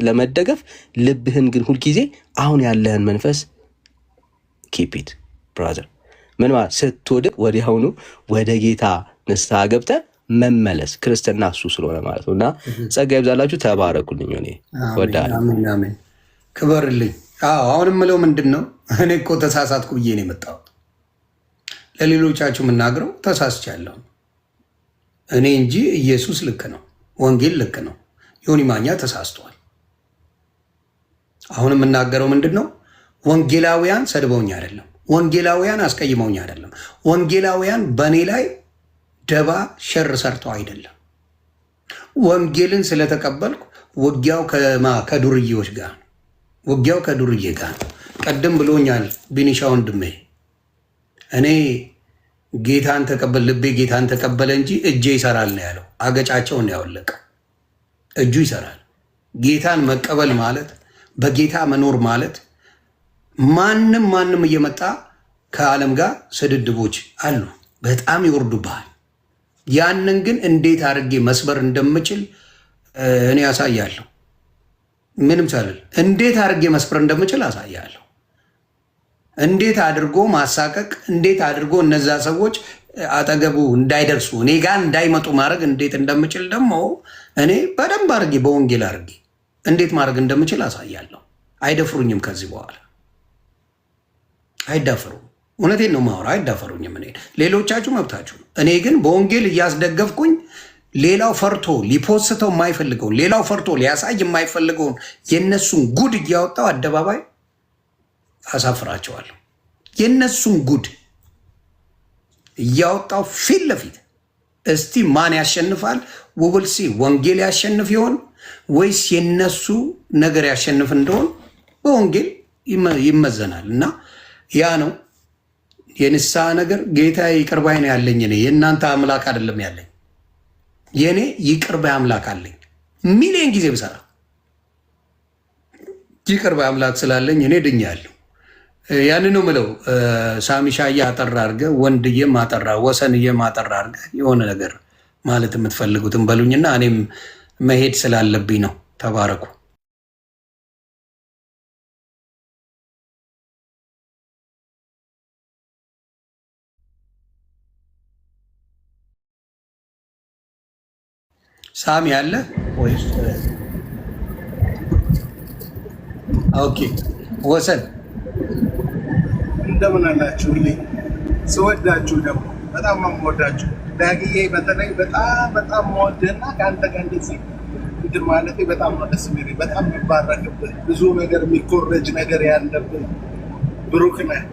ለመደገፍ ልብህን ግን ሁልጊዜ አሁን ያለህን መንፈስ ኪፕ ኢት ብራዘር። ምን ማለት ስትወድቅ ወዲያውኑ ወደ ጌታ ንስሐ ገብተህ መመለስ ክርስትና እሱ ስለሆነ ማለት ነው። እና ጸጋ ይብዛላችሁ፣ ተባረኩልኝ። እኔ ወዳለሁ። አሜን። ክበርልኝ። አሁንም ምለው ምንድን ነው፣ እኔ እኮ ተሳሳትኩ ብዬ ነው የመጣሁት። ለሌሎቻችሁ የምናገረው ተሳስቻለሁ እኔ እንጂ ኢየሱስ ልክ ነው፣ ወንጌል ልክ ነው። ዮኒ ማኛ ተሳስቷል። አሁን የምናገረው ምንድን ነው፣ ወንጌላውያን ሰድበውኝ አይደለም፣ ወንጌላውያን አስቀይመውኝ አይደለም፣ ወንጌላውያን በእኔ ላይ ደባ ሸር ሰርተው አይደለም። ወንጌልን ስለተቀበልኩ ውጊያው ከዱርዬዎች ጋር ነው። ውጊያው ከዱርዬ ጋር ነው። ቀደም ብሎኛል ቢኒሻ ወንድሜ። እኔ ጌታን ተቀበል፣ ልቤ ጌታን ተቀበለ እንጂ እጄ ይሰራል ነው ያለው። አገጫቸውን ያወለቀ እጁ ይሰራል። ጌታን መቀበል ማለት በጌታ መኖር ማለት ማንም እየመጣ ከዓለም ጋር ስድድቦች አሉ፣ በጣም ይወርዱብሃል። ያንን ግን እንዴት አድርጌ መስበር እንደምችል እኔ ያሳያለሁ። ምንም ሳልል እንዴት አድርጌ መስበር እንደምችል አሳያለሁ። እንዴት አድርጎ ማሳቀቅ፣ እንዴት አድርጎ እነዛ ሰዎች አጠገቡ እንዳይደርሱ እኔ ጋር እንዳይመጡ ማድረግ እንዴት እንደምችል ደግሞ እኔ በደንብ አድርጌ በወንጌል አድርጌ እንዴት ማድረግ እንደምችል አሳያለሁ። አይደፍሩኝም። ከዚህ በኋላ አይዳፈሩም። እውነቴን ነው የማወራው። አይዳፈሩኝም። እኔ ሌሎቻችሁ መብታችሁ ነው። እኔ ግን በወንጌል እያስደገፍኩኝ ሌላው ፈርቶ ሊፖስተው የማይፈልገውን ሌላው ፈርቶ ሊያሳይ የማይፈልገውን የነሱን ጉድ እያወጣው አደባባይ አሳፍራቸዋለሁ። የነሱን ጉድ እያወጣው ፊት ለፊት እስቲ ማን ያሸንፋል? ውብልሲ ወንጌል ያሸንፍ ይሆን ወይስ የነሱ ነገር ያሸንፍ እንደሆን በወንጌል ይመዘናል። እና ያ ነው የንስሐ ነገር። ጌታ ይቅር ባይ ነው ያለኝ። እኔ የእናንተ አምላክ አይደለም ያለኝ፣ የእኔ ይቅር ባይ አምላክ አለኝ። ሚሊዮን ጊዜ ብሰራ ይቅር ባይ አምላክ ስላለኝ እኔ ድኛለሁ። ያን ነው ምለው። ሳሚሻዬ አጠራ አድርገ፣ ወንድዬም አጠራ፣ ወሰንዬም አጠራ አድርገ የሆነ ነገር ማለት የምትፈልጉትን በሉኝና እኔም መሄድ ስላለብኝ ነው። ተባረኩ። ሳሚ አለ ወይስ? ኦኬ ወሰን እንደምን አላችሁልኝ? ስወዳችሁ ደግሞ በጣም የምወዳችሁ ዳግዬ፣ በተለይ በጣም መወድህና ከአንተ ጋር እንደዚህ እንትን ማለቴ በጣም ነው ደስ የሚለኝ። በጣም የሚባረክብህ ብዙ ነገር የሚኮረጅ ነገር ያለብህ ብሩክ ነህ።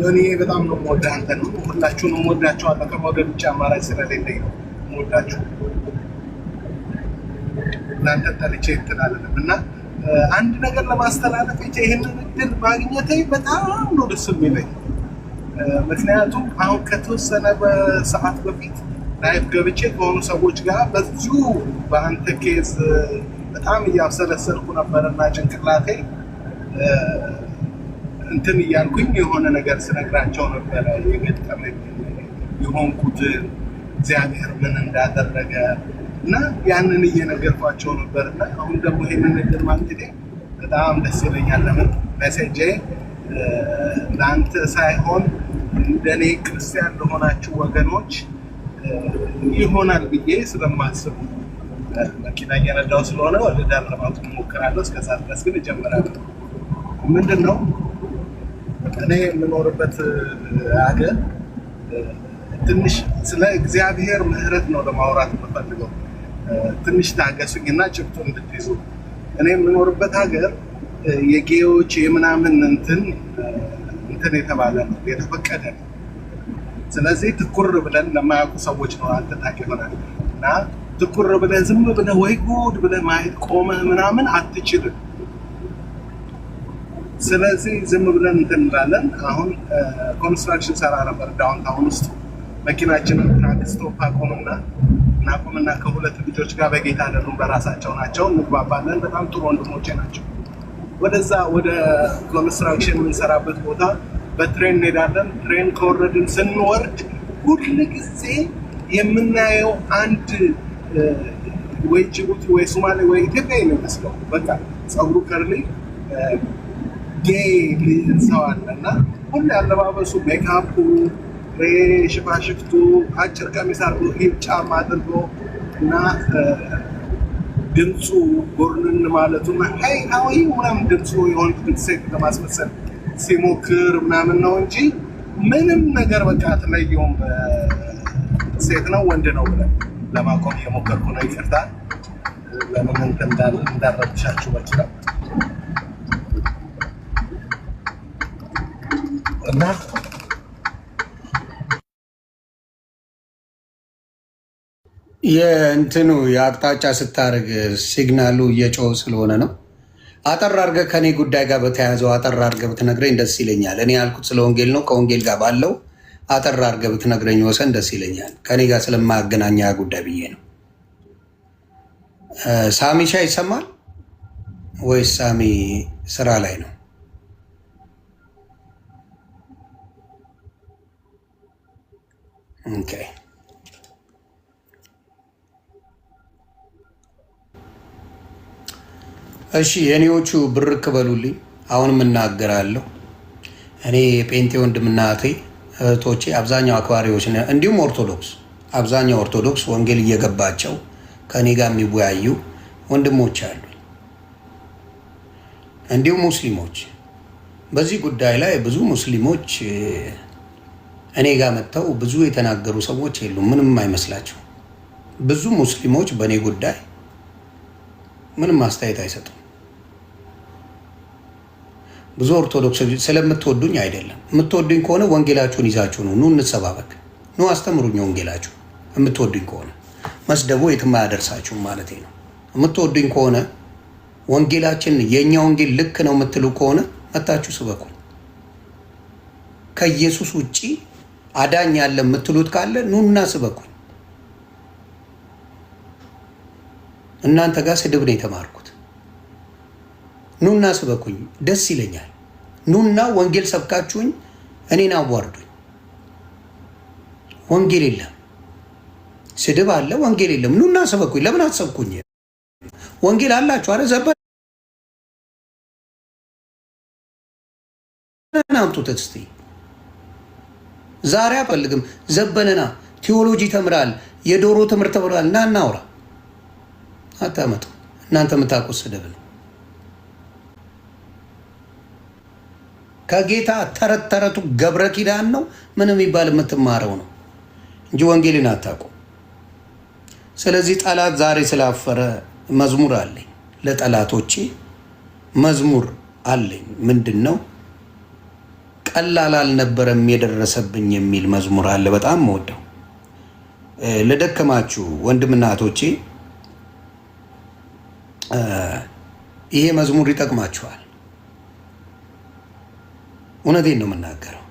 ዮኒ በጣም ነው የምወድህ። አንተ ነው ሁላችሁንም እወዳችኋለሁ። ከመውደድ ውጭ አማራጭ ስለሌለኝ ነው የምወዳችሁ። እናንተ ጠልቼ እንትን አልልም እና አንድ ነገር ለማስተላለፍ ይህንን እድል ማግኘቴ በጣም ነው ደስ የሚለኝ። ምክንያቱም አሁን ከተወሰነ በሰዓት በፊት ላይፍ ገብቼ ከሆኑ ሰዎች ጋር በዚሁ በአንተ ኬዝ በጣም እያብሰለሰልኩ ነበርና ጭንቅላቴ እንትን እያልኩኝ የሆነ ነገር ስነግራቸው ነበረ የገጠመኝ የሆንኩት እግዚአብሔር ምን እንዳደረገ እና ያንን እየነገርኳቸው ነበርና አሁን ደግሞ ይህንን እድል ማግኘቴ በጣም ደስ ይለኛል። ለምን ሜሴጄ ለአንተ ሳይሆን እንደኔ ክርስቲያን ለሆናችሁ ወገኖች ይሆናል ብዬ ስለማስብ መኪና እየነዳሁ ስለሆነ ወደ ዳር ለማውጣት እሞክራለሁ። እስከዛ ድረስ ግን እጀምራለሁ። ምንድን ነው እኔ የምኖርበት ሀገር ትንሽ ስለ እግዚአብሔር ምሕረት ነው ለማውራት የምፈልገው። ትንሽ ታገሱኝና ጭብጡ እንድትይዙ። እኔ የምኖርበት ሀገር የጌዎች የምናምን እንትን የተባለ ነው፣ የተፈቀደ ነው። ስለዚህ ትኩር ብለን ለማያውቁ ሰዎች ነው አንተ ታውቅ ይሆናል እና ትኩር ብለህ ዝም ብለህ ወይ ጉድ ብለህ ማየት ቆመህ ምናምን አትችልም። ስለዚህ ዝም ብለን እንትን እንላለን። አሁን ኮንስትራክሽን ሰራ ነበር ዳውንታውን ውስጥ መኪናችንን ትራክ ስቶፕ እናቆምና ከሁለት ልጆች ጋር በጌታ አይደሉም፣ በራሳቸው ናቸው፣ እንግባባለን። በጣም ጥሩ ወንድሞቼ ናቸው። ወደዛ ወደ ኮንስትራክሽን የምንሰራበት ቦታ በትሬን እንሄዳለን። ትሬን ከወረድን ስንወርድ ሁል ጊዜ የምናየው አንድ ወይ ጅቡቲ ወይ ሶማሌ ወይ ኢትዮጵያ የሚመስለው በቃ ፀጉሩ ከርሊ ጌይ ሰው አለ እና ሁሌ አለባበሱ ሜካፑ ሽፋሽፍቱ አጭር ቀሚስ አድርጎ ሂል ጫማ አድርጎ እና ድምፁ ጎርንን ማለቱ ሀይ ሀዊ ምናምን ድምፁ የሆነ ሴት ለማስመሰል ሲሞክር ምናምን ነው እንጂ ምንም ነገር በቃ አትለየውም። ሴት ነው ወንድ ነው ብለን ለማቆም እየሞከርኩ ነው። ይቅርታ ለምን እንትን እንዳረብሻችሁ በችለው እና የእንትኑ የአቅጣጫ ስታደርግ ሲግናሉ እየጮህ ስለሆነ ነው። አጠር አድርገህ ከኔ ጉዳይ ጋር በተያያዘው አጠር አድርገህ ብትነግረኝ ደስ ይለኛል። እኔ ያልኩት ስለ ወንጌል ነው። ከወንጌል ጋር ባለው አጠር አድርገህ ብትነግረኝ ወሰን ደስ ይለኛል። ከኔ ጋር ስለማያገናኛ ጉዳይ ብዬ ነው። ሳሚሻ ይሰማል ወይስ ሳሚ ስራ ላይ ነው። ኦኬ እሺ፣ የኔዎቹ ብርክ በሉልኝ። አሁንም እናገራለሁ። እኔ ጴንጤ ወንድምና እህቶቼ አብዛኛው አክባሪዎች ነን። እንዲሁም ኦርቶዶክስ አብዛኛው ኦርቶዶክስ ወንጌል እየገባቸው ከኔ ጋር የሚወያዩ ወንድሞች አሉ። እንዲሁም ሙስሊሞች በዚህ ጉዳይ ላይ ብዙ ሙስሊሞች እኔ ጋር መጥተው ብዙ የተናገሩ ሰዎች የሉም። ምንም አይመስላቸው። ብዙ ሙስሊሞች በእኔ ጉዳይ ምንም አስተያየት አይሰጡም። ብዙ ኦርቶዶክስ ስለምትወዱኝ አይደለም። የምትወዱኝ ከሆነ ወንጌላችሁን ይዛችሁ ነው። ኑ እንሰባበክ፣ ኑ አስተምሩኝ ወንጌላችሁ። የምትወዱኝ ከሆነ መስደቡ የትም አያደርሳችሁም ማለት ነው። የምትወዱኝ ከሆነ ወንጌላችን የእኛ ወንጌል ልክ ነው የምትሉ ከሆነ መታችሁ ስበኩኝ። ከኢየሱስ ውጪ አዳኝ ያለ የምትሉት ካለ ኑና ስበኩኝ። እናንተ ጋር ስድብ ነው የተማርኩት። ኑና ስበኩኝ፣ ደስ ይለኛል። ኑና ወንጌል ሰብካችሁኝ እኔን አዋርዱኝ። ወንጌል የለም፣ ስድብ አለ፣ ወንጌል የለም። ኑና ስበኩኝ። ለምን አትሰብኩኝ? ወንጌል አላችሁ። አረ ዘበነ አምጡት እስቲ። ዛሬ አፈልግም። ዘበነና ቴዎሎጂ ተምራል፣ የዶሮ ትምህርት ተምራል። እና እናውራ። አታመጡ። እናንተ የምታውቁት ስድብ ነው። ከጌታ ተረት ተረቱ ገብረ ኪዳን ነው ምን የሚባል የምትማረው ነው እንጂ ወንጌልን አታውቁ። ስለዚህ ጠላት ዛሬ ስላፈረ መዝሙር አለኝ፣ ለጠላቶቼ መዝሙር አለኝ። ምንድን ነው? ቀላል አልነበረም የደረሰብኝ የሚል መዝሙር አለ። በጣም ወደው ለደከማችሁ ወንድምና እህቶቼ ይሄ መዝሙር ይጠቅማችኋል። እውነቴን ነው የምናገረው።